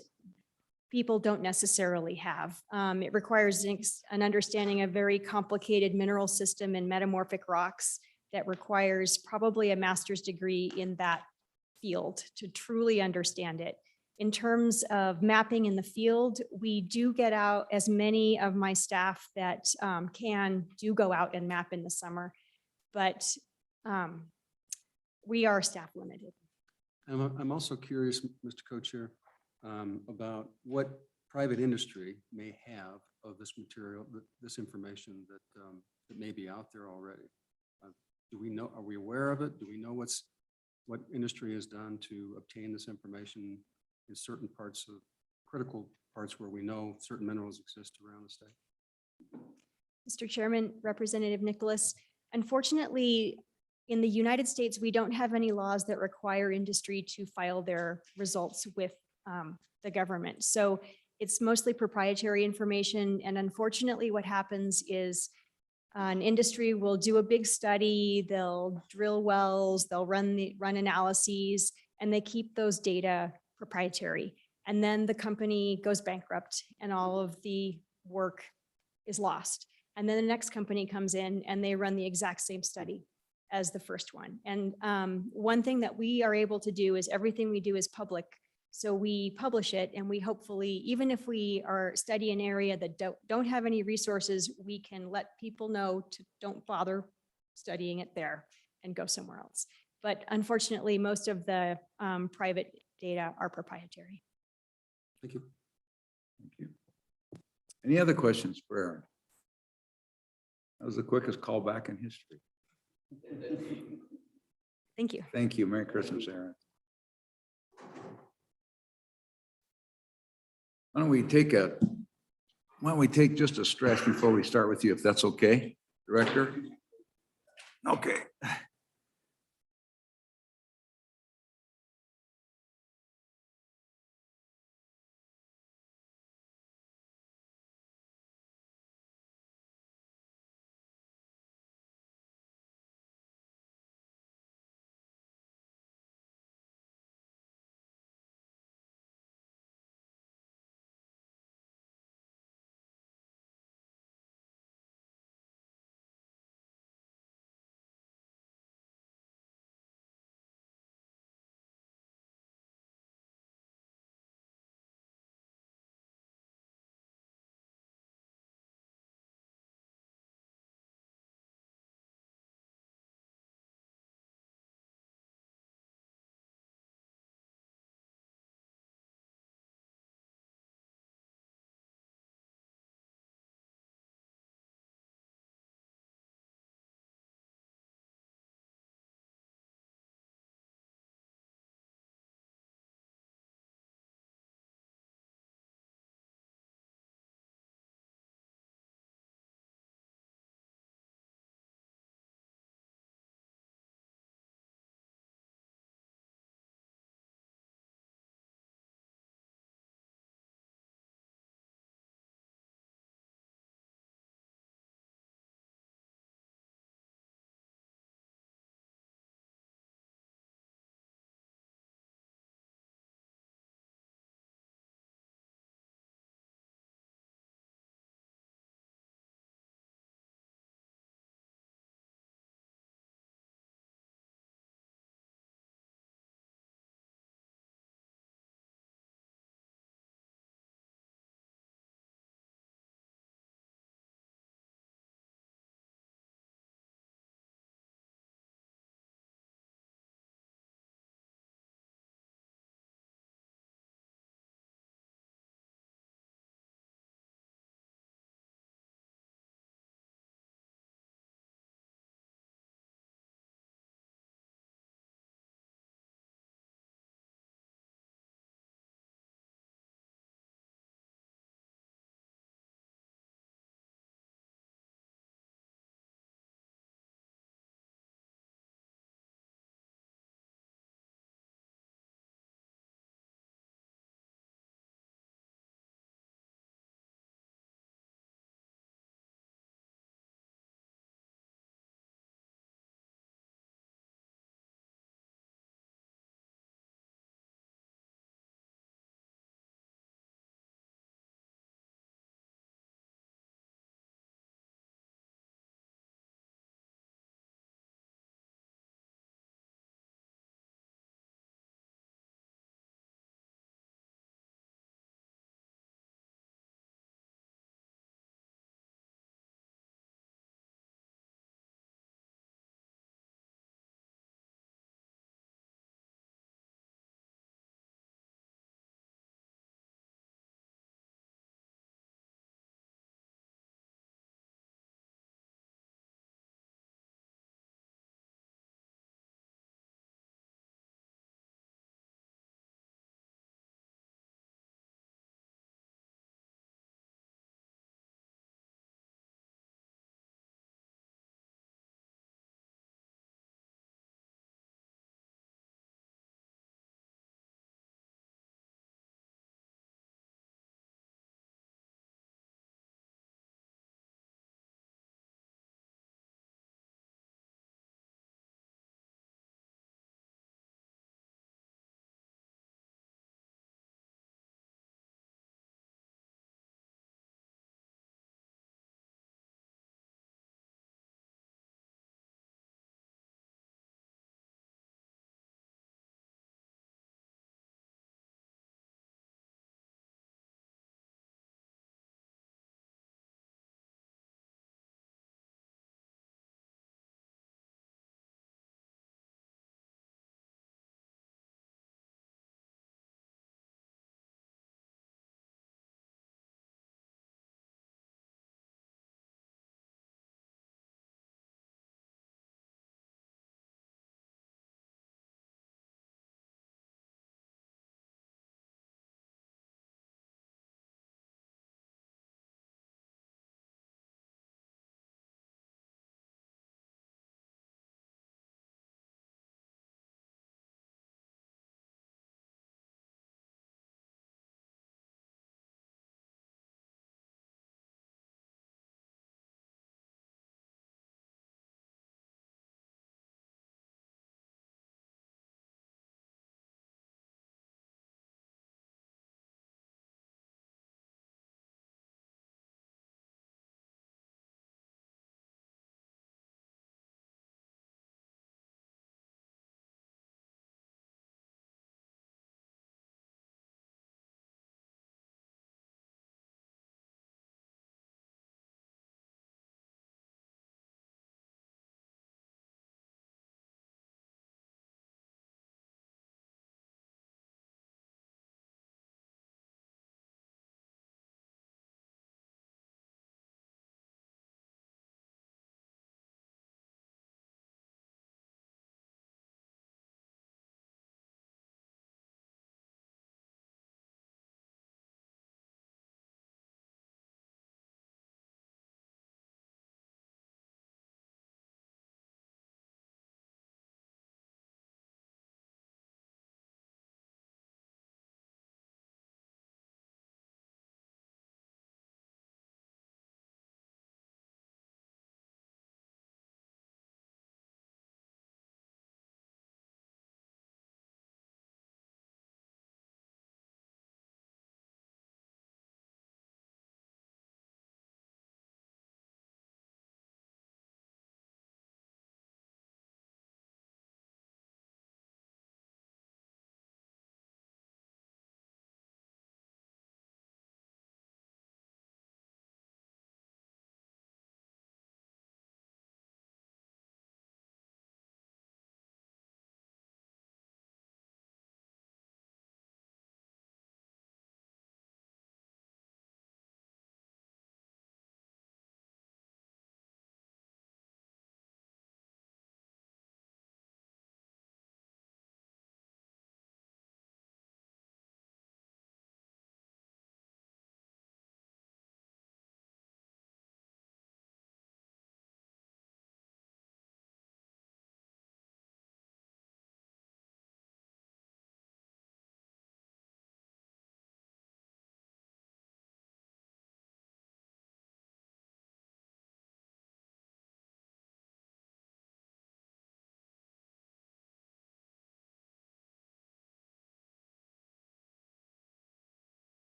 people don't necessarily have. It requires an understanding of very complicated mineral system and metamorphic rocks that requires probably a master's degree in that field to truly understand it. In terms of mapping in the field, we do get out as many of my staff that can do go out and map in the summer, but we are staff limited. I'm also curious, Mr. Co-Chair, about what private industry may have of this material, this information that may be out there already. Do we know, are we aware of it? Do we know what industry has done to obtain this information in certain parts of, critical parts where we know certain minerals exist around the state? Mr. Chairman, Representative Nicholas, unfortunately, in the United States, we don't have any laws that require industry to file their results with the government. So it's mostly proprietary information. And unfortunately, what happens is an industry will do a big study, they'll drill wells, they'll run analyses, and they keep those data proprietary. And then the company goes bankrupt and all of the work is lost. And then the next company comes in and they run the exact same study as the first one. And one thing that we are able to do is everything we do is public. So we publish it and we hopefully, even if we are study an area that don't have any resources, we can let people know to don't bother studying it there and go somewhere else. But unfortunately, most of the private data are proprietary. Thank you. Thank you. Any other questions for Aaron? That was the quickest call back in history. Thank you. Thank you. Merry Christmas, Aaron. Why don't we take just a stretch before we start with you, if that's okay, Director? Okay.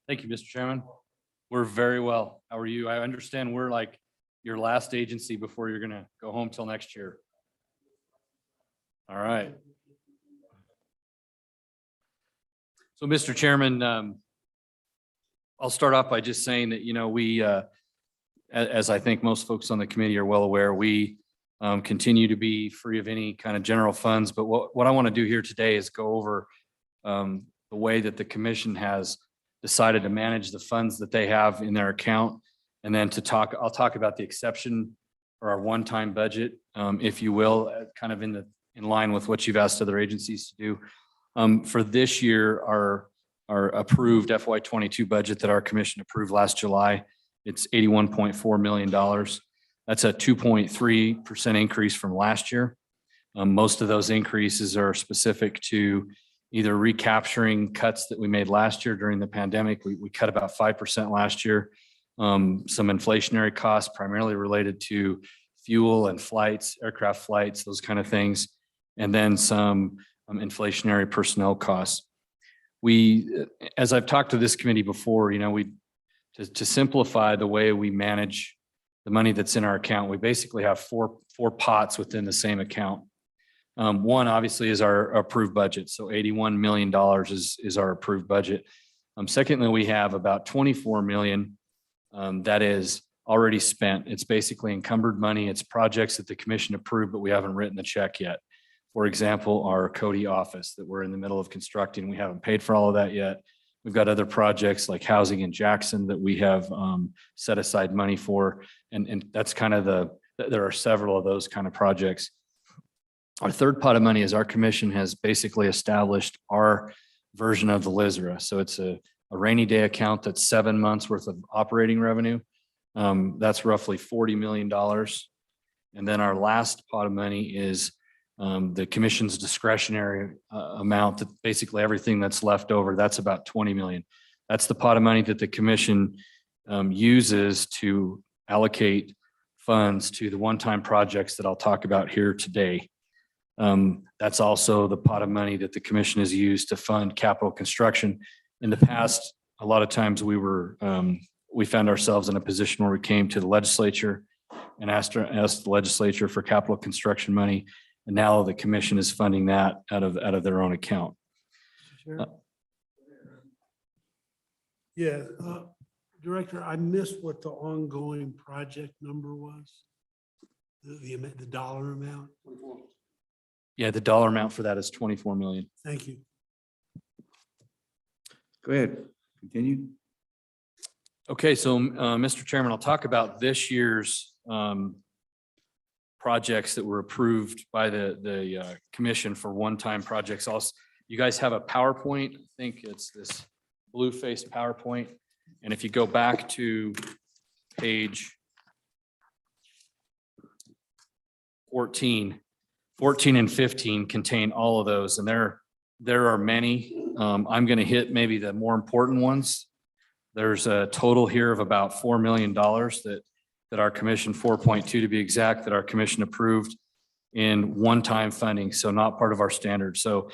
Thank you, Mr. Chairman. We're very well. How are you? I understand we're like your last agency before you're gonna go home till next year. All right. So, Mr. Chairman, I'll start off by just saying that, we, as I think most folks on the committee are well aware, we continue to be free of any kind of general funds. But what I want to do here today is go over the way that the commission has decided to manage the funds that they have in their account. And then I'll talk about the exception or our one-time budget, if you will, kind of in line with what you've asked other agencies to do. For this year, our approved FY22 budget that our commission approved last July, it's $81.4 million. That's a 2.3% increase from last year. Most of those increases are specific to either recapturing cuts that we made last year during the pandemic. We cut about 5% last year. Some inflationary costs primarily related to fuel and flights, aircraft flights, those kind of things. And then some inflationary personnel costs. As I've talked to this committee before, to simplify the way we manage the money that's in our account, we basically have four pots within the same account. One obviously is our approved budget. So $81 million is our approved budget. Secondly, we have about $24 million that is already spent. It's basically encumbered money. It's projects that the commission approved, but we haven't written the check yet. For example, our Cody office that we're in the middle of constructing. We haven't paid for all of that yet. We've got other projects like housing in Jackson that we have set aside money for. And that's kind of there are several of those kind of projects. Our third pot of money is our commission has basically established our version of the LISRA. So it's a rainy day account that's 7 months worth of operating revenue. That's roughly $40 million. And then our last pot of money is the commission's discretionary amount, that basically everything that's left over, that's about 20 million. That's the pot of money that the commission uses to allocate funds to the one-time projects that I'll talk about here today. That's also the pot of money that the commission has used to fund capital construction. In the past, a lot of times we found ourselves in a position where we came to the legislature and asked the legislature for capital construction money. And now the commission is funding that out of their own account. Yeah, Director, I missed what the ongoing project number was. The dollar amount. Yeah, the dollar amount for that is 24 million. Thank you. Go ahead, continue. Okay, so Mr. Chairman, I'll talk about this year's projects that were approved by the commission for one-time projects. Also, you guys have a PowerPoint. I think it's this blue-faced PowerPoint. And if you go back to page 14 and 15 contain all of those. And there are many. I'm going to hit maybe the more important ones. There's a total here of about $4 million that our commission, 4.2 to be exact, that our commission approved in one-time funding. So not part of our standard. So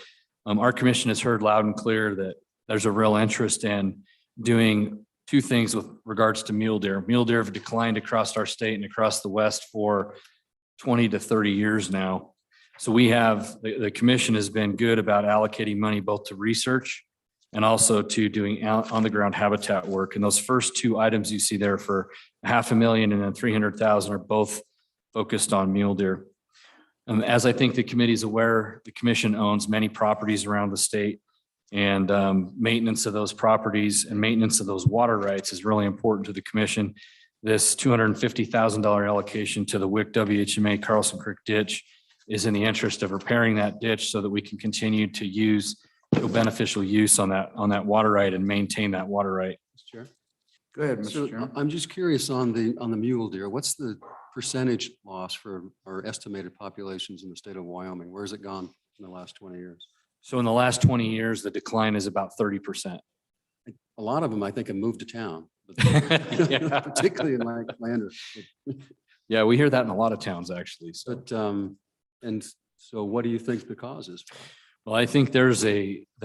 our commission has heard loud and clear that there's a real interest in doing two things with regards to mule deer. Mule deer have declined across our state and across the West for 20 to 30 years now. So we have, the commission has been good about allocating money both to research and also to doing on the ground habitat work. And those first two items you see there for $500,000 and then 300,000 are both focused on mule deer. As I think the committee is aware, the commission owns many properties around the state, and maintenance of those properties and maintenance of those water rights is really important to the commission. This $250,000 allocation to the WIC WHMA Carlson Creek ditch is in the interest of repairing that ditch so that we can continue to use beneficial use on that water right and maintain that water right. Mr. Chair. Go ahead, Mr. So Chairman. I'm just curious on the mule deer. What's the percentage loss for our estimated populations in the state of Wyoming? Where has it gone in the last 20 years? So in the last 20 years, the decline is about 30%. A lot of them, I think, have moved to town, Yeah. particularly in Lander. Yeah, we hear that in a lot of towns, actually. So, But, and so what do you think the cause is? Well, I think there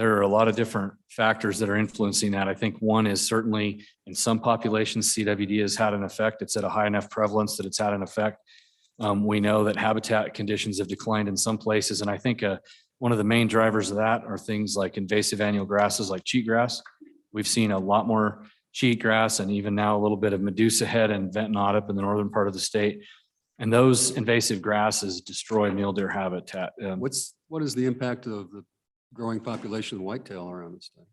are a lot of different factors that are influencing that. I think one is certainly in some populations, CWD has had an effect. It's at a high enough prevalence that it's had an effect. We know that habitat conditions have declined in some places. And I think one of the main drivers of that are things like invasive annual grasses like cheatgrass. We've seen a lot more cheatgrass and even now a little bit of Medusa head and Ventonot up in the northern part of the state. And those invasive grasses destroy mule deer habitat. What is the impact of the growing population of whitetail around the state?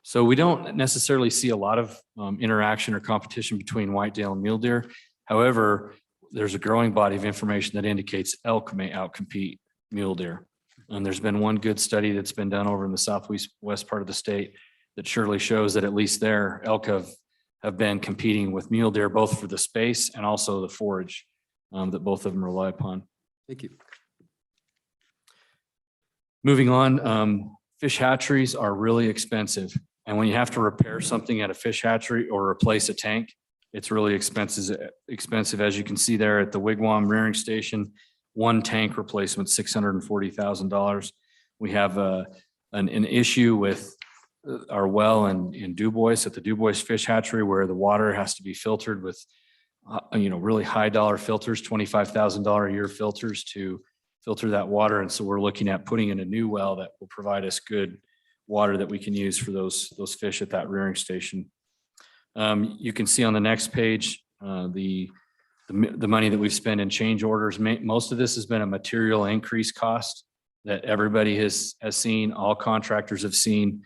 So we don't necessarily see a lot of interaction or competition between whitetail and mule deer. However, there's a growing body of information that indicates elk may outcompete mule deer. And there's been one good study that's been done over in the southwest part of the state that surely shows that at least there, elk have been competing with mule deer, both for the space and also the forage that both of them rely upon. Thank you. Moving on, fish hatcheries are really expensive. And when you have to repair something at a fish hatchery or replace a tank, it's really expensive. As you can see there at the Wigwam rearing station, one tank replacement, $640,000. We have an issue with our well in Dubois at the Dubois Fish Hatchery where the water has to be filtered with really high dollar filters, $25,000 a year filters to filter that water. And so we're looking at putting in a new well that will provide us good water that we can use for those fish at that rearing station. You can see on the next page, the money that we've spent in change orders. Most of this has been a material increase cost that everybody has seen, all contractors have seen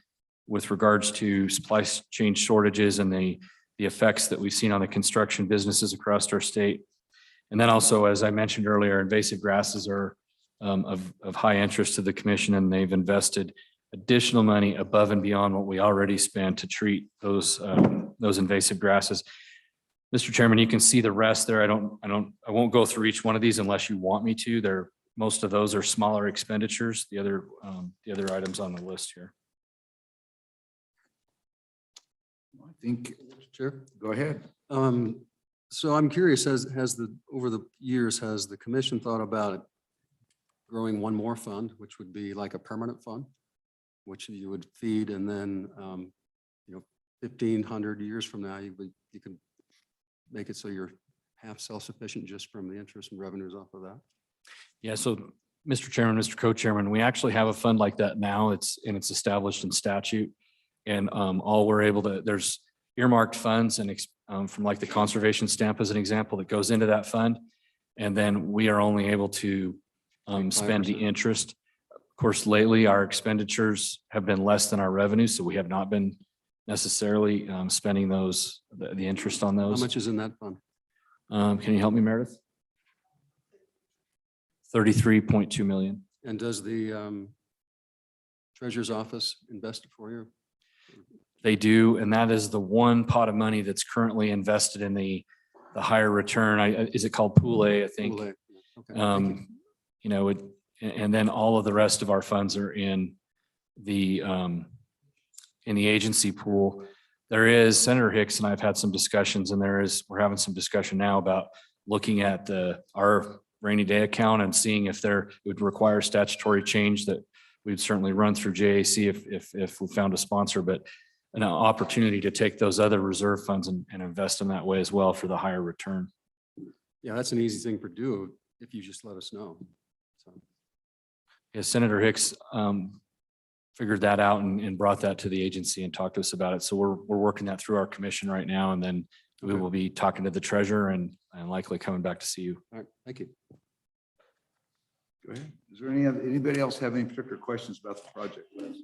with regards to supply chain shortages and the effects that we've seen on the construction businesses across our state. And then also, as I mentioned earlier, invasive grasses are of high interest to the commission, and they've invested additional money above and beyond what we already spent to treat those invasive grasses. Mr. Chairman, you can see the rest there. I won't go through each one of these unless you want me to. Most of those are smaller expenditures. The other items on the list here. I think, Chair? go ahead. So I'm curious, over the years, has the commission thought about it growing one more fund, which would be like a permanent fund, which you would feed, and then 1,500 years from now, you can make it so you're half self-sufficient just from the interest and revenues off of that? Yeah, so Mr. Chairman, Mr. Co-Chairman, we actually have a fund like that now. It's established in statute. And there's earmarked funds and from like the conservation stamp as an example that goes into that fund. And then we are only able to spend the interest. Of course, lately our expenditures have been less than our revenue, so we have not been necessarily spending the interest on those. How much is in that fund? Can you help me, Meredith? 33.2 million. And does the treasurer's office invest it for you? They do, and that is the one pot of money that's currently invested in the higher return. Is it called Pool A, I think? Pool A. Okay. And then all of the rest of our funds are in the agency pool. There is Senator Hicks and I've had some discussions, and we're having some discussion now about looking at our rainy day account and seeing if it would require statutory change that we'd certainly run through JAC if we found a sponsor, but an opportunity to take those other reserve funds and invest in that way as well for the higher return. Yeah, that's an easy thing to do if you just let us know. So. Yeah, Senator Hicks figured that out and brought that to the agency and talked to us about it. So we're working that through our commission right now, and then we will be talking to the treasurer and likely coming back to see you. All right, thank you. Go ahead. Is there anybody else have any particular questions about the project list?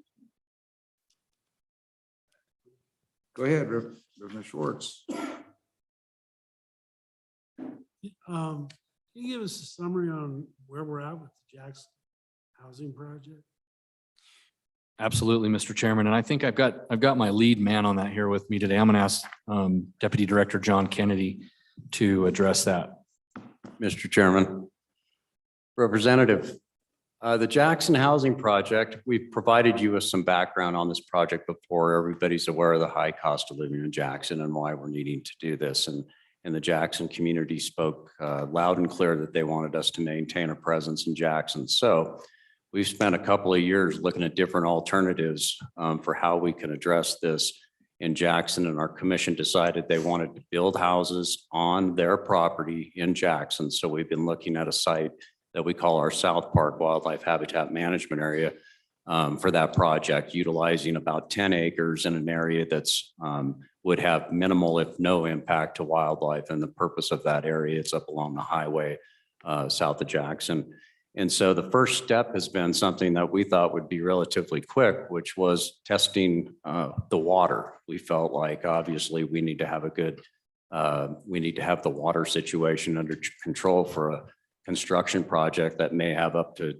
Go ahead, Reverend Schwartz. Can you give us a summary on where we're at with the Jax Housing Project? Absolutely, Mr. Chairman. And I think I've got my lead man on that here with me today. I'm going to ask Deputy Director John Kennedy to address that. Mr. Chairman. Representative, the Jackson Housing Project, we've provided you with some background on this project before. Everybody's aware of the high cost of living in Jackson and why we're needing to do this. And the Jackson community spoke loud and clear that they wanted us to maintain a presence in Jackson. So we've spent a couple of years looking at different alternatives for how we can address this in Jackson, and our commission decided they wanted to build houses on their property in Jackson. So we've been looking at a site that we call our South Park Wildlife Habitat Management Area for that project, utilizing about 10 acres in an area that's would have minimal, if no impact to wildlife. And the purpose of that area, it's up along the highway south of Jackson. And so the first step has been something that we thought would be relatively quick, which was testing the water. We felt like obviously we need to have a good, we need to have the water situation under control for a construction project that may have up to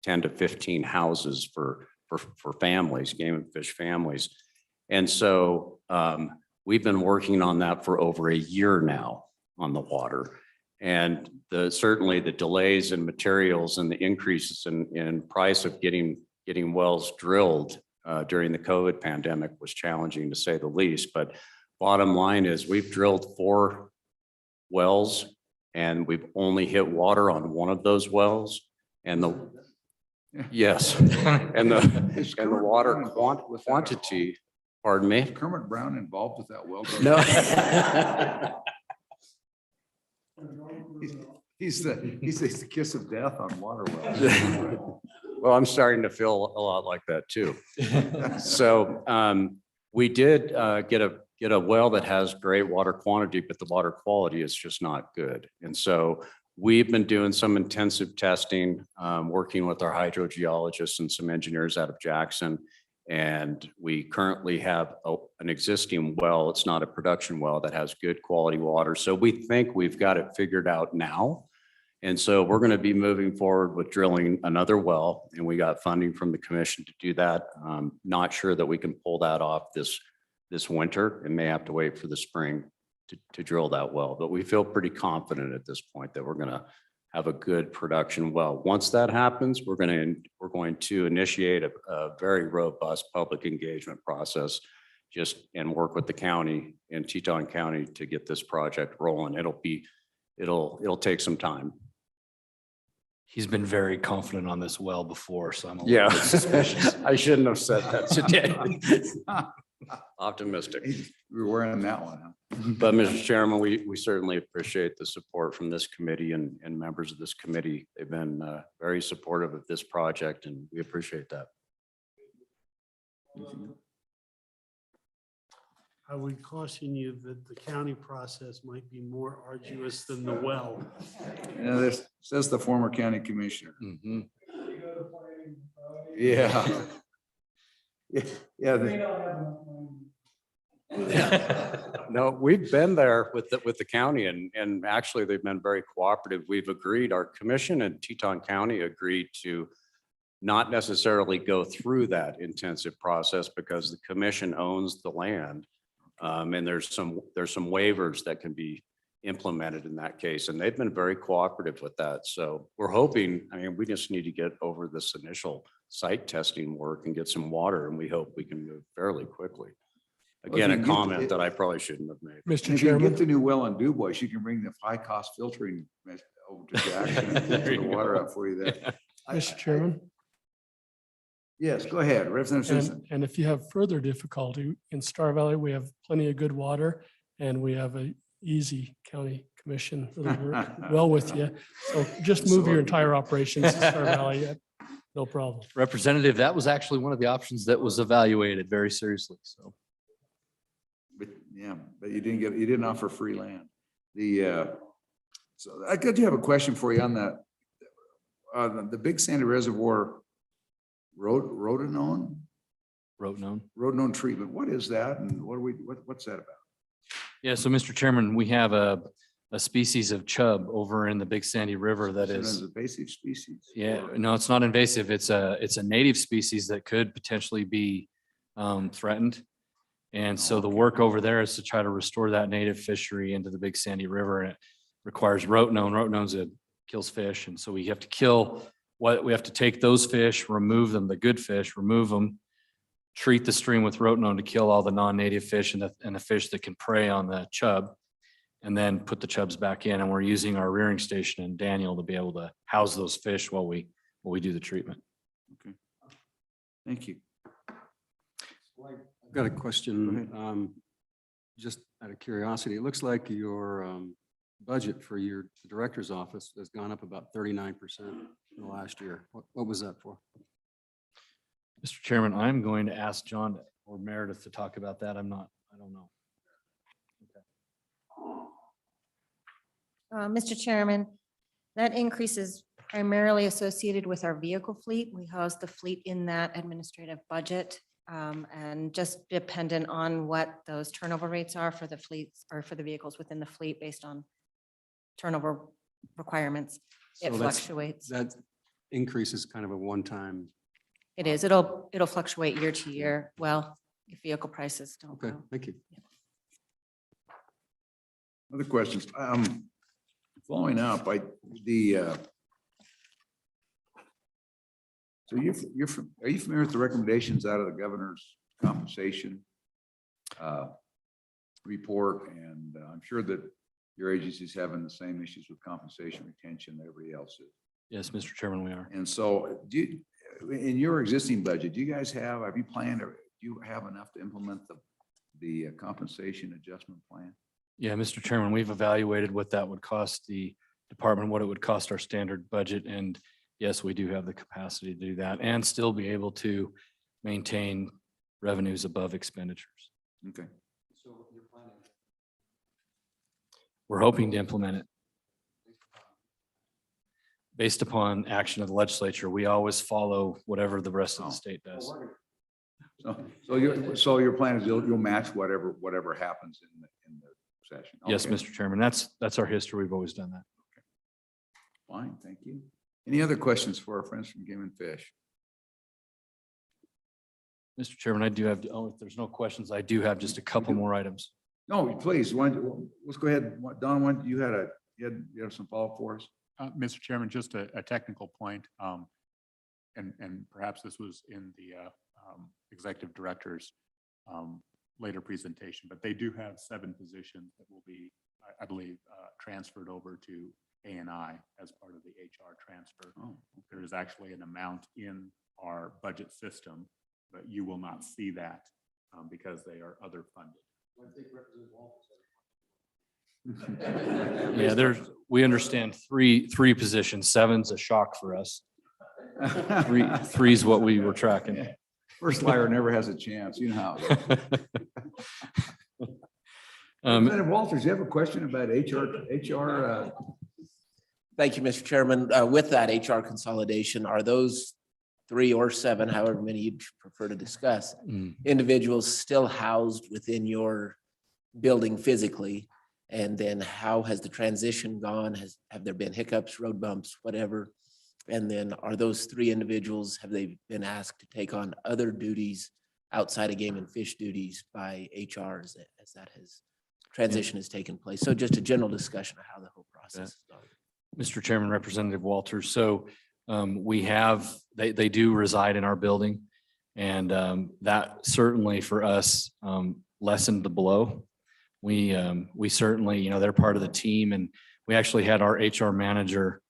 10 to 15 houses for families, game and fish families. And so we've been working on that for over a year now on the water. And certainly the delays in materials and the increases in price of getting wells drilled during the COVID pandemic was challenging, to say the least. But bottom line is we've drilled 4 wells and we've only hit water on one of those wells. And yes, and the water quantity, pardon me? Is Kermit Brown involved with that well? No. He's the kiss of death on water wells. Well, I'm starting to feel a lot like that too. So we did get a well that has great water quantity, but the water quality is just not good. And so we've been doing some intensive testing, working with our hydrogeologists and some engineers out of Jackson. And we currently have an existing well. It's not a production well that has good quality water. So we think we've got it figured out now. And so we're going to be moving forward with drilling another well, and we got funding from the commission to do that. Not sure that we can pull that off this winter, and may have to wait for the spring to drill that well. But we feel pretty confident at this point that we're going to have a good production well. Once that happens, we're going to initiate a very robust public engagement process, and work with the county in Teton County to get this project rolling. It'll take some time. He's been very confident on this well before, so I'm a little Yeah, bit suspicious. I shouldn't have said that today. Optimistic. We're wearing that one. Huh? But Mr. Chairman, we certainly appreciate the support from this committee and members of this committee. They've been very supportive of this project, and we appreciate that. I would caution you that the county process might be more arduous than the well. Yeah, this says the former county commissioner. Mhm. Yeah. No, we've been there with the county, and actually they've been very cooperative. We've agreed, our commission and Teton County agreed to not necessarily go through that intensive process because the commission owns the land. And there's some waivers that can be implemented in that case, and they've been very cooperative with that. So we're hoping, we just need to get over this initial site testing work and get some water, and we hope we can move fairly quickly. Again, Well, if a you get comment that I probably shouldn't have made. Mr. If you Chairman, get the new well in DuBois, you can bring the high-cost filtering over to Jackson and filter the water up for you there. Mr. Chairman, Yes, go ahead, Representative Susan. and if you have further difficulty in Star Valley, we have plenty of good water and we have a easy county commission really work well with you. So just move your entire operations to Star Valley. No problem. Representative, that was actually one of the options that was evaluated very seriously. So But yeah, but you didn't offer free land. So I do have a question for you on the Big Sandy Reservoir rotenone treatment. What is that, and what's that about? yeah, so Mr. Chairman, we have a species of chub over in the Big Sandy River that Is is, it an invasive species? yeah, no, it's not invasive. It's a native species that could potentially be threatened. And so the work over there is to try to restore that native fishery into the Big Sandy River, and it requires rotenone. Rotenone kills fish, and so we have to take those fish, remove them, the good fish, remove them, treat the stream with rotenone to kill all the non-native fish and the fish that can prey on the chub, and then put the chubs back in. And we're using our rearing station in Daniel to be able to house those fish while we do the treatment. Okay. Thank you. I've got a question, just out of curiosity. It looks like your budget for your director's office has gone up about 39% in the last year. What was that for? Mr. Chairman, I'm going to ask John or Meredith to talk about that. I don't know. Mr. Chairman, that increase is primarily associated with our vehicle fleet. We house the fleet in that administrative budget. And just dependent on what those turnover rates are for the fleets or for the vehicles within the fleet based on turnover requirements. It So fluctuates. That increase is kind of a one-time. It is. It'll fluctuate year to year. Well, if vehicle prices don't Okay, go. thank you. Other questions? Following up, so are you familiar with the recommendations out of the governor's compensation report? And I'm sure that your agency's having the same issues with compensation retention that everybody else is. Yes, Mr. Chairman, we are. And so in your existing budget, have you planned, or do you have enough to implement the compensation adjustment plan? Yeah, Mr. Chairman, we've evaluated what that would cost the department, what it would cost our standard budget. And yes, we do have the capacity to do that and still be able to maintain revenues above expenditures. Okay. So you're planning. We're hoping to implement it. Based upon action of the legislature, we always follow whatever the rest of the state does. So your plan is you'll match whatever happens in the session. Yes, Okay. Mr. Chairman, that's our history. We've always done that. Fine, thank you. Any other questions for our friends from Game and Fish? Mr. Chairman, I do have, if there's no questions, I do have just a couple more items. No, please, let's go ahead. Don, you have some follow-up for us? Mr. Chairman, just a technical point, and perhaps this was in the executive director's later presentation, but they do have 7 positions that will be, I believe, transferred over to A&I as part of the HR transfer. Oh, There is actually an amount in our budget system, but you will not see that because they are other funded. Yeah, we understand three positions. 7's a shock for us. Three's what we were tracking. First liar never has a chance, you know how. Representative Walters, you have a question about HR? Thank you, Mr. Chairman. With that HR consolidation, are those 3 or 7, however many you'd prefer to discuss, individuals still housed within your building physically? And then how has the transition gone? Have there been hiccups, road bumps, whatever? And then are those 3 individuals, have they been asked to take on other duties outside of game and fish duties by HR as that transition has taken place? So just a general discussion of how the whole process is going. Mr. Chairman, Representative Walters. So they do reside in our building, and that certainly for us lessened the blow. We certainly, they're part of the team, and we actually had our HR manager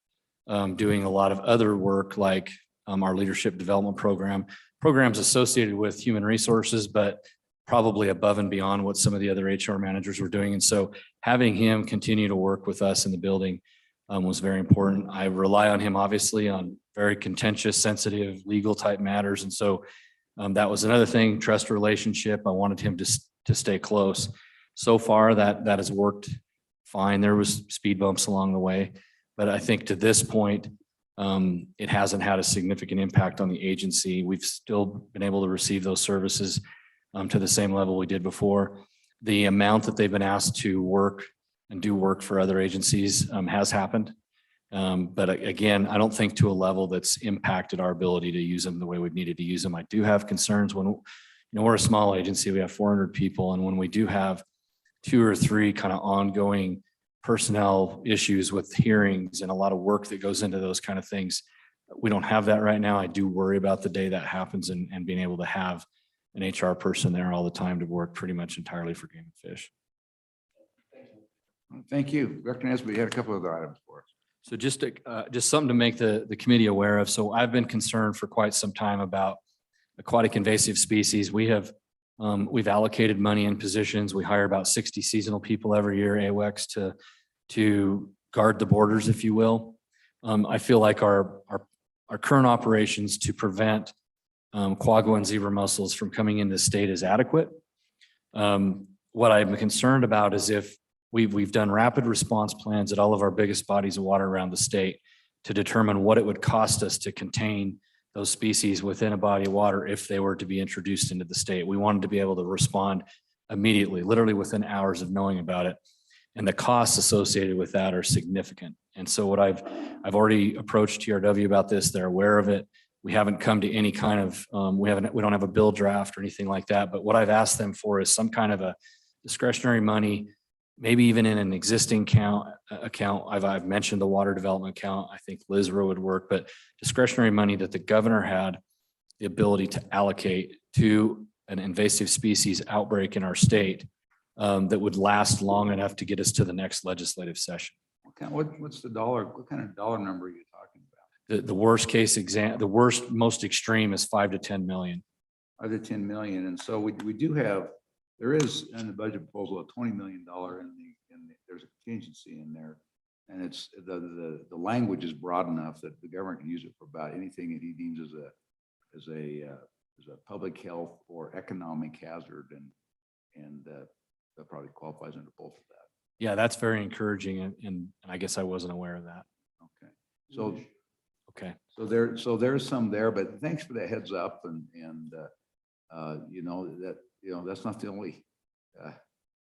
doing a lot of other work like our leadership development programs associated with human resources, but probably above and beyond what some of the other HR managers were doing. And so having him continue to work with us in the building was very important. I rely on him obviously on very contentious, sensitive, legal type matters. And so that was another thing, trust relationship. I wanted him to stay close. So far that has worked fine. There was speed bumps along the way, but I think to this point, it hasn't had a significant impact on the agency. We've still been able to receive those services to the same level we did before. The amount that they've been asked to work and do work for other agencies has happened. But again, I don't think to a level that's impacted our ability to use them the way we've needed to use them. I do have concerns when, we're a small agency, we have 400 people. And when we do have 2 or 3 kind of ongoing personnel issues with hearings and a lot of work that goes into those kind of things, we don't have that right now. I do worry about the day that happens and being able to have an HR person there all the time to work pretty much entirely for Game and Fish. Thank you. Recognize we had a couple of other items for us. So just something to make the committee aware of. So I've been concerned for quite some time about aquatic invasive species. We've allocated money in positions. We hire about 60 seasonal people every year, AWEX, to guard the borders, if you will. I feel like our current operations to prevent quagga and zebra mussels from coming into the state is adequate. What I'm concerned about is if we've done rapid response plans at all of our biggest bodies of water around the state to determine what it would cost us to contain those species within a body of water if they were to be introduced into the state. We wanted to be able to respond immediately, literally within hours of knowing about it. And the costs associated with that are significant. And so what I've already approached TRW about this. They're aware of it. We haven't come to any kind of, we don't have a bill draft or anything like that. But what I've asked them for is some kind of a discretionary money, maybe even in an existing account. I've mentioned the water development account. I think LISRA would work, but discretionary money that the governor had the ability to allocate to an invasive species outbreak in our state that would last long enough to get us to the next legislative session. What's the dollar? What kind of dollar number are you talking about? The worst case most extreme is 5 to 10 million. 5 to 10 million. And so we do have, there is in the budget proposal a $20 million there's a contingency in there. And it's the language is broad enough that the government can use it for about anything that he deems as a public health or economic hazard, and that probably qualifies under both of that. Yeah, that's very encouraging, and I guess I wasn't aware of that. Okay. So there's some there, but thanks for the heads up, and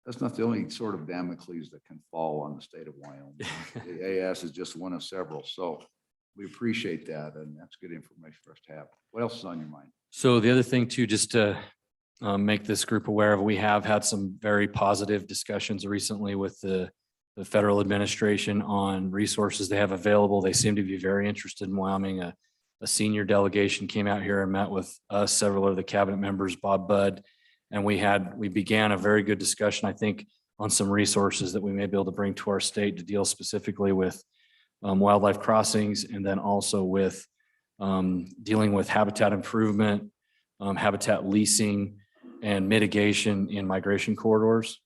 that's not the only sort of Damocles that can fall on the state of Wyoming. The AS is just one of several. So we appreciate that, and that's good information for us to have. What else is on your mind? So the other thing too, just to make this group aware of, we have had some very positive discussions recently with the federal administration on resources they have available. They seem to be very interested in Wyoming. A senior delegation came out here and met with us, several of the cabinet members, Bob Budd, and we began a very good discussion, I think, on some resources that we may be able to bring to our state to deal specifically with wildlife crossings, and then also with dealing with habitat improvement, habitat leasing, and mitigation in migration corridors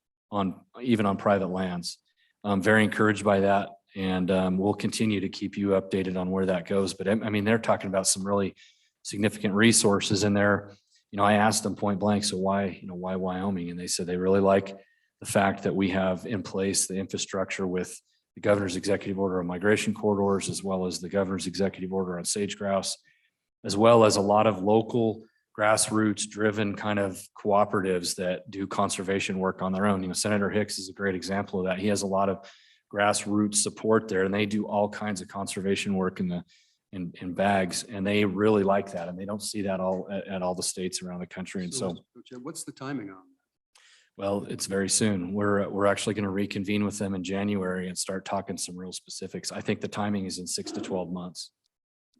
even on private lands. I'm very encouraged by that, and we'll continue to keep you updated on where that goes. But I mean, they're talking about some really significant resources in there. I asked them point blank, so why Wyoming? And they said they really like the fact that we have in place the infrastructure with the governor's executive order on migration corridors, as well as the governor's executive order on sage grouse, as well as a lot of local grassroots driven kind of cooperatives that do conservation work on their own. Senator Hicks is a great example of that. He has a lot of grassroots support there, and they do all kinds of conservation work in bags, and they really like that, and they don't see that at all the states around the country. And so what's the timing on that? Well, it's very soon. We're actually going to reconvene with them in January and start talking some real specifics. I think the timing is in 6 to 12 months.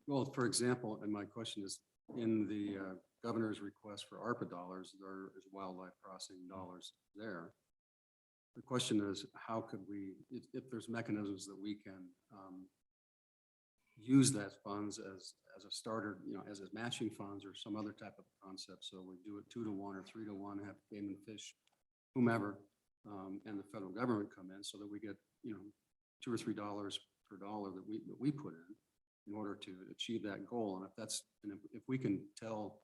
Well, for example, and my question is, in the governor's request for ARPA dollars, there is wildlife crossing dollars there. The question is, how could we, if there's mechanisms that we can use that funds as a starter, as a matching funds or some other type of concept. So we do it 2 to 1 or 3 to 1, have game and fish, whomever, and the federal government come in so that we get, $2 or $3 per dollar that we put in order to achieve that goal. And if we can tell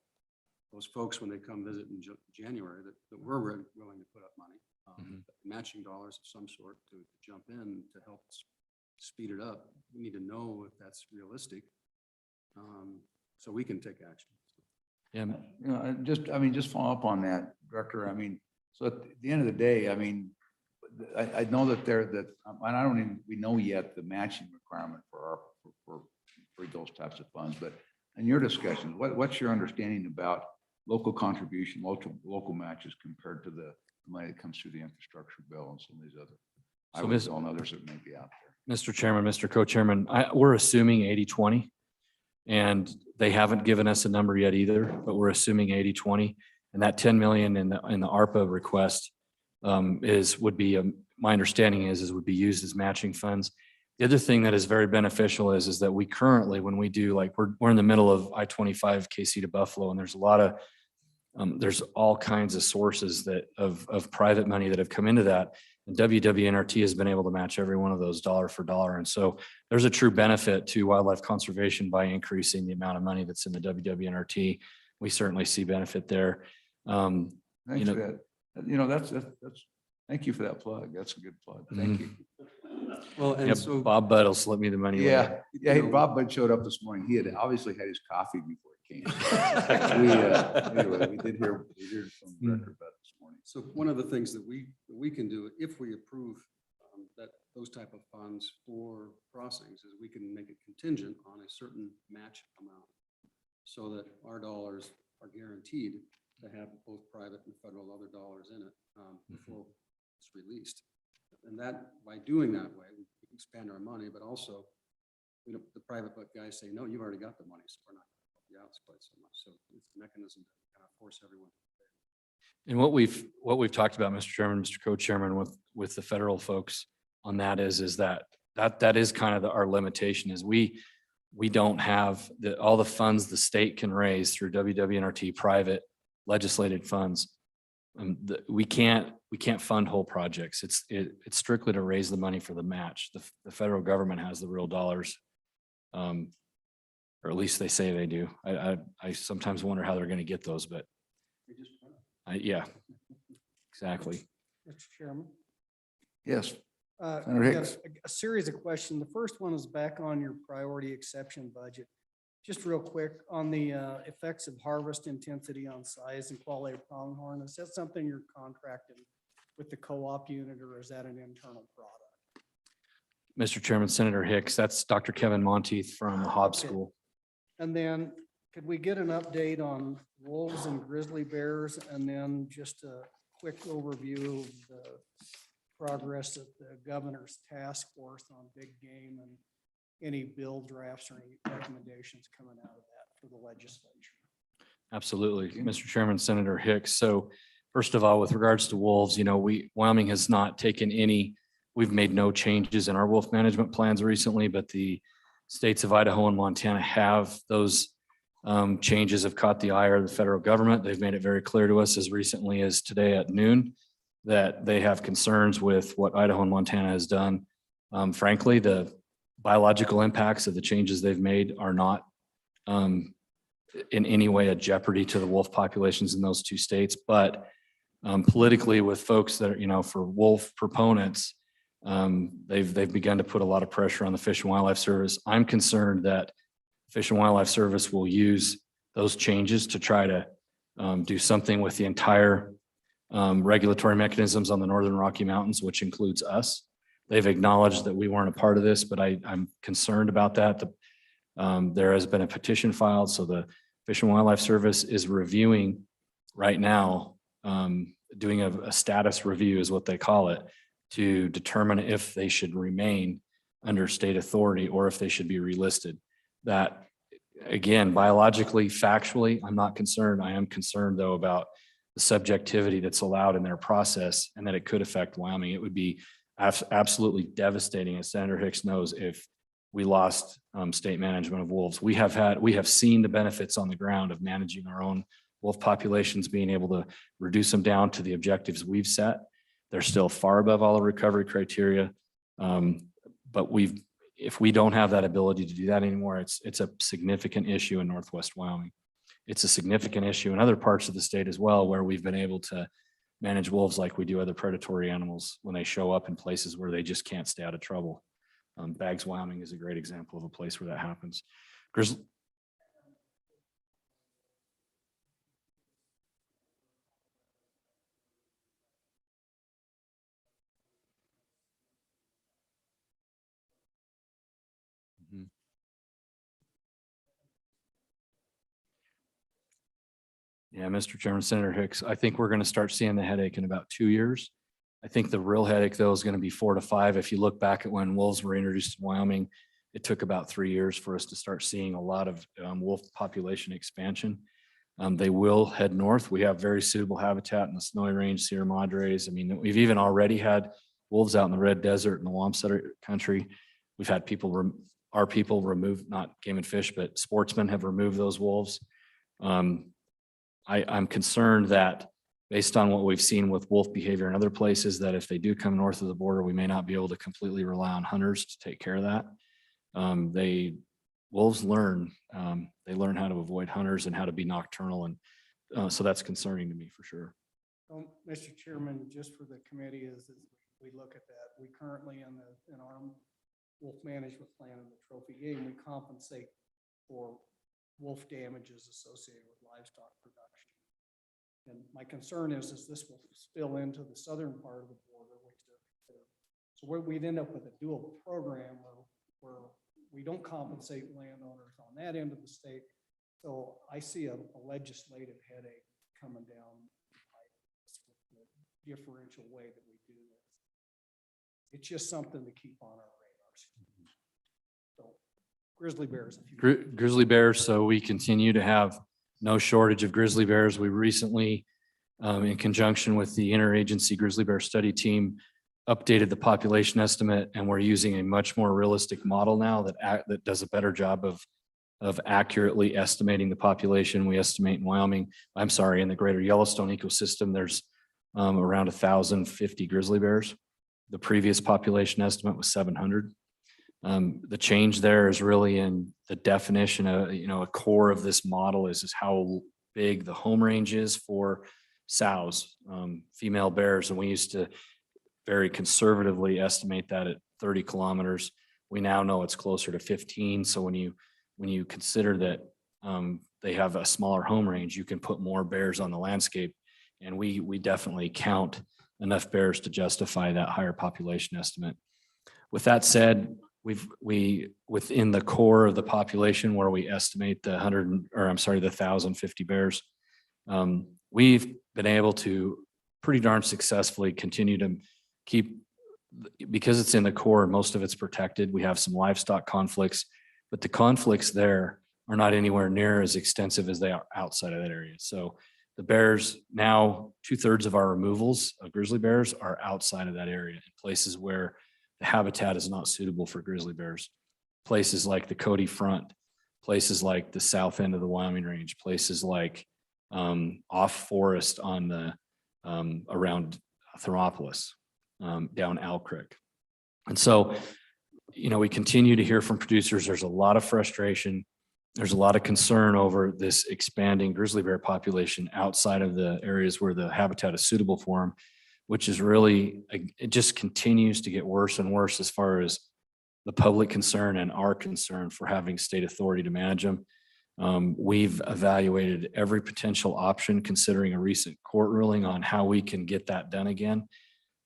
those folks when they come visit in January that we're willing to put up money, matching dollars of some sort to jump in to help speed it up. We need to know if that's realistic, so we can take action. Yeah. Just follow up on that, Director. So at the end of the day, I know that we know yet the matching requirement for those types of funds, but in your discussions, what's your understanding about local contribution, local matches compared to the money that comes through the infrastructure bill and some of these other, I would call others that may be out there? Mr. Chairman, Mr. Co-Chairman, we're assuming 80-20, and they haven't given us a number yet either, but we're assuming 80-20, and that 10 million in the ARPA request would be my understanding is would be used as matching funds. The other thing that is very beneficial is that we currently, when we do, like, we're in the middle of I-25 KC to Buffalo, and there's a lot of, there's all kinds of sources of private money that have come into that. And WWNRT has been able to match every one of those dollar for dollar. And so there's a true benefit to wildlife conservation by increasing the amount of money that's in the WWNRT. We certainly see benefit there. Thanks for that. That's, thank you for that plug. That's a good plug. Thank you. Well, and Yep, so. Bob Budd will slip me the money. Yeah, later. yeah. Hey, Bob Bud showed up this morning. He had obviously had his coffee before he came. Anyway, we did hear from the director about it this morning. So one of the things that we can do, if we approve that those type of funds for crossings, is we can make it contingent on a certain match amount, so that our dollars are guaranteed to have both private and federal other dollars in it before it's released. And that, by doing that way, we can spend our money, but also, the private guys say, no, you've already got the money, so we're not going to help you out quite so much. So it's a mechanism to kind of force everyone to pay. And what we've talked about, Mr. Chairman, Mr. Co-Chairman, with the federal folks on that is that is kind of our limitation, is we don't have all the funds the state can raise through WWNRT private legislated funds. We can't fund whole projects. It's strictly to raise the money for the match. The federal government has the real dollars, or at least they say they do. I sometimes wonder how they're going to get those, but yeah, exactly. Mr. Chairman. Yes. Senator Hicks. A series of questions. The first one is back on your priority exception budget. Just real quick on the effects of harvest intensity on size and quality of pronghorn. Is that something you're contracting with the co-op unit, or is that an internal product? Mr. Chairman, Senator Hicks, that's Dr. Kevin Monteith from the Hobbs School. And then could we get an update on wolves and grizzly bears, and then just a quick overview of the progress of the governor's task force on big game, and any bill drafts or any recommendations coming out of that for the legislature? Absolutely, Mr. Chairman, Senator Hicks. So first of all, with regards to wolves, Wyoming has not taken we've made no changes in our wolf management plans recently, but the states of Idaho and Montana have. Those changes have caught the ire of the federal government. They've made it very clear to us as recently as today at noon that they have concerns with what Idaho and Montana has done. Frankly, the biological impacts of the changes they've made are not in any way a jeopardy to the wolf populations in those two states. But politically, with folks that are, for wolf proponents, they've begun to put a lot of pressure on the Fish and Wildlife Service. I'm concerned that Fish and Wildlife Service will use those changes to try to do something with the entire regulatory mechanisms on the Northern Rocky Mountains, which includes us. They've acknowledged that we weren't a part of this, but I'm concerned about that. There has been a petition filed, so the Fish and Wildlife Service is reviewing right now, doing a status review is what they call it, to determine if they should remain under state authority or if they should be relisted. That, again, biologically, factually, I'm not concerned. I am concerned, though, about the subjectivity that's allowed in their process and that it could affect Wyoming. It would be absolutely devastating, as Senator Hicks knows, if we lost state management of wolves. We have seen the benefits on the ground of managing our own wolf populations, being able to reduce them down to the objectives we've set. They're still far above all the recovery criteria. But if we don't have that ability to do that anymore, it's a significant issue in Northwest Wyoming. It's a significant issue in other parts of the state as well, where we've been able to manage wolves like we do other predatory animals when they show up in places where they just can't stay out of trouble. Baggs, Wyoming is a great example of a place where that happens. Yeah, Mr. Chairman, Senator Hicks, I think we're going to start seeing the headache in about 2 years. I think the real headache, though, is going to be 4 to 5. If you look back at when wolves were introduced in Wyoming, it took about 3 years for us to start seeing a lot of wolf population expansion. They will head north. We have very suitable habitat in the Snowy Range, Sierra Madres. I mean, we've even already had wolves out in the Red Desert and the Wamsutter country. We've had our people remove, not Game and Fish, but sportsmen have removed those wolves. I'm concerned that based on what we've seen with wolf behavior in other places, that if they do come north of the border, we may not be able to completely rely on hunters to take care of that. Wolves learn, they learn how to avoid hunters and how to be nocturnal. And so that's concerning to me for sure. Mr. Chairman, just for the committee, as we look at that, we currently in our wolf management plan in the trophy game, we compensate for wolf damages associated with livestock production. And my concern is this will spill into the southern part of the border, so we'd end up with a dual program where we don't compensate landowners on that end of the state. So I see a legislative headache coming down with the differential way that we do this. It's just something to keep on our radars. So grizzly bears. Grizzly bears. So we continue to have no shortage of grizzly bears. We recently, in conjunction with the interagency grizzly bear study team, updated the population estimate, and we're using a much more realistic model now that does a better job of accurately estimating the population. We estimate in Wyoming, in the greater Yellowstone ecosystem, there's around 1,050 grizzly bears. The previous population estimate was 700. The change there is really in the definition of, a core of this model is how big the home range is for sows, female bears. And we used to very conservatively estimate that at 30 kilometers. We now know it's closer to 15. So when you consider that they have a smaller home range, you can put more bears on the landscape. And we definitely count enough bears to justify that higher population estimate. With that said, we within the core of the population where we estimate the 1,050 bears, we've been able to pretty darn successfully continue to keep, because it's in the core and most of it's protected. We have some livestock conflicts, but the conflicts there are not anywhere near as extensive as they are outside of that area. So the bears now, 2/3 of our removals of grizzly bears are outside of that area in places where the habitat is not suitable for grizzly bears. Places like the Cody Front, places like the south end of the Wyoming range, places like off forest on the around Thermopolis, down Owl Creek. And so, we continue to hear from producers. There's a lot of frustration. There's a lot of concern over this expanding grizzly bear population outside of the areas where the habitat is suitable for them, which is really, it just continues to get worse and worse as far as the public concern and our concern for having state authority to manage them. We've evaluated every potential option, considering a recent court ruling on how we can get that done again.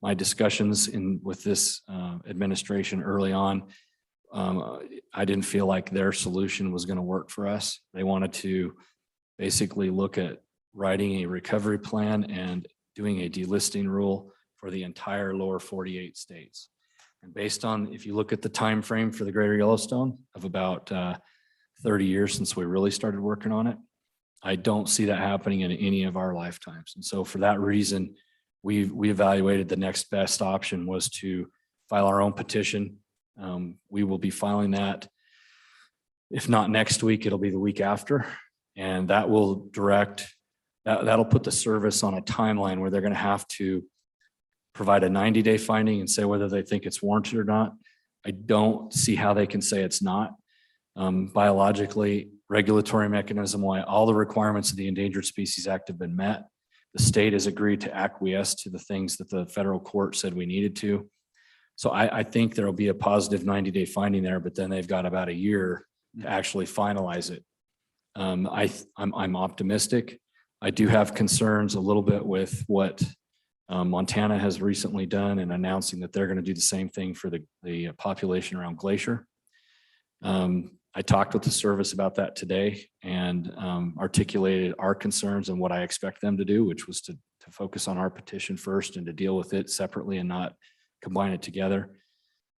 My discussions with this administration early on, I didn't feel like their solution was going to work for us. They wanted to basically look at writing a recovery plan and doing a delisting rule for the entire lower 48 states. And based on, if you look at the time frame for the greater Yellowstone of about 30 years since we really started working on it, I don't see that happening in any of our lifetimes. And so for that reason, we evaluated the next best option was to file our own petition. We will be filing that. If not next week, it'll be the week after. And that will that'll put the service on a timeline where they're going to have to provide a 90-day finding and say whether they think it's warranted or not. I don't see how they can say it's not. Biologically, regulatory mechanism, why all the requirements of the Endangered Species Act have been met. The state has agreed to acquiesce to the things that the federal court said we needed to. So I think there'll be a positive 90-day finding there, but then they've got about a year to actually finalize it. I'm optimistic. I do have concerns a little bit with what Montana has recently done and announcing that they're going to do the same thing for the population around Glacier. I talked with the service about that today and articulated our concerns and what I expect them to do, which was to focus on our petition first and to deal with it separately and not combine it together.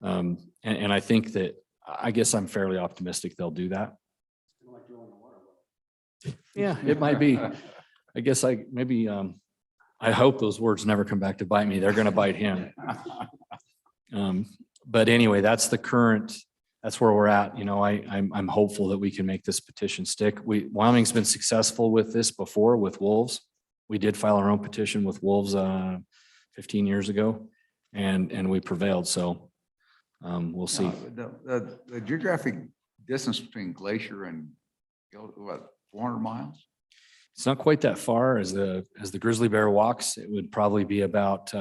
And I think that, I guess I'm fairly optimistic they'll do that. Yeah, it might be. I guess I hope those words never come back to bite me. They're going to bite him. But anyway, that's the current, that's where we're at. You know, I'm hopeful that we can make this petition stick. Wyoming's been successful with this before with wolves. We did file our own petition with wolves 15 years ago and we prevailed. So we'll see. The geographic distance between Glacier and what, 400 miles? It's not quite that far as the grizzly bear walks. It would probably be about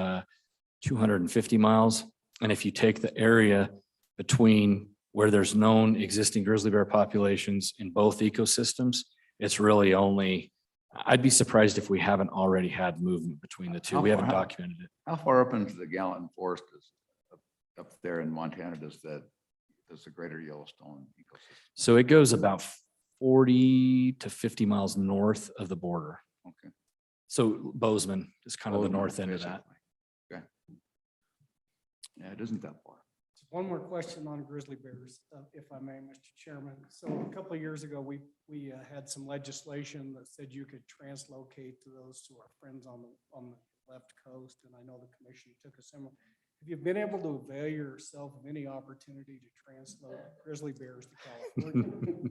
250 miles. And if you take the area between where there's known existing grizzly bear populations in both ecosystems, it's really only, I'd be surprised if we haven't already had movement between the two. We haven't documented it. How far up into the Gallatin Forest is up there in Montana does the greater Yellowstone ecosystem? So it goes about 40 to 50 miles north of the border. Okay. So Bozeman is kind of the Bozeman, north end of that. basically. Okay. Yeah, it isn't that far. One more question on grizzly bears, if I may, Mr. Chairman. So a couple of years ago, we had some legislation that said you could translocate to those to our friends on the left coast, and I know the commission took a similar. Have you been able to avail yourself of any opportunity to translate grizzly bears to California?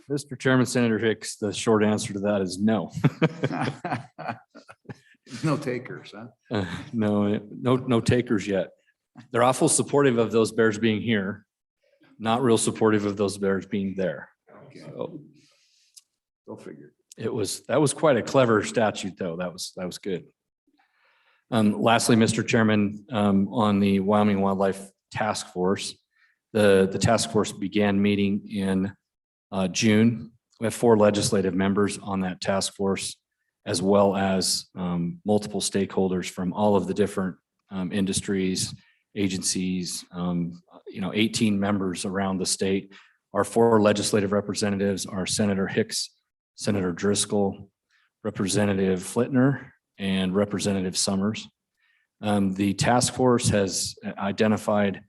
Mr. Chairman, Senator Hicks, the short answer to that is no. No takers, huh? No takers yet. They're awful supportive of those bears being here, not real supportive of those bears being there. Okay. So Go figure. that was quite a clever statute, though. That was good. Lastly, Mr. Chairman, on the Wyoming Wildlife Task Force, the task force began meeting in June. We have 4 legislative members on that task force, as well as multiple stakeholders from all of the different industries, agencies, 18 members around the state. Our 4 legislative representatives are Senator Hicks, Senator Driscoll, Representative Flitner, and Representative Summers. The task force has identified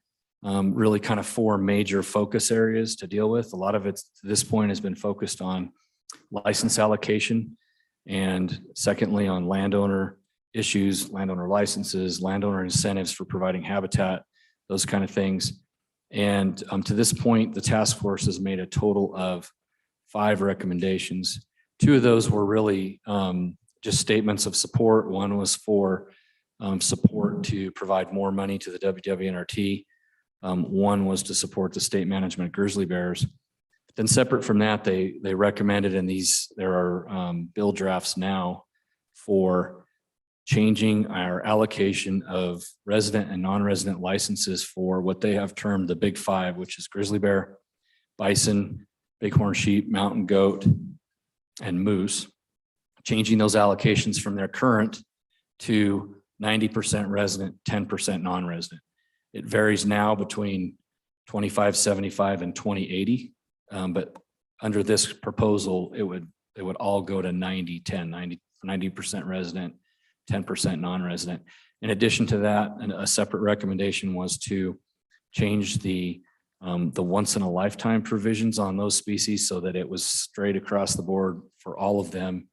really kind of 4 major focus areas to deal with. A lot of it to this point has been focused on license allocation, and secondly on landowner issues, landowner licenses, landowner incentives for providing habitat, those kind of things. And to this point, the task force has made a total of 5 recommendations. 2 of those were really just statements of support. One was for support to provide more money to the WWNRT. One was to support the state management of grizzly bears. Then separate from that, they recommended, and there are bill drafts now for changing our allocation of resident and non-resident licenses for what they have termed the big 5, which is grizzly bear, bison, bighorn sheep, mountain goat, and moose. Changing those allocations from their current to 90% resident, 10% non-resident. It varies now between 25/75 and 20/80. But under this proposal, it would all go to 90/10, 90% resident, 10% non-resident. In addition to that, a separate recommendation was to change the once in a lifetime provisions on those species so that it was straight across the board for all of them.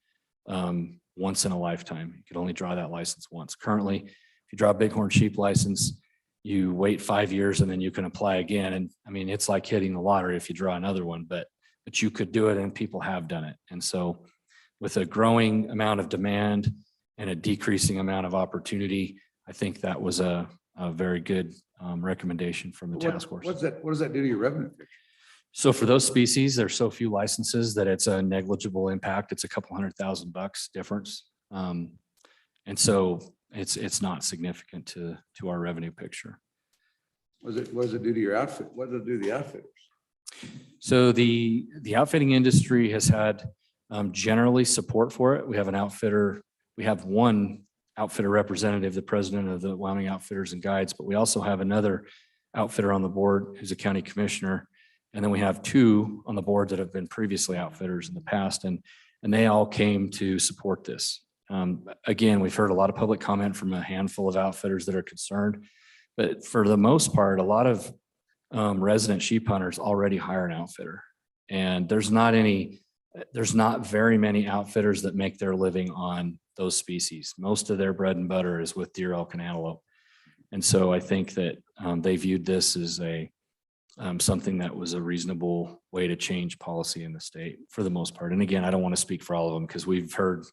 Once in a lifetime. You could only draw that license once. Currently, if you draw a bighorn sheep license, you wait 5 years and then you can apply again. And I mean, it's like hitting the lottery if you draw another one, but you could do it and people have done it. And so with a growing amount of demand and a decreasing amount of opportunity, I think that was a very good recommendation from the task force. What does that do to your revenue picture? So for those species, there's so few licenses that it's a negligible impact. It's a couple $100,000 difference. And so it's not significant to our revenue picture. What does it do to your outfit? What does it do to the outfitters? So the outfitting industry has had generally support for it. We have one outfitter representative, the president of the Wyoming Outfitters and Guides, but we also have another outfitter on the board who's a county commissioner. And then we have 2 on the board that have been previously outfitters in the past, and they all came to support this. Again, we've heard a lot of public comment from a handful of outfitters that are concerned, but for the most part, a lot of resident sheep hunters already hire an outfitter. And there's not very many outfitters that make their living on those species. Most of their bread and butter is with deer, elk, and antelope. And so I think that they viewed this as something that was a reasonable way to change policy in the state for the most part. And again, I don't want to speak for all of them because we've heard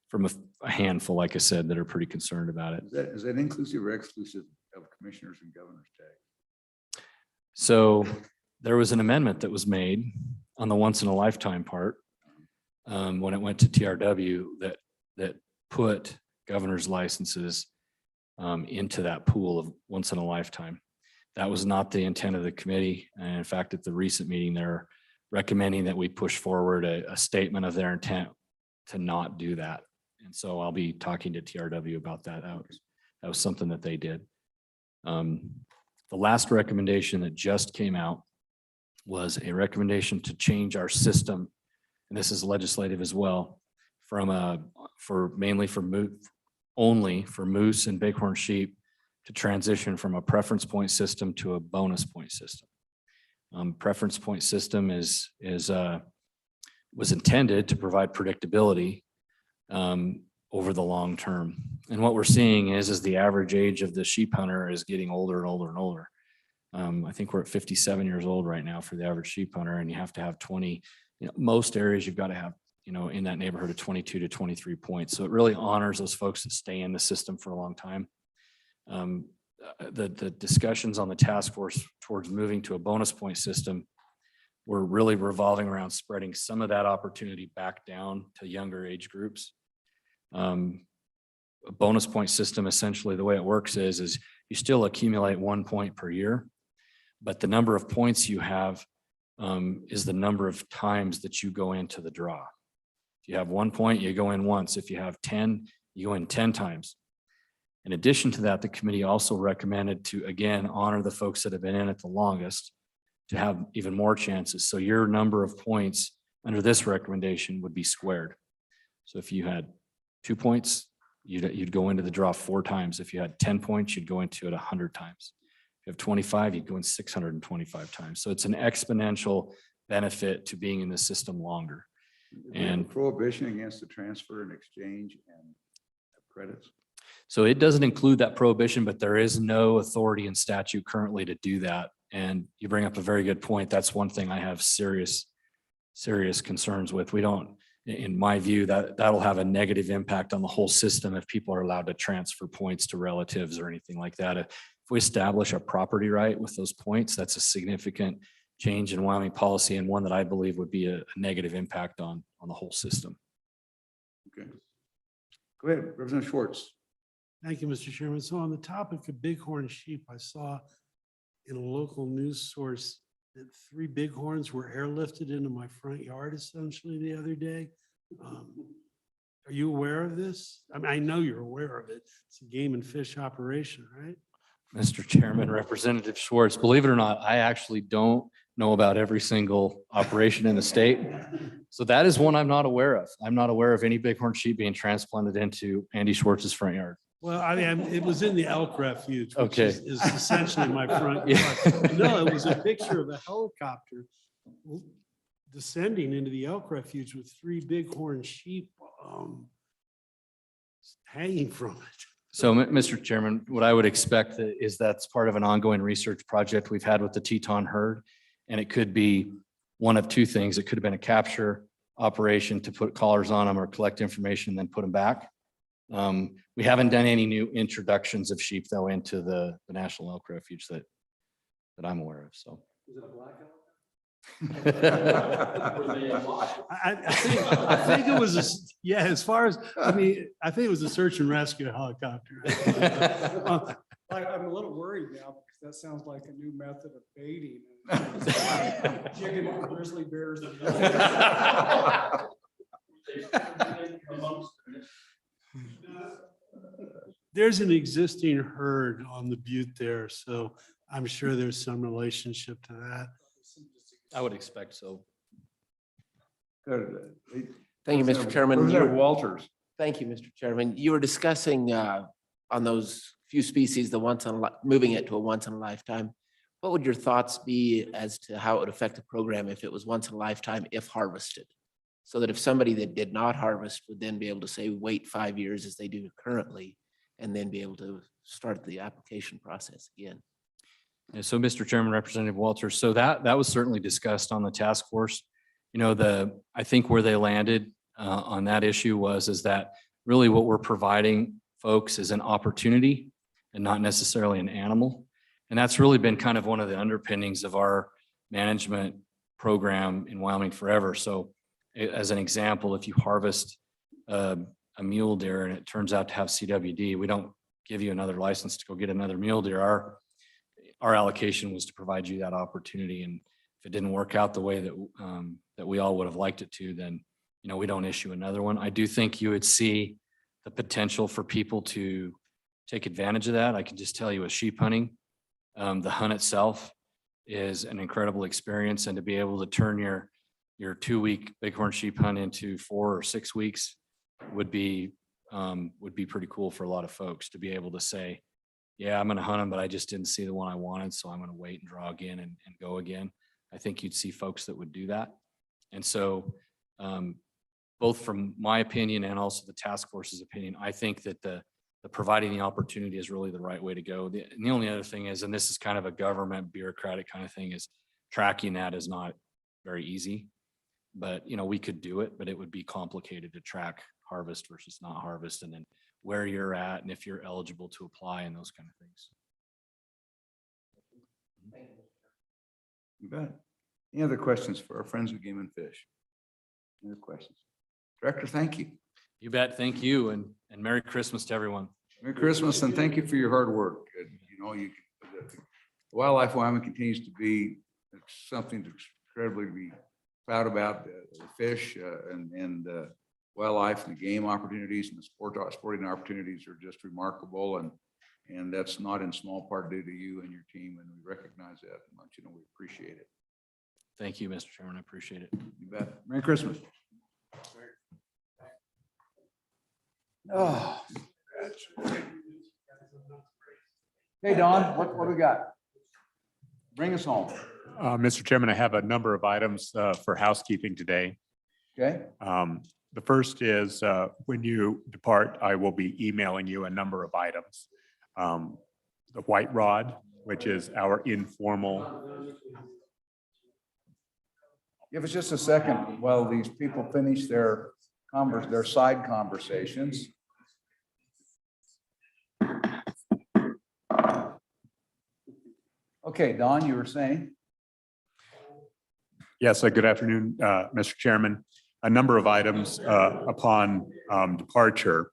from a handful, like I said, that are pretty concerned about it. Is that inclusive or exclusive of commissioners and governors tag? So there was an amendment that was made on the once in a lifetime part when it went to TRW that put governor's licenses into that pool of once in a lifetime. That was not the intent of the committee. And in fact, at the recent meeting, they're recommending that we push forward a statement of their intent to not do that. And so I'll be talking to TRW about that. That was something that they did. The last recommendation that just came out was a recommendation to change our system, and this is legislative as well, from only for moose and bighorn sheep to transition from a preference point system to a bonus point system. Preference point system was intended to provide predictability over the long term. And what we're seeing is the average age of the sheep hunter is getting older and older and older. I think we're at 57 years old right now for the average sheep hunter, and you have to have 20, most areas you've got to have, in that neighborhood of 22 to 23 points. So it really honors those folks that stay in the system for a long time. The discussions on the task force towards moving to a bonus point system were really revolving around spreading some of that opportunity back down to younger age groups. A bonus point system, essentially the way it works is you still accumulate 1 point per year, but the number of points you have is the number of times that you go into the draw. If you have 1 point, you go in once. If you have 10, you go in 10 times. In addition to that, the committee also recommended to, again, honor the folks that have been in it the longest to have even more chances. So your number of points under this recommendation would be squared. So if you had 2 points, you'd go into the draw 4 times. If you had 10 points, you'd go into it 100 times. If you have 25, you'd go in 625 times. So it's an exponential benefit to being in the system longer. And prohibition against the transfer and exchange and credits. so it doesn't include that prohibition, but there is no authority in statute currently to do that. And you bring up a very good point. That's one thing I have serious concerns with. We don't, in my view, that'll have a negative impact on the whole system if people are allowed to transfer points to relatives or anything like that. If we establish a property right with those points, that's a significant change in Wyoming policy and one that I believe would be a negative impact on the whole system. Okay. Go ahead, Representative Schwartz. Thank you, Mr. Chairman. So on the topic of bighorn sheep, I saw in a local news source that 3 bighorns were airlifted into my front yard essentially the other day. Are you aware of this? I mean, I know you're aware of it. It's a game and fish operation, right? Mr. Chairman, Representative Schwartz, believe it or not, I actually don't know about every single operation in the state. So that is one I'm not aware of. I'm not aware of any bighorn sheep being transplanted into Andy Schwartz's front yard. Well, I mean, it was in the elk refuge, which Okay. is essentially my front Yeah. yard. No, it was a picture of a helicopter descending into the elk refuge with 3 bighorn sheep hanging from it. So, Mr. Chairman, what I would expect is that's part of an ongoing research project we've had with the Teton herd. And it could be one of 2 things. It could have been a capture operation to put collars on them or collect information and then put them back. We haven't done any new introductions of sheep though into the National Elk Refuge that I'm aware of, so. Is it a black elk? I think it was, as far as, I think it was a search and rescue helicopter. I'm a little worried now because that sounds like a new method of baiting. Jigging with grizzly bears. There's an existing herd on the butte there, so I'm sure there's some relationship to that. I would expect so. Thank you, Mr. Chairman. Representative Walters. Thank you, Mr. Chairman. You were discussing on those few species, moving it to a once in a lifetime. What would your thoughts be as to how it would affect the program if it was once in a lifetime if harvested? So that if somebody that did not harvest would then be able to say, wait 5 years as they do currently, and then be able to start the application process again. Yeah, so Mr. Chairman, Representative Walters, so that was certainly discussed on the task force. You know, I think where they landed on that issue is that really what we're providing folks is an opportunity and not necessarily an animal. And that's really been kind of one of the underpinnings of our management program in Wyoming forever. So as an example, if you harvest a mule deer and it turns out to have CWD, we don't give you another license to go get another mule deer. Our allocation was to provide you that opportunity. And if it didn't work out the way that we all would have liked it to, then, you know, we don't issue another one. I do think you would see the potential for people to take advantage of that. I can just tell you with sheep hunting, the hunt itself is an incredible experience, and to be able to turn your 2-week bighorn sheep hunt into 4 or 6 weeks would be pretty cool for a lot of folks to be able to say, yeah, I'm going to hunt them, but I just didn't see the one I wanted, so I'm going to wait and draw again and go again. I think you'd see folks that would do that. And so both from my opinion and also the task force's opinion, I think that the providing the opportunity is really the right way to go. And the only other thing is, and this is kind of a government bureaucratic kind of thing, is tracking that is not very easy. But, you know, we could do it, but it would be complicated to track harvest versus not harvest, and then where you're at and if you're eligible to apply and those kind of things. You bet. Any other questions for our friends of Game and Fish? Any other questions? Director, thank you. You bet. Thank you. And Merry Christmas to everyone. Merry Christmas, and thank you for your hard work. And, you know, the Wildlife Wyoming continues to be something to incredibly be proud about. The fish and wildlife and the game opportunities and the sporting opportunities are just remarkable. And that's not in small part due to you and your team. And we recognize that much. You know, we appreciate it. Thank you, Mr. Chairman. I appreciate it. You bet. Merry Christmas. Oh. Hey, Don, what do we got? Bring us home. Mr. Chairman, I have a number of items for housekeeping today. Okay. The first is when you depart, I will be emailing you a number of items. The white rod, which is our informal. Give us just a second while these people finish their side conversations. Okay, Don, you were saying? Yes, good afternoon, Mr. Chairman. A number of items upon departure.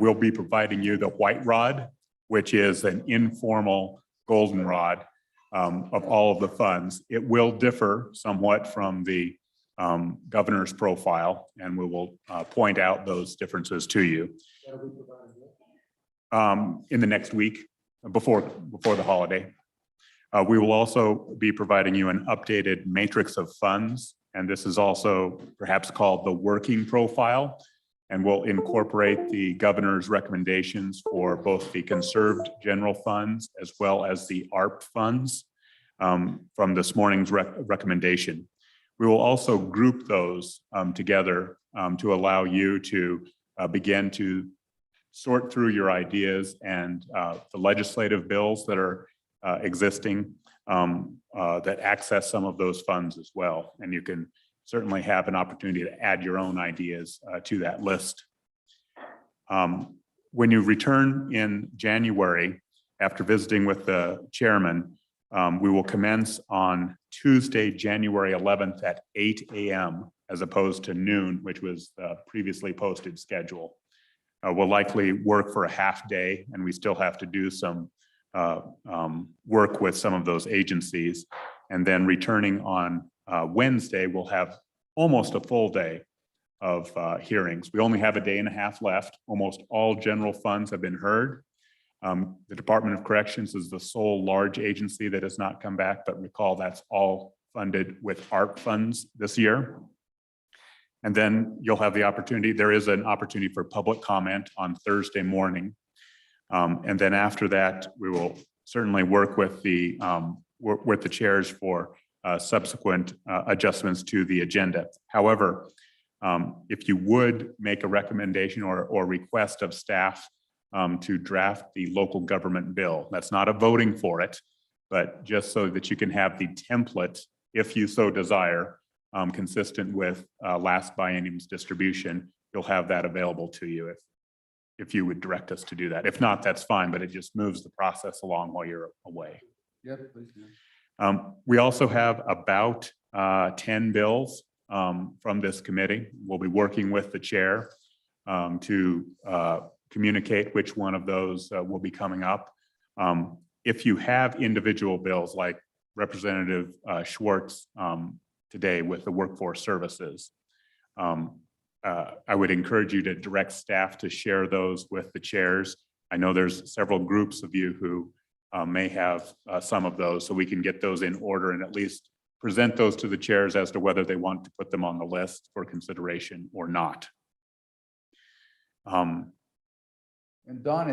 We'll be providing you the white rod, which is an informal goldenrod of all of the funds. It will differ somewhat from the governor's profile, and we will point out those differences to you in the next week before the holiday. We will also be providing you an updated matrix of funds, and this is also perhaps called the working profile, and we'll incorporate the governor's recommendations for both the conserved general funds as well as the ARP funds from this morning's recommendation. We will also group those together to allow you to begin to sort through your ideas and the legislative bills that are existing that access some of those funds as well. And you can certainly have an opportunity to add your own ideas to that list. When you return in January, after visiting with the chairman, we will commence on Tuesday, January 11th at 8 a.m. as opposed to noon, which was the previously posted schedule. We'll likely work for a half day, and we still have to do some work with some of those agencies. And then returning on Wednesday, we'll have almost a full day of hearings. We only have a day and a half left. Almost all general funds have been heard. The Department of Corrections is the sole large agency that has not come back, but recall that's all funded with ARP funds this year. And then you'll have the opportunity, there is an opportunity for public comment on Thursday morning. And then after that, we will certainly work with the chairs for subsequent adjustments to the agenda. However, if you would make a recommendation or request of staff to draft the local government bill. That's not a voting for it, but just so that you can have the template, if you so desire, consistent with last biennium's distribution, you'll have that available to you if you would direct us to do that. If not, that's fine, but it just moves the process along while you're away. Yep, please do. We also have about 10 bills from this committee. We'll be working with the chair to communicate which one of those will be coming up. If you have individual bills like Representative Schwartz today with the workforce services, I would encourage you to direct staff to share those with the chairs. I know there's several groups of you who may have some of those, so we can get those in order and at least present those to the chairs as to whether they want to put them on the list for consideration or not. And Don,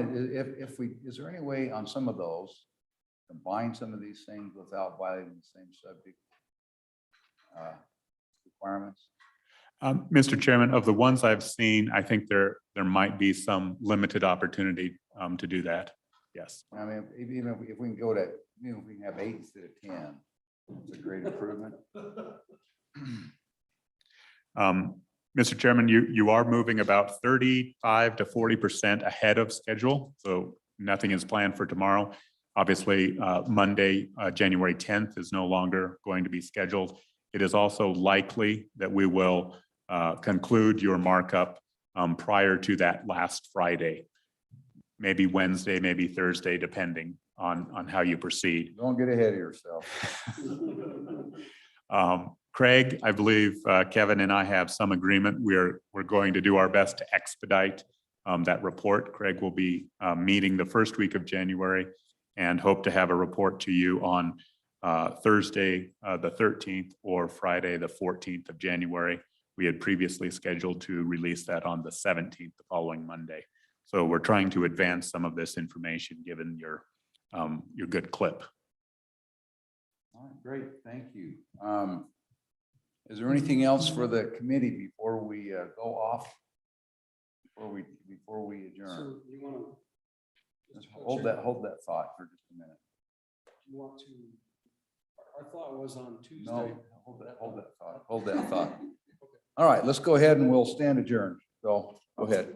is there any way on some of those, combine some of these things without violating the same subject requirements? Mr. Chairman, of the ones I've seen, I think there might be some limited opportunity to do that. Yes. I mean, even if we can go to, you know, if we can have 8 instead of 10, it's a great improvement. Mr. Chairman, you are moving about 35 to 40% ahead of schedule. So nothing is planned for tomorrow. Obviously, Monday, January 10th is no longer going to be scheduled. It is also likely that we will conclude your markup prior to that last Friday, maybe Wednesday, maybe Thursday, depending on how you proceed. Don't get ahead of yourself. Craig, I believe Kevin and I have some agreement. We're going to do our best to expedite that report. Craig will be meeting the first week of January and hope to have a report to you on Thursday, the 13th or Friday, the 14th of January. We had previously scheduled to release that on the 17th, the following Monday. So we're trying to advance some of this information given your good clip. All right, great, thank you. Is there anything else for the committee before we go off? Before we adjourn? So you want to? Just hold that thought for just a minute. You want to, our thought was on Tuesday. No, hold that thought. All right, let's go ahead and we'll stand adjourned. So go ahead.